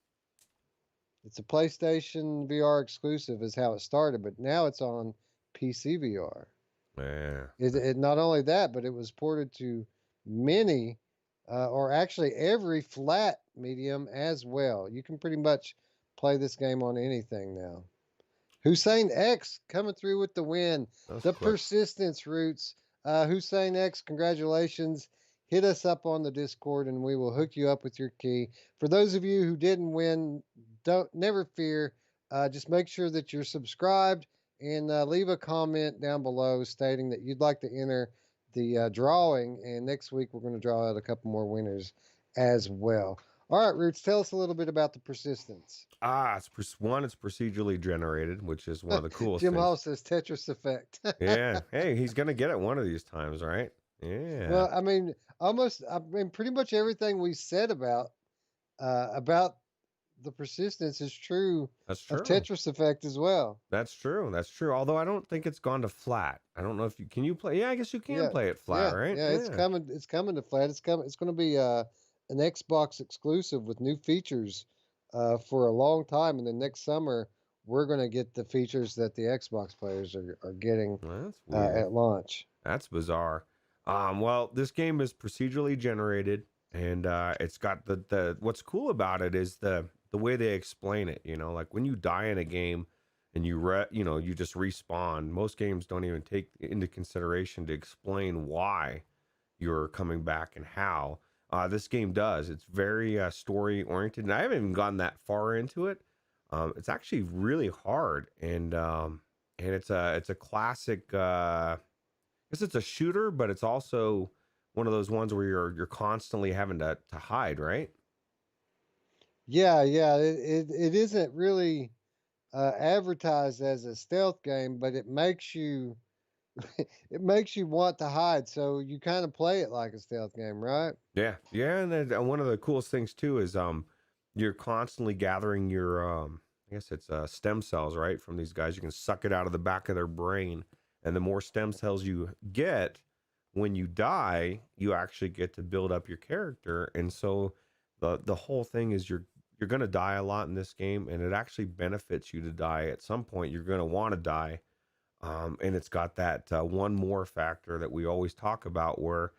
It's a PlayStation VR exclusive, is how it started, but now it's on PC VR. Yeah. It not only that, but it was ported to many, or actually every flat medium as well. You can pretty much play this game on anything now. Hussein X coming through with the win. That was The quick. persistence Roots. Hussein X, congratulations. Hit us up on the Discord and we will hook you up with your key. For those of you who didn't win, don't never fear. Just make sure that you're subscribed and leave a comment down below stating that you'd like to enter the drawing. And next week we're going to draw out a couple more winners as well. All right, Roots, tell us a little bit about the persistence. It's procedurally generated, which is one of the coolest Jim things. Hall says Tetris effect. Yeah. Hey, he's gonna get it one of these times, right? Yeah. Well, I mean, pretty much everything we said about the persistence is true That's of true. Tetris effect as well. That's true. That's true. Although I don't think it's gone to flat. I don't know if you can you play. Yeah, I guess you can Yeah, play it flat, right? yeah. It's coming. It's coming to flat. It's coming. It's going to be an Xbox exclusive with new features for a long time. And then next summer we're going to get the features that the Xbox players are getting Well, that's weird. at launch. That's bizarre. Well, this game is procedurally generated, and it's got the what's cool about it is the way they explain it. You know, like when you die in a game and you just respawn. Most games don't even take into consideration to explain why you're coming back and how. This game does. It's very story oriented, and I haven't even gotten that far into it. It's actually really hard, and it's a classic. I guess it's a shooter, but it's also one of those ones where you're constantly having to hide, right? Yeah, yeah. It isn't really advertised as a stealth game, but it makes you it makes you want to hide, so you kind of play it like a stealth game, right? Yeah, yeah. And then one of the coolest things too is you're constantly gathering your I guess it's stem cells, right, from these guys. You can suck it out of the back of their brain, and the more stem cells you get when you die, you actually get to build up your character. And so the whole thing is you're going to die a lot in this game, and it actually benefits you to die at some point. You're going to want to die. And it's got that one more factor that we always talk about where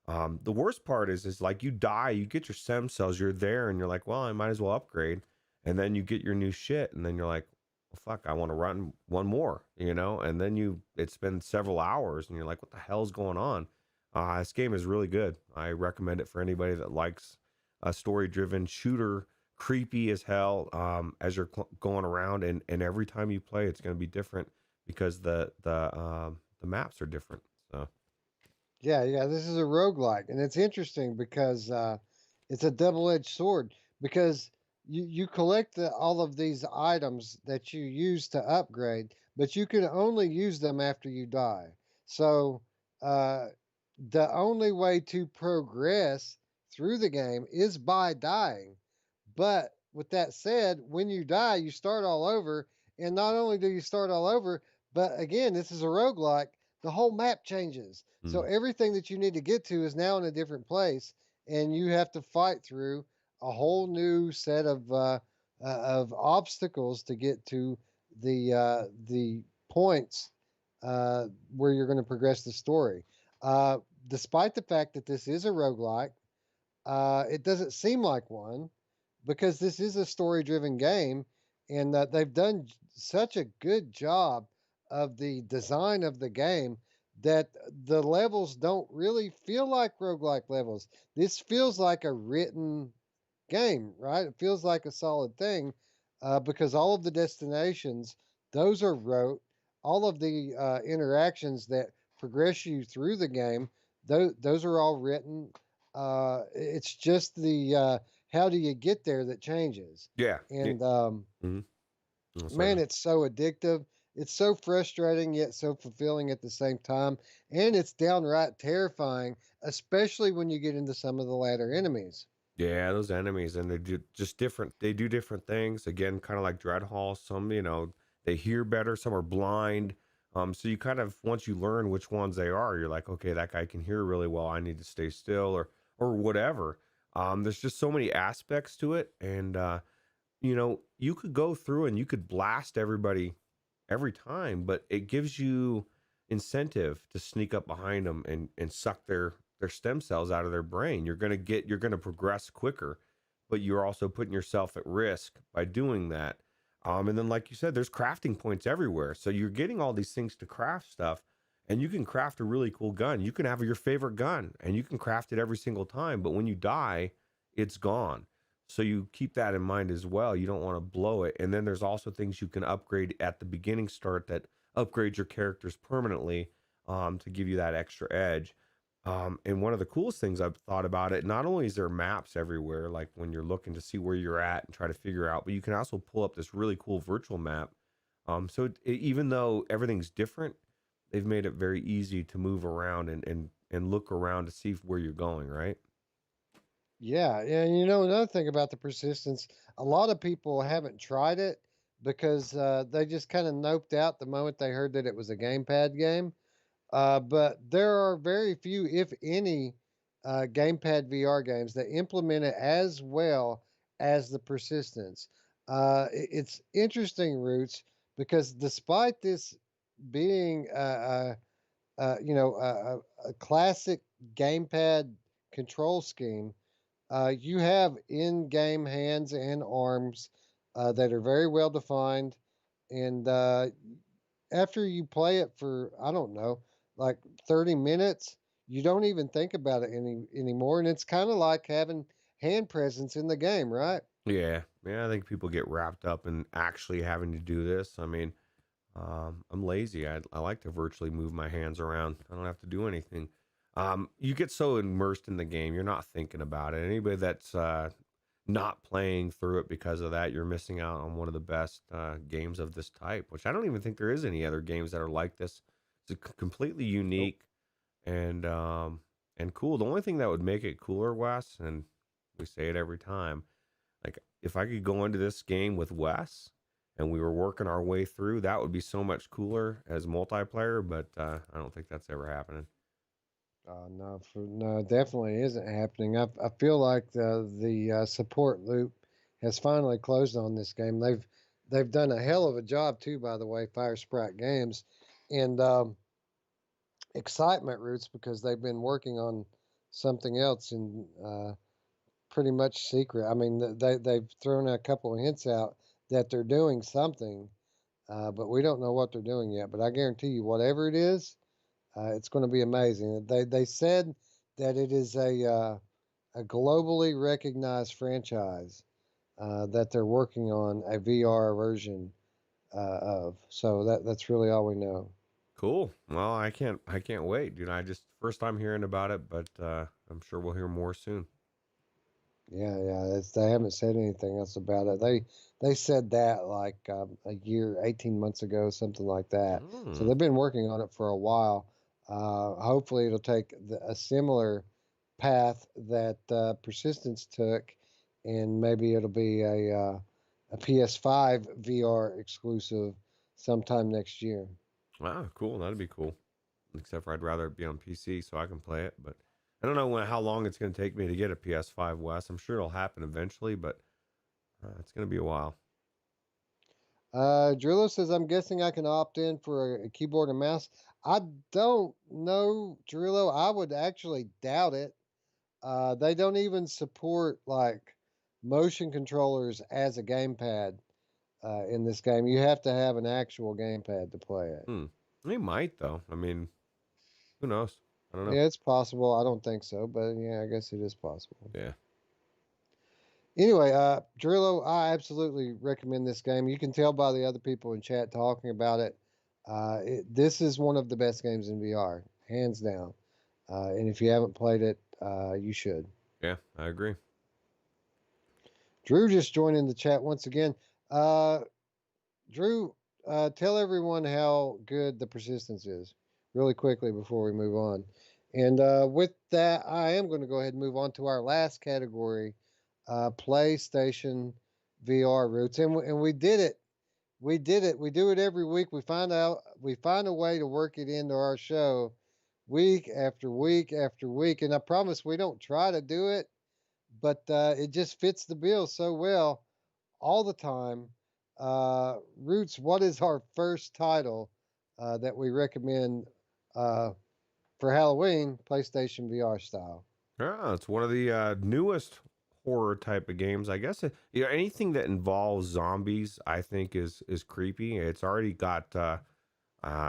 the worst part is like you die, you get your stem cells, you're there, and you're like, well, I might as well upgrade. And then you get your new shit, and then you're like, well, fuck, I want to run one more, and then it's been several hours, and you're like, what the hell's going on? This game is really good. I recommend it for anybody that likes a story-driven shooter, creepy as hell, as you're going around, and every time you play, it's going to be different because the maps are different. So Yeah, yeah. This is a roguelike, and it's interesting because it's a double-edged sword because you collect all of these items that you use to upgrade, but you can only use them after you die. So uh, the only way to progress through the game is by dying. But with that said, when you die, you start all over. And not only do you start all over, but again, this is a roguelike, the whole map changes. So everything that you need to get to is now in a different place. And you have to fight through a whole new set of obstacles to get to the points where you're going to progress the story. Despite the fact that this is a roguelike, it doesn't seem like one because this is a story driven game and they've done such a good job of the design of the game that the levels don't really feel like roguelike levels. This feels like a written game, right? It feels like a solid thing because all of the destinations, those are wrote. All of the interactions that progress you through the game, those are all written. It's just the how do you get there that changes. yeah. And Mhm. Oh, man, sorry. it's so addictive. It's so frustrating yet so fulfilling at the same time. And it's downright terrifying, especially when you get into some of the latter enemies. Yeah, those enemies, and they do just different. They do different things. Again, kind of like Dreadhall. Some, they hear better. Some are blind. So you kind of once you learn which ones they are, you're like, okay, that guy can hear really well. I need to stay still, or whatever. There's just so many aspects to it, and you could go through and you could blast everybody every time, but it gives you incentive to sneak up behind them and suck their stem cells out of their brain. You're gonna progress quicker, but you're also putting yourself at risk by doing that. And then, like you said, there's crafting points everywhere, so you're getting all these things to craft stuff, and you can craft a really cool gun. You can have your favorite gun, and you can craft it every single time. But when you die, it's gone. So you keep that in mind as well. You don't want to blow it. And then there's also things you can upgrade at the beginning start that upgrade your characters permanently, to give you that extra edge. And one of the coolest things I've thought about it, not only is there maps everywhere, like when you're looking to see where you're at and try to figure out, but you can also pull up this really cool virtual map. Even though everything's different, they've made it very easy to move around and look around to see where you're going, right? Yeah, and another thing about the persistence, a lot of people haven't tried it because they just kind of noped out the moment they heard that it was a gamepad game. But there are very few, if any, gamepad VR games that implement it as well as the persistence. It's interesting, Roots, because despite this being a classic gamepad control scheme, you have in-game hands and arms that are very well defined, and after you play it for, I don't know, like 30 minutes, you don't even think about it anymore, and it's kind of like having hand presence in the game, right? Yeah, yeah. I think people get wrapped up in actually having to do this. I mean, I'm lazy. I like to virtually move my hands around. I don't have to do anything. You get so immersed in the game, you're not thinking about it. Anybody that's not playing through it because of that, you're missing out on one of the best games of this type, which I don't even think there is any other games that are like this. It's completely Nope. unique and cool. The only thing that would make it cooler, Wes, and we say it every time, like if I could go into this game with Wes and we were working our way through, that would be so much cooler as multiplayer. But I don't think that's ever happening. No, no, it definitely isn't happening. I feel like the support loop has finally closed on this game. They've done a hell of a job too, by the way, Fire Sprite Games, and Excitement Roots, because they've been working on something else in pretty much secret. I mean, they've thrown a couple of hints out that they're doing something, but we don't know what they're doing yet. But I guarantee you, whatever it is, it's going to be amazing. They said that it is a globally recognized franchise that they're working on a VR version of. So that's really all we know. Cool. Well, I can't wait, dude. I just first time hearing about it, but I'm sure we'll hear more soon. Yeah, yeah. They haven't said anything else about it. They said that like a year, 18 months ago, something like that. So Mm. they've been working on it for a while. Hopefully, it'll take a similar path that Persistence took, and maybe it'll be a PS5 VR exclusive sometime next year. Wow, cool. That'd be cool. Except for I'd rather it be on PC so I can play it. But I don't know how long it's going to take me to get a PS5, Wes. I'm sure it'll happen eventually, but it's going to be a while. Drillo says, I'm guessing I can opt in for a keyboard and mouse. I don't know, Drillo. I would actually doubt it. They don't even support like motion controllers as a gamepad in this game. You have to have an actual gamepad to play it. Hmm. They might though. I mean, who knows? I don't know. Yeah, it's possible. I don't think so, but yeah, I guess it is possible. Yeah. Anyway, Drillo, I absolutely recommend this game. You can tell by the other people in chat talking about it. This is one of the best games in VR, hands down. And if you haven't played it, you should. Yeah, I agree. Drew just joined in the chat once again. Uh, Drew, tell everyone how good the persistence is, really quickly before we move on. And with that, I am going to go ahead and move on to our last category, PlayStation VR Roots. And we did it. We did it. We do it every week. We find a way to work it into our show week after week after week. And I promise we don't try to do it, but it just fits the bill so well. all the time. Roots, what is our first title that we recommend for Halloween, PlayStation VR style? Yeah, it's one of the newest horror type of games. I guess anything that involves zombies, I think is creepy. It's already got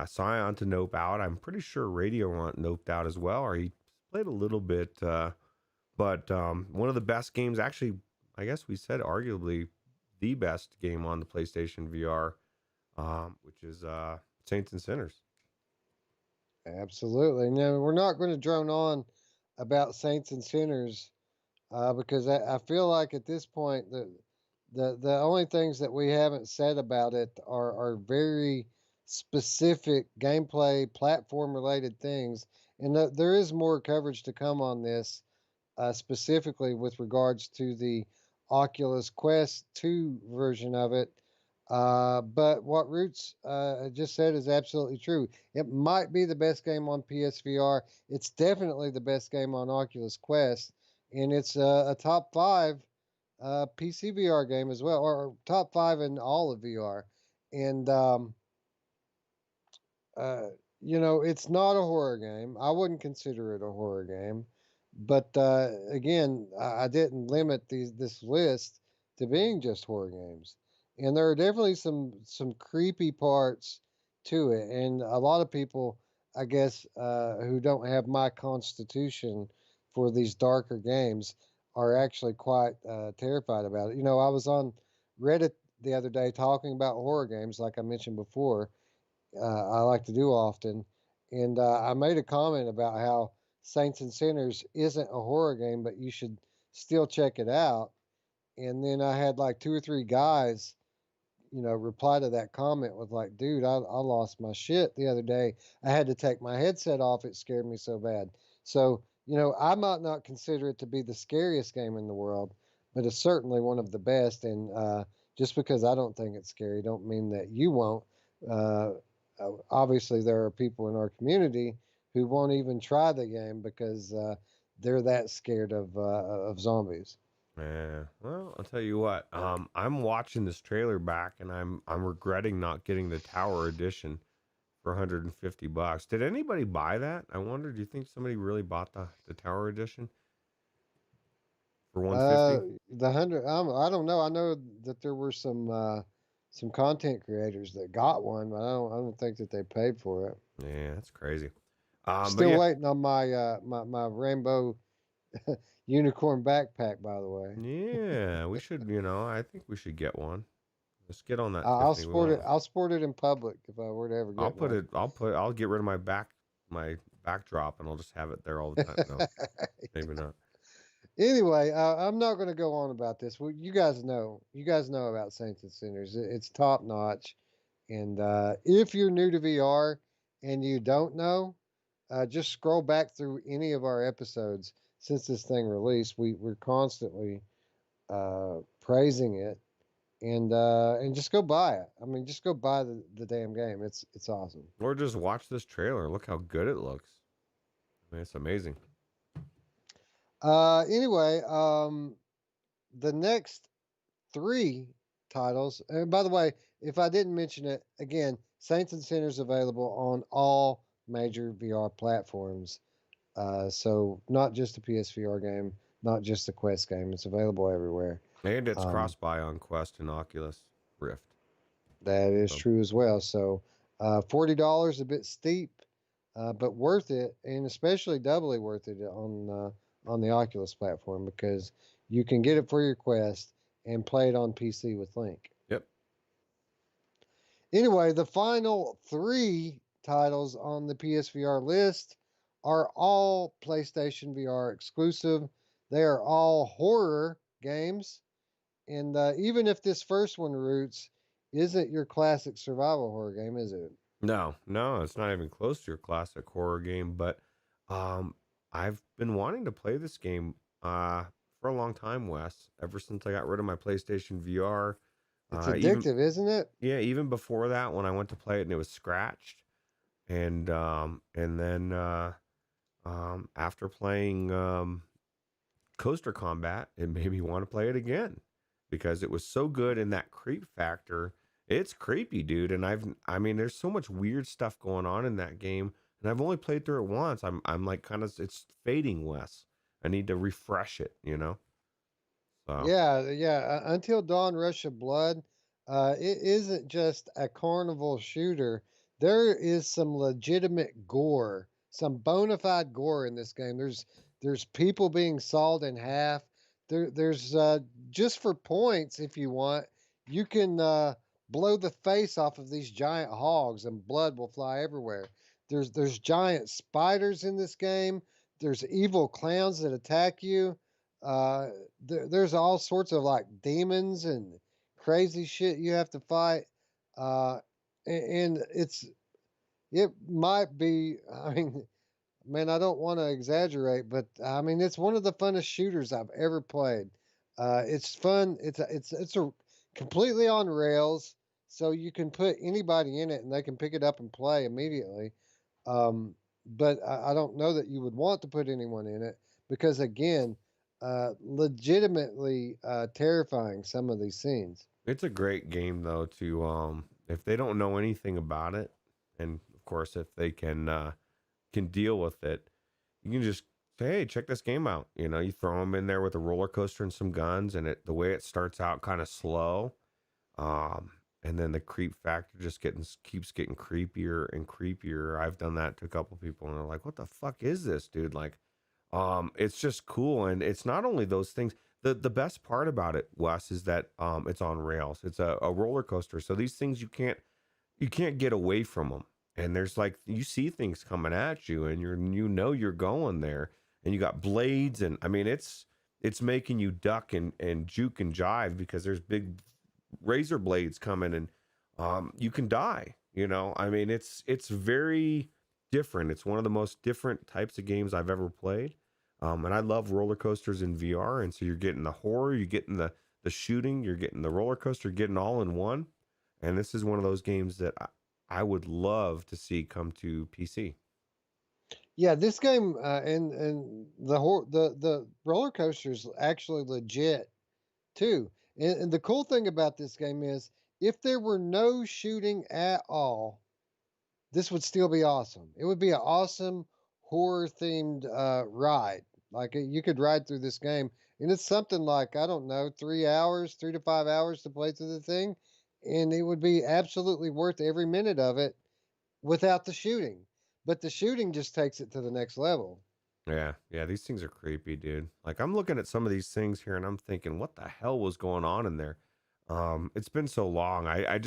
Scion to nope out. I'm pretty sure Radio noped out as well, or he played a little bit. But one of the best games, actually, I guess we said arguably the best game on the PlayStation VR, which is Saints and Sinners. Absolutely. Now, we're not going to drone on about Saints and Sinners because I feel like at this point the only things that we haven't said about it are very specific gameplay platform related things, and there is more coverage to come on this specifically with regards to the Oculus Quest 2 version of it. But what Roots just said is absolutely true. It might be the best game on PSVR. It's definitely the best game on Oculus Quest, and it's a top 5 PC VR game as well, or top 5 in all of VR. And uh, it's not a horror game. I wouldn't consider it a horror game. But again, I didn't limit this list to being just horror games, and there are definitely some creepy parts to it, and a lot of people, I guess, who don't have my constitution for these darker games, are actually quite terrified about it. I was on Reddit the other day talking about horror games, like I mentioned before, I like to do often. And I made a comment about how Saints and Sinners isn't a horror game, but you should still check it out. And then I had like two or three guys, reply to that comment with like, dude, I lost my shit the other day. I had to take my headset off. It scared me so bad. So, I might not consider it to be the scariest game in the world, but it's certainly one of the best. And just because I don't think it's scary, don't mean that you won't. Uh, Obviously, there are people in our community who won't even try the game because they're that scared of zombies. Yeah. Well, I'll tell you what. I'm watching this trailer back, and I'm regretting not getting the Tower Edition for $150. Did anybody buy that? I wonder. Do you think somebody really bought the Tower Edition for 150? The hundred, I don't know. I know that there were some content creators that got one, but I don't think that they paid for it. Yeah, that's crazy. But Still yeah, waiting on my rainbow unicorn backpack, by the way. yeah, we should. I think we should get one. Let's get on that, I'll Tiffany. We sport it. want. I'll sport it in public if I were to ever I'll get put one. it. I'll get rid of my backdrop, and I'll just have it there all the time. No, maybe not. Anyway, I'm not going to go on about this. Well, you guys know. You guys know about Saints and Sinners. It's top notch. And if you're new to VR and you don't know, just scroll back through any of our episodes since this thing released. We're constantly praising it, and just go buy it. I mean, just go buy the damn game. It's awesome. Or just watch this trailer. Look how good it looks. I mean, it's amazing. Anyway, the next three titles, and by the way, if I didn't mention it again, Saints and Sinners available on all major VR platforms. So not just a PSVR game, not just a Quest game. It's available everywhere. And it's Um, cross-buy on Quest and Oculus Rift. that is So, true as well. So $40 a bit steep, but worth it, and especially doubly worth it on the Oculus platform because you can get it for your Quest and play it on PC with Link. yep. Anyway, the final three titles on the PSVR list are all PlayStation VR exclusive. They are all horror games. And even if this first one, Roots, isn't your classic survival horror game, is it? No, no, it's not even close to your classic horror game. But um, I've been wanting to play this game for a long time, Wes. Ever since I got rid of my PlayStation VR. It's Even addictive, isn't it? Yeah, even before that, when I went to play it and it was scratched, and then after playing Coaster Combat, it made me want to play it again. because it was so good in that creep factor. It's creepy, dude. And I mean, there's so much weird stuff going on in that game, and I've only played through it once. I'm like kind of, it's fading, Wes. I need to refresh it, you know? So, Yeah. Until Dawn Rush of Blood, it isn't just a carnival shooter. There is some legitimate gore, some bona fide gore in this game. There's people being sawed in half. There's just for points, if you want, you can blow the face off of these giant hogs, and blood will fly everywhere. There's giant spiders in this game. There's evil clowns that attack you. Uh, there's all sorts of like demons and crazy shit you have to fight. Uh, and it might be, I mean, man, I don't want to exaggerate, but I mean, it's one of the funnest shooters I've ever played. It's fun. It's a completely on rails, so you can put anybody in it and they can pick it up and play immediately. But I don't know that you would want to put anyone in it because, again, legitimately terrifying some of these scenes. it's a great game though to if they don't know anything about it, and of course if they can deal with it, you can just say, hey, check this game out. You know, you throw them in there with a roller coaster and some guns, and the way it starts out kind of slow, and then the creep factor just keeps getting creepier and creepier. I've done that to a couple people, and they're like, "What the fuck is this, dude?" Like, it's just cool, and it's not only those things. The best part about it, Wes, is that it's on rails. It's a roller coaster, so these things you can't get away from them. And there's like you see things coming at you, and you're going there, and you got blades, and I mean it's making you duck and juke and jive because there's big razor blades coming, and you can die. You know, I mean it's very different. It's one of the most different types of games I've ever played. And I love roller coasters in VR, and so you're getting the horror, you're getting the shooting, you're getting the roller coaster, getting all in one. And this is one of those games that I would love to see come to PC. Yeah, this game and the roller coaster is actually legit too. And the cool thing about this game is if there were no shooting at all, this would still be awesome. It would be an awesome horror themed ride. Like you could ride through this game, and it's something like I don't know, 3 hours, 3 to 5 hours to play through the thing, and it would be absolutely worth every minute of it without the shooting. But the shooting just takes it to the next level. Yeah, yeah, these things are creepy, dude. Like I'm looking at some of these things here, and I'm thinking, what the hell was going on in there? It's been so long. I am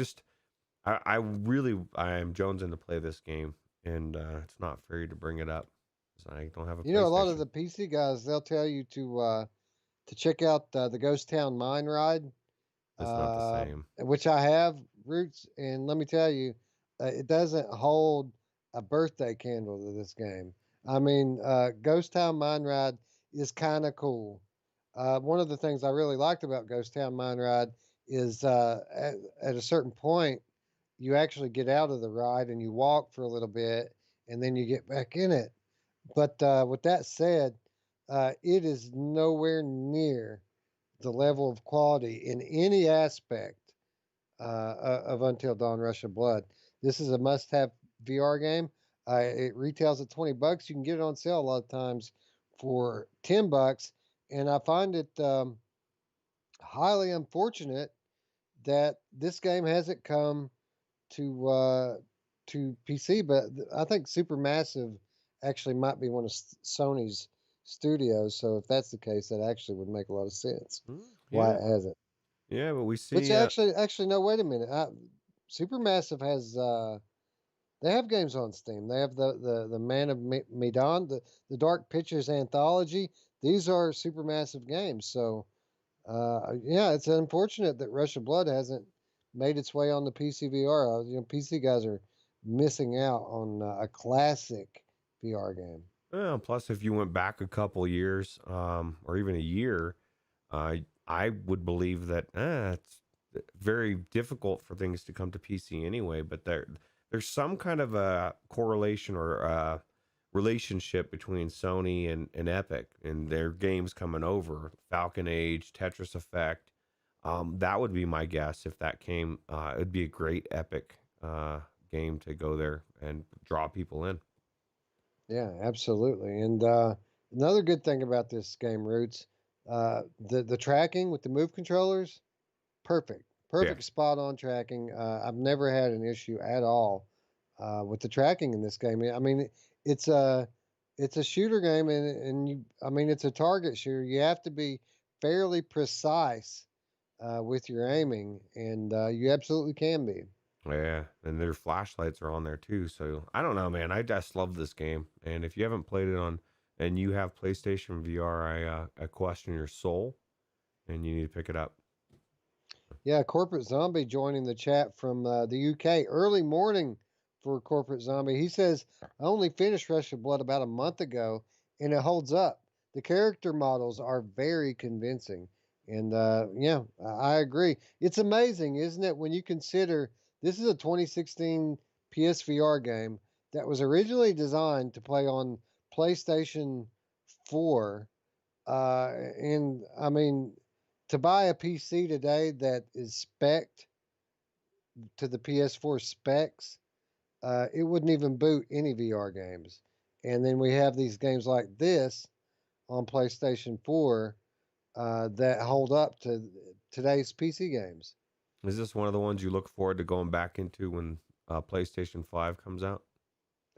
jonesing to play this game, and it's not fair to bring it up 'cause I don't have a You know, a lot of PlayStation. the PC guys they'll tell you to check out the Ghost Town Mine Ride, It's not the same. which I have Roots, and let me tell you, it doesn't hold a birthday candle to this game. I mean, Ghost Town Mine Ride is kind of cool. One of the things I really liked about Ghost Town Mine Ride is at a certain point, you actually get out of the ride and you walk for a little bit, and then you get back in it. But with that said, it is nowhere near the level of quality in any aspect of Until Dawn Rush of Blood. This is a must have VR game. It retails at $20. You can get it on sale a lot of times for $10. And I find it highly unfortunate that this game hasn't come to PC, but I think Supermassive actually might be one of Sony's studios. So if that's the case, that actually would make a lot of sense why Yeah, it hasn't. yeah, but we Which see. actually, no, wait a minute. Supermassive has they have games on Steam. They have the Man of Medan, the Dark Pictures anthology. These are Supermassive games. So yeah, it's unfortunate that Rush of Blood hasn't made its way on the PC VR. You know, PC guys are missing out on a classic VR game. Well, plus, if you went back a couple years, or even a year, I would believe that it's very difficult for things to come to PC anyway. But there's some kind of a correlation or relationship between Sony and Epic and their games coming over. Falcon Age, Tetris Effect. That would be my guess if that came. It'd be a great epic game to go there and draw people in. Yeah, absolutely. And another good thing about this game, Roots, the tracking with the move controllers, perfect, Yeah. perfect, spot on tracking. I've never had an issue at all with the tracking in this game. I mean, it's a it's a shooter game, and you, I mean, it's a target shooter. You have to be fairly precise with your aiming, and you absolutely can be. Yeah, and their flashlights are on there too. So I don't know, man. I just love this game. And if you haven't played it on, and you have PlayStation VR, I question your soul, and you need to pick it up. Yeah, Corporate Zombie joining the chat from the UK. Early morning for Corporate Zombie. He says, I only finished Rush of Blood about a month ago, and it holds up. The character models are very convincing. And yeah, I agree. It's amazing, isn't it, when you consider this is a 2016 PSVR game that was originally designed to play on PlayStation 4. And I mean, to buy a PC today that is spec'd to the PS4 specs, it wouldn't even boot any VR games. And then we have these games like this on PlayStation 4 that hold up to today's PC games. Is this one of the ones you look forward to going back into when PlayStation 5 comes out?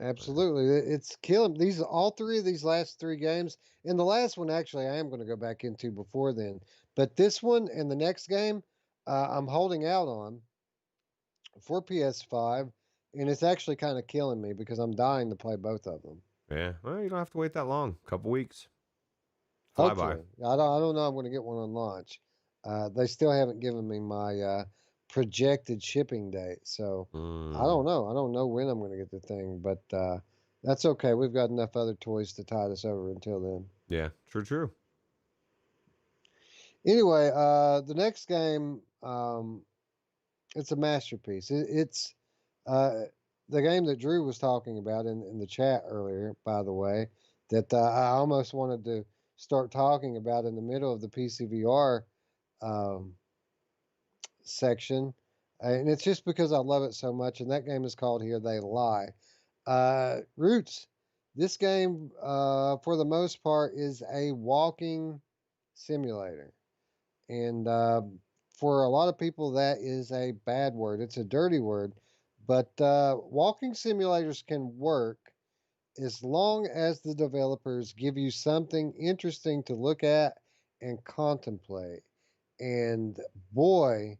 Absolutely, it's killing these. All three of these last three games, and the last one actually I am going to go back into before then. But this one and the next game, I'm holding out on for PS5, and it's actually kind of killing me because I'm dying to play both of them. Yeah, well, you don't have to wait that long. A couple weeks. Fly by. Hopefully, I don't know. I'm going to get one on launch. They still haven't given me my projected shipping date, so I Mm, don't know. I don't know when I'm going to get the thing, but that's okay. We've got enough other toys to tide us over until then. yeah, true. Anyway, the next game, it's a masterpiece. It's uh, the game that Drew was talking about in the chat earlier, by the way, that I almost wanted to start talking about in the middle of the PCVR um, section. And it's just because I love it so much. And that game is called Here They Lie. Roots, this game, for the most part, is a walking simulator. And for a lot of people, that is a bad word. It's a dirty word. But walking simulators can work as long as the developers give you something interesting to look at and contemplate. And boy,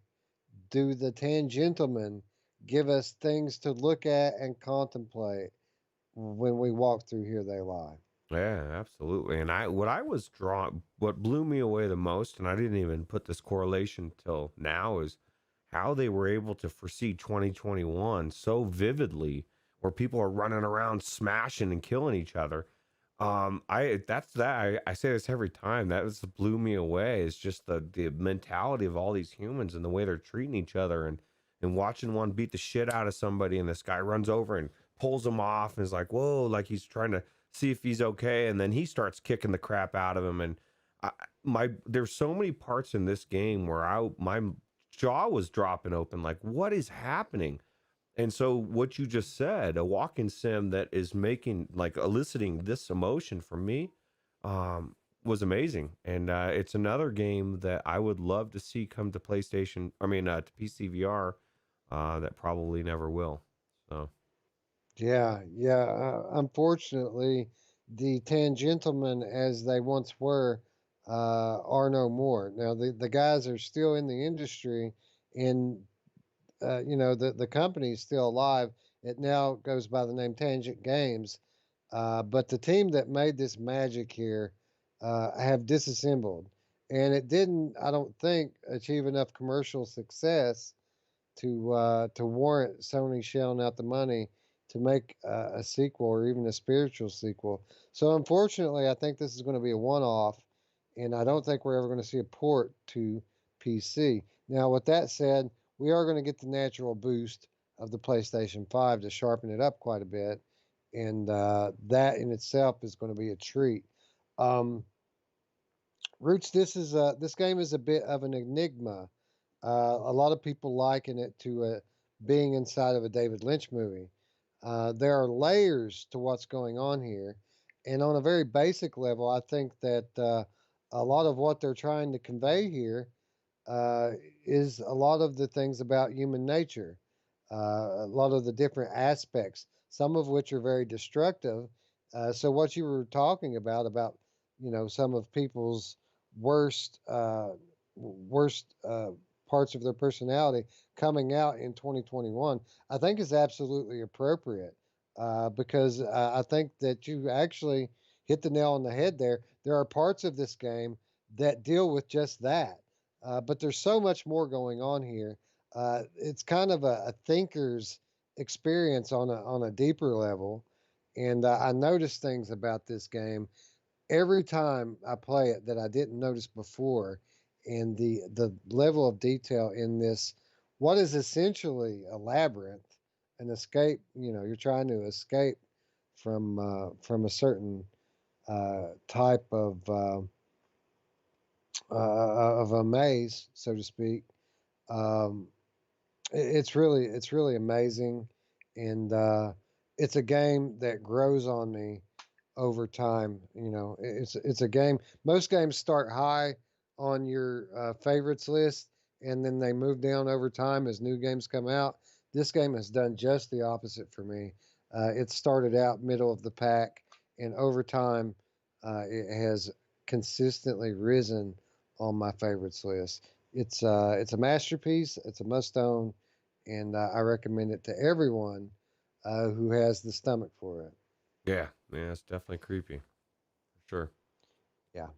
do the Tangentlemen give us things to look at and contemplate when we walk through Here They Lie. Yeah, absolutely. And what blew me away the most, and I didn't even put this correlation till now, is how they were able to foresee 2021 so vividly, where people are running around smashing and killing each other. I say this every time. That was blew me away. It's just the mentality of all these humans and the way they're treating each other, and watching one beat the shit out of somebody, and this guy runs over and pulls him off and is like, whoa, like he's trying to see if he's okay, and then he starts kicking the crap out of him. And there's so many parts in this game where my jaw was dropping open, like, what is happening? And so what you just said, a walking sim that is making, like, eliciting this emotion from me, was amazing. And it's another game that I would love to see come to PlayStation, to PCVR, that probably never will. So Yeah. Unfortunately, the Tangentlemen, as they once were, are no more. Now, the guys are still in the industry, and the company is still alive. It now goes by the name Tangent Games, but the team that made this magic here have disassembled, and it didn't, I don't think, achieve enough commercial success to warrant Sony shelling out the money to make a sequel or even a spiritual sequel. So unfortunately, I think this is going to be a one-off, and I don't think we're ever going to see a port to PC. Now, with that said, we are going to get the natural boost of the PlayStation 5 to sharpen it up quite a bit, and that in itself is going to be a treat. Um, Roots, this game is a bit of an enigma. A lot of people liken it to being inside of a David Lynch movie. There are layers to what's going on here, and on a very basic level, I think that a lot of what they're trying to convey here uh, is a lot of the things about human nature, a lot of the different aspects, some of which are very destructive. So what you were talking about some of people's worst worst parts of their personality coming out in 2021, I think is absolutely appropriate because I think that you actually hit the nail on the head there. There are parts of this game that deal with just that. But there's so much more going on here. It's kind of a thinker's experience on a deeper level, and I noticed things about this game every time I play it that I didn't notice before, and the level of detail in this, what is essentially a labyrinth, an escape. You're trying to escape from a certain type of a maze, so to speak. Um, it's really amazing, and it's a game that grows on me over time. It's a game. Most games start high on your favorites list, and then they move down over time as new games come out. This game has done just the opposite for me. It started out middle of the pack, and over time, it has consistently risen on my favorites list. It's a masterpiece. It's a must own, and I recommend it to everyone who has the stomach for it. Yeah, it's definitely creepy. For sure. Yeah.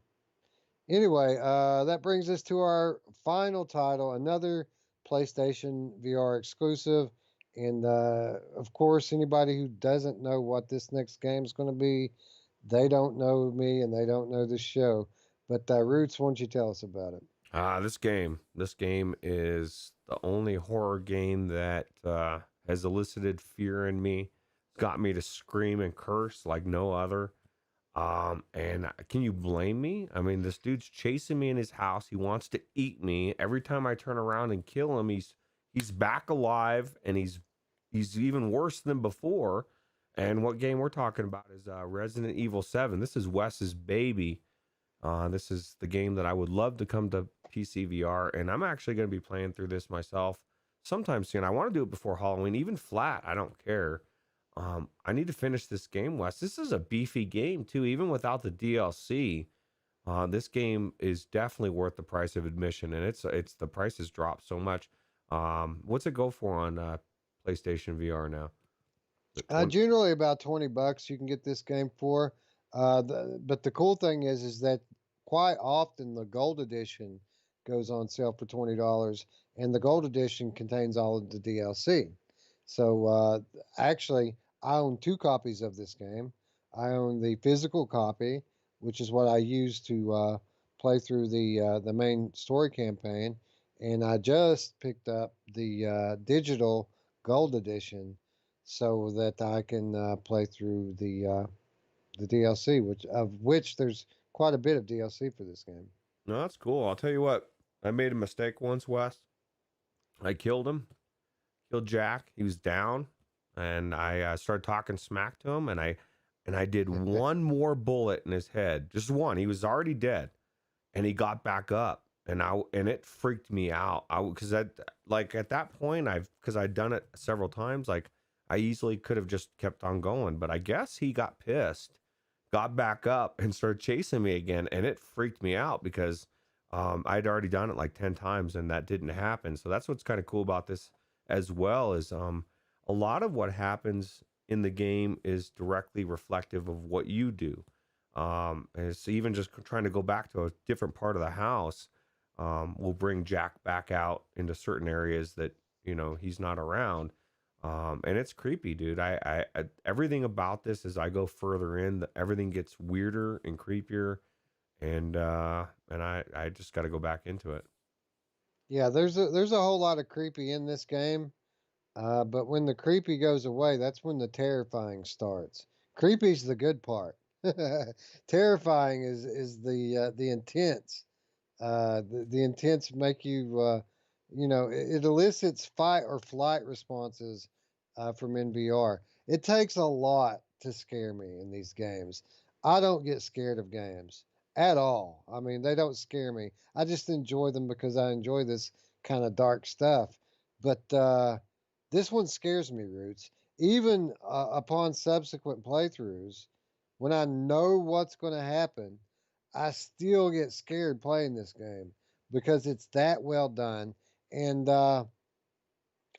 Anyway, that brings us to our final title, another PlayStation VR exclusive. And of course, anybody who doesn't know what this next game is going to be, they don't know me and they don't know the show. But Roots, why don't you tell us about it? This game is the only horror game that has elicited fear in me, got me to scream and curse like no other. And can you blame me? I mean, this dude's chasing me in his house. He wants to eat me. Every time I turn around and kill him, he's back alive, and he's even worse than before. And what game we're talking about is Resident Evil 7. This is Wes's baby. This is the game that I would love to come to PCVR, and I'm actually going to be playing through this myself sometime soon. I want to do it before Halloween, even flat. I don't care. I need to finish this game, Wes. This is a beefy game too, even without the DLC. This game is definitely worth the price of admission, and it's the price has dropped so much. What's it go for on PlayStation VR now? Generally about $20 you can get this game for. But the cool thing is that quite often the gold edition goes on sale for $20, and the gold edition contains all of the DLC. So actually, I own two copies of this game. I own the physical copy, which is what I use to play through the main story campaign, and I just picked up the digital gold edition so that I can play through the DLC, which there's quite a bit of DLC for this game. No, that's cool. I'll tell you what. I made a mistake once, Wes. I killed him. Killed Jack. He was down, and I started talking smack to him, and I did one more bullet in his head, just one. He was already dead, and he got back up, and it freaked me out. Because at that point, because I'd done it several times, like I easily could have just kept on going, but I guess he got pissed, got back up, and started chasing me again, and it freaked me out because I'd already done it like 10 times, and that didn't happen. So that's what's kind of cool about this as well, is a lot of what happens in the game is directly reflective of what you do. And it's even just trying to go back to a different part of the house will bring Jack back out into certain areas that he's not around. And it's creepy, dude. I everything about this, as I go further in, everything gets weirder and creepier, and I just got to go back into it. Yeah, there's a whole lot of creepy in this game, but when the creepy goes away, that's when the terrifying starts. Creepy's the good part. Terrifying is the intense. The intents make you, it elicits fight or flight responses from NVR. It takes a lot to scare me in these games. I don't get scared of games at all. I mean, they don't scare me. I just enjoy them because I enjoy this kind of dark stuff. But this one scares me, Roots. Even upon subsequent playthroughs, when I know what's going to happen, I still get scared playing this game because it's that well done and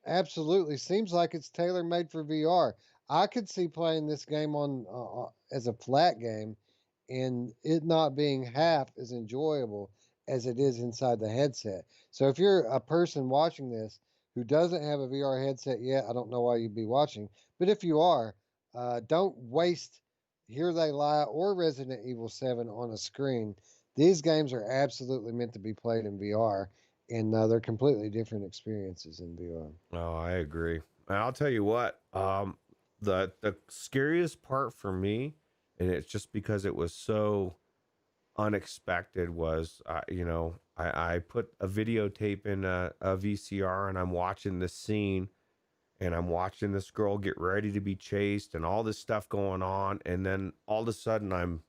absolutely seems like it's tailor made for VR. I could see playing this game on as a flat game and it not being half as enjoyable as it is inside the headset. So if you're a person watching this who doesn't have a VR headset yet, I don't know why you'd be watching, but if you are, don't waste Here They Lie or Resident Evil 7 on a screen. These games are absolutely meant to be played in VR, and they're completely different experiences in VR. Oh, I agree. And I'll tell you what, the scariest part for me, and it's just because it was so unexpected, was I put a videotape in a VCR and I'm watching this scene and I'm watching this girl get ready to be chased and all this stuff going on, and then all of a sudden I'm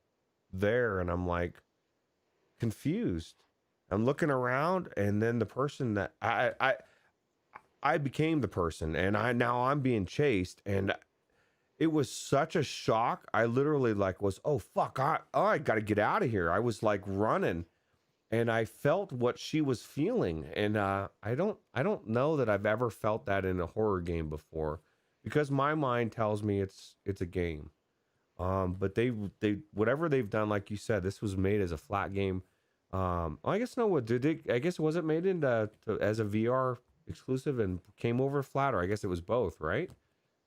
there and I'm like confused. I'm looking around, and then the person that I became the person, and I'm being chased, and it was such a shock. I literally like was, oh fuck, I got to get out of here. I was like running, and I felt what she was feeling, and I don't know that I've ever felt that in a horror game before, because my mind tells me it's a game. But they whatever they've done, like you said, this was made as a flat game. I guess no, what did they? I guess was it made into as a VR exclusive and came over flat, or I guess it was both, right?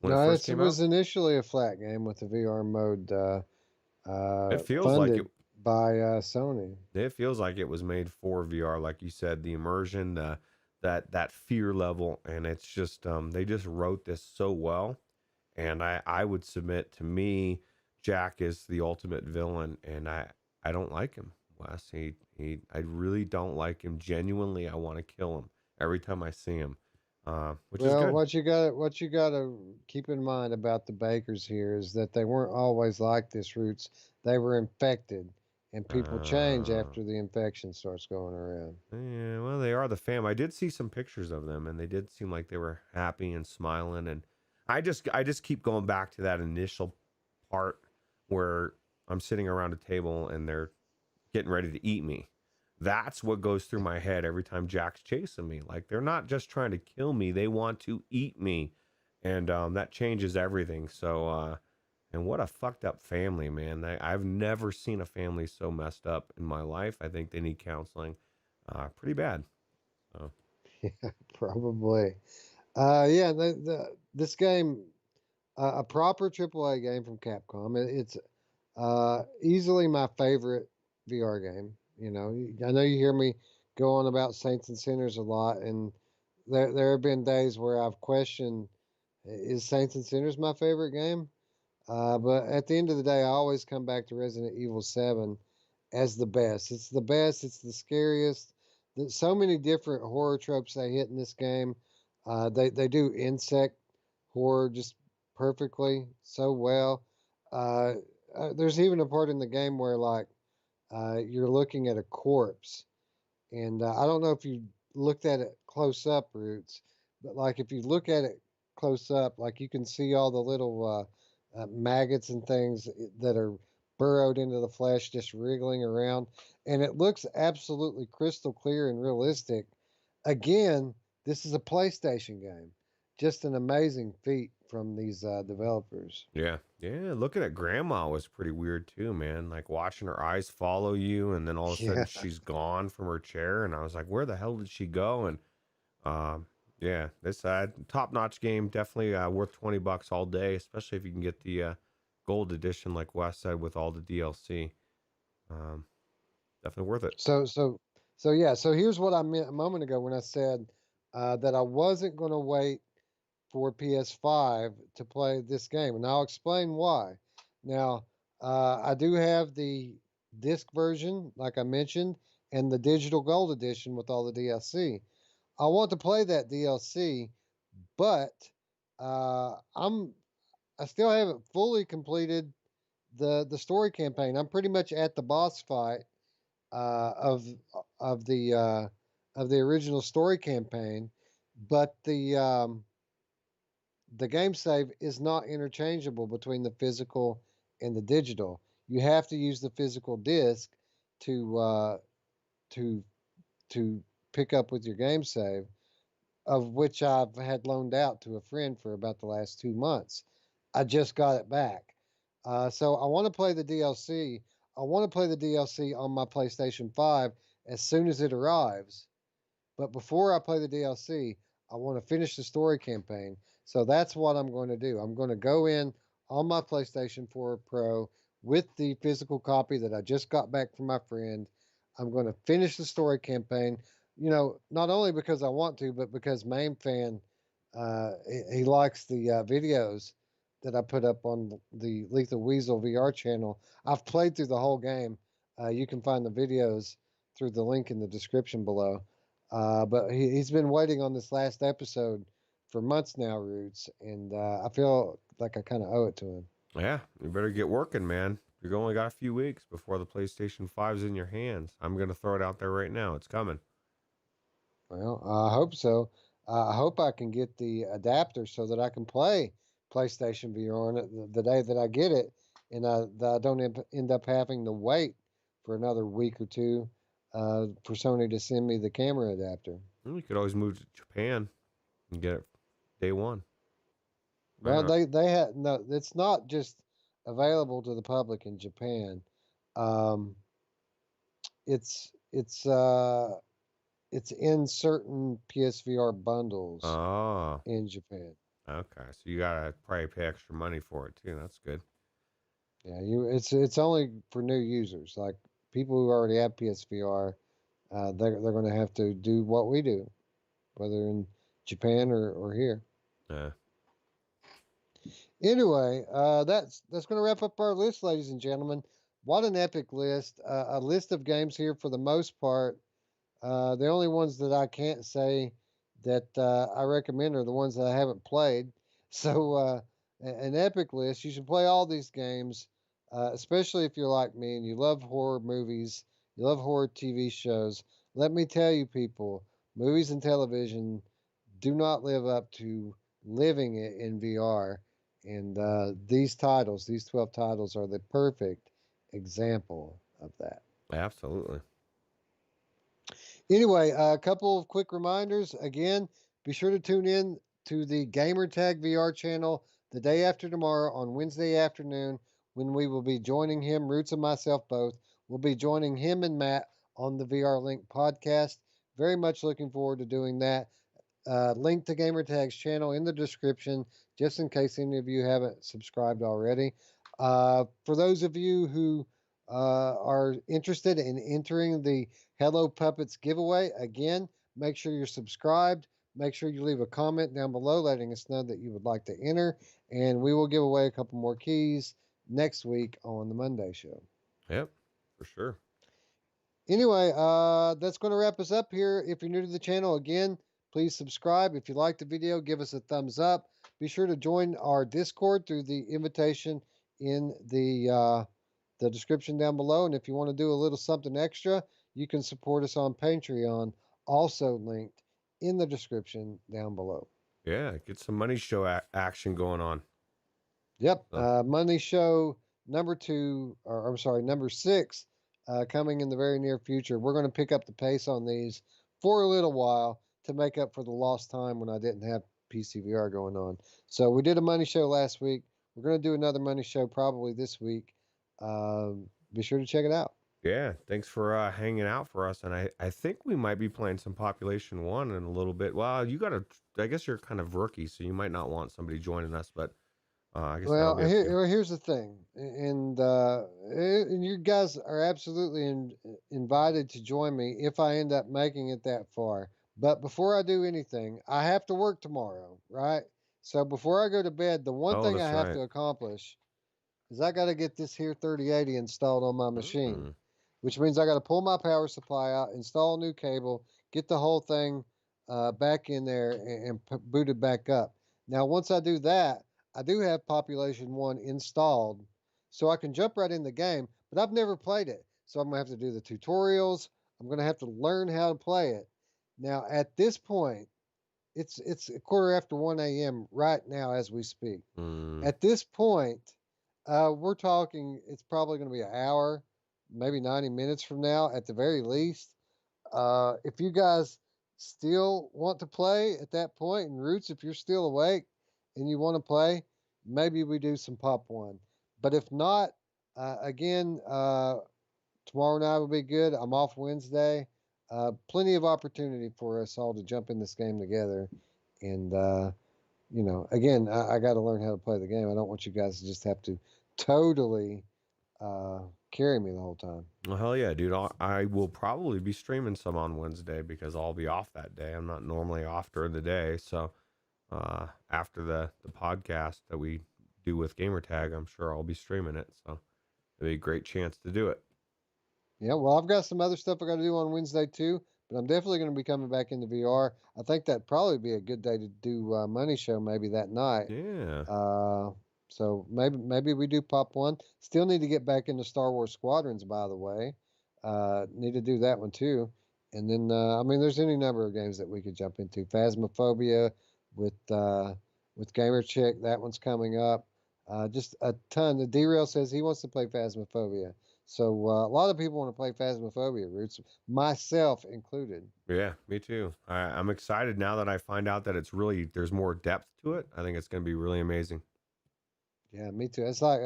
When it No, first it came out, was initially a flat game with the VR mode it feels like funded by Sony. it feels like it was made for VR, like you said, the immersion, that fear level, and it's just they just wrote this so well, and I would submit, to me, Jack is the ultimate villain, and I don't like him, Wes. I really don't like him. Genuinely, I want to kill him every time I see him, which is Well, good. what you got to keep in mind about the Bakers here is that they weren't always like this, Roots. They were infected, and people change Uh, after the infection starts going around. yeah, well, they are the fam. I did see some pictures of them, and they did seem like they were happy and smiling. And I just keep going back to that initial part where I'm sitting around a table and they're getting ready to eat me. That's what goes through my head every time Jack's chasing me. Like, they're not just trying to kill me; they want to eat me, and that changes everything. So, and what a fucked up family, man! I've never seen a family so messed up in my life. I think they need counseling, pretty bad. So, Yeah, probably. Yeah, this game, a proper AAA game from Capcom. It's easily my favorite VR game. I know you hear me go on about Saints and Sinners a lot, and there have been days where I've questioned, is Saints and Sinners my favorite game? But at the end of the day, I always come back to Resident Evil 7 as the best. It's the best. It's the scariest. There's so many different horror tropes they hit in this game. They do insect horror just perfectly, so well. Uh, there's even a part in the game where like you're looking at a corpse, and I don't know if you looked at it close up, Roots, but like if you look at it close up, like you can see all the little maggots and things that are burrowed into the flesh just wriggling around. And it looks absolutely crystal clear and realistic. Again, this is a PlayStation game. Just an amazing feat from these developers. yeah, yeah. Looking at Grandma was pretty weird too, man. Like watching her eyes follow you, and then all of a sudden Yeah. she's gone from her chair, and I was like, "Where the hell did she go?" And yeah, this top notch game, definitely worth $20 all day, especially if you can get the gold edition, like Wes said, with all the DLC. Um, Definitely worth it. So yeah. So here's what I meant a moment ago when I said that I wasn't going to wait for PS5 to play this game, and I'll explain why. Now, I do have the disc version, like I mentioned, and the digital gold edition with all the DLC. I want to play that DLC, but I still haven't fully completed the story campaign. I'm pretty much at the boss fight uh, of of the uh, of the original story campaign, but the game save is not interchangeable between the physical and the digital. You have to use the physical disc to to to pick up with your game save, of which I've had loaned out to a friend for about the last 2 months. I just got it back. So I want to play the DLC. I want to play the DLC on my PlayStation 5 as soon as it arrives. But before I play the DLC, I want to finish the story campaign. So that's what I'm going to do. I'm going to go in on my PlayStation 4 Pro with the physical copy that I just got back from my friend. I'm going to finish the story campaign. Not only because I want to, but because Mamefan, he likes the videos that I put up on the Lethal Weasel VR channel. I've played through the whole game. You can find the videos through the link in the description below. But he's been waiting on this last episode for months now, Roots, and I feel like I kind of owe it to him. Yeah, you better get working, man. You've only got a few weeks before the PlayStation 5's in your hands. I'm going to throw it out there right now. It's coming. Well, I hope so. I hope I can get the adapter so that I can play PlayStation VR on it the day that I get it, and that I don't end up having to wait for another week or two for Sony to send me the camera adapter. Well, you could always move to Japan and get it day one. Well, they had no. It's not just available to the public in Japan. Um, it's it's in certain PSVR bundles Oh, in Japan. okay. So you gotta probably pay extra money for it too. That's good. Yeah, it's only for new users, like people who already have PSVR. They're going to have to do what we do, whether in Japan or here. Yeah. Anyway, that's going to wrap up our list, ladies and gentlemen. What an epic list! A list of games here for the most part. The only ones that I can't say that I recommend are the ones that I haven't played. So, an epic list. You should play all these games, especially if you're like me and you love horror movies, you love horror TV shows. Let me tell you, people, movies and television do not live up to living it in VR. And these titles, these 12 titles, are the perfect example of that. Absolutely. Anyway, a couple of quick reminders. Again, be sure to tune in to the Gamertag VR channel the day after tomorrow on Wednesday afternoon when we will be joining him, Roots and myself both. We'll be joining him and Matt on the VR Link podcast. Very much looking forward to doing that. Link to Gamertag's channel in the description, just in case any of you haven't subscribed already. For those of you who are interested in entering the Hello Puppets giveaway, again, make sure you're subscribed. Make sure you leave a comment down below letting us know that you would like to enter, and we will give away a couple more keys next week on the Monday show. Yep, for sure. Anyway, that's going to wrap us up here. If you're new to the channel, again, please subscribe. If you liked the video, give us a thumbs up. Be sure to join our Discord through the invitation in the description down below. And if you want to do a little something extra, you can support us on Patreon, also linked in the description down below. Yeah, get some money show action going on. Yep, Money Show number 2, or I'm sorry, number 6, coming in the very near future. We're going to pick up the pace on these for a little while to make up for the lost time when I didn't have PCVR going on. So we did a Money Show last week. We're going to do another Money Show probably this week. Be sure to check it out. Yeah, thanks for hanging out for us. And I think we might be playing some Population 1 in a little bit. Well, I guess you're kind of rookie, so you might not want somebody joining us, but I guess Well, here's the thing, and you guys are absolutely invited to join me if I end up making it that far. But before I do anything, I have to work tomorrow, right? So before I go to bed, the one thing I have to accomplish is I got to get this here 3080 installed on my machine, Mm. which means I got to pull my power supply out, install a new cable, get the whole thing back in there and boot it back up. Now, once I do that, I do have Population 1 installed, so I can jump right in the game, but I've never played it. So I'm going to have to do the tutorials. I'm going to have to learn how to play it. Now, at this point, it's a quarter after 1 a.m. right now as we speak. Mm. At this point, we're talking, it's probably going to be an hour, maybe 90 minutes from now at the very least. If you guys still want to play at that point, and Roots, if you're still awake and you want to play, maybe we do some Pop 1. But if not, again, tomorrow night will be good. I'm off Wednesday. Plenty of opportunity for us all to jump in this game together. And, again, I got to learn how to play the game. I don't want you guys to just have to totally carry me the whole time. Well, hell yeah, dude. I will probably be streaming some on Wednesday because I'll be off that day. I'm not normally off during the day. So after the podcast that we do with Gamertag, I'm sure I'll be streaming it. So it'll be a great chance to do it. Yeah, well, I've got some other stuff I got to do on Wednesday too, but I'm definitely going to be coming back into VR. I think that'd probably be a good day to do Money Show maybe that night. Yeah. So maybe we do Pop 1. Still need to get back into Star Wars Squadrons, by the way. Need to do that one too. And then I mean, there's any number of games that we could jump into. Phasmophobia with Gamer Chick, that one's coming up. Just a ton. The Derail says he wants to play Phasmophobia. So a lot of people want to play Phasmophobia, Roots, myself included. Yeah, me too. I'm excited now that I find out that there's more depth to it. I think it's going to be really amazing. Yeah, me too. It's like,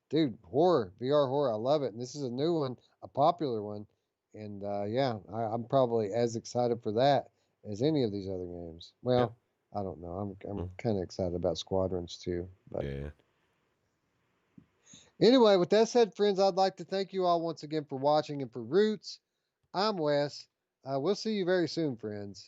dude, horror, VR horror. I love it. And this is a new one, a popular one. And yeah, I'm probably as excited for that as any of these other games. Well, yeah. I don't know. I'm kind of excited about Squadrons too. But yeah. Anyway, with that said, friends, I'd like to thank you all once again for watching. And for Roots, I'm Wes. We'll see you very soon, friends.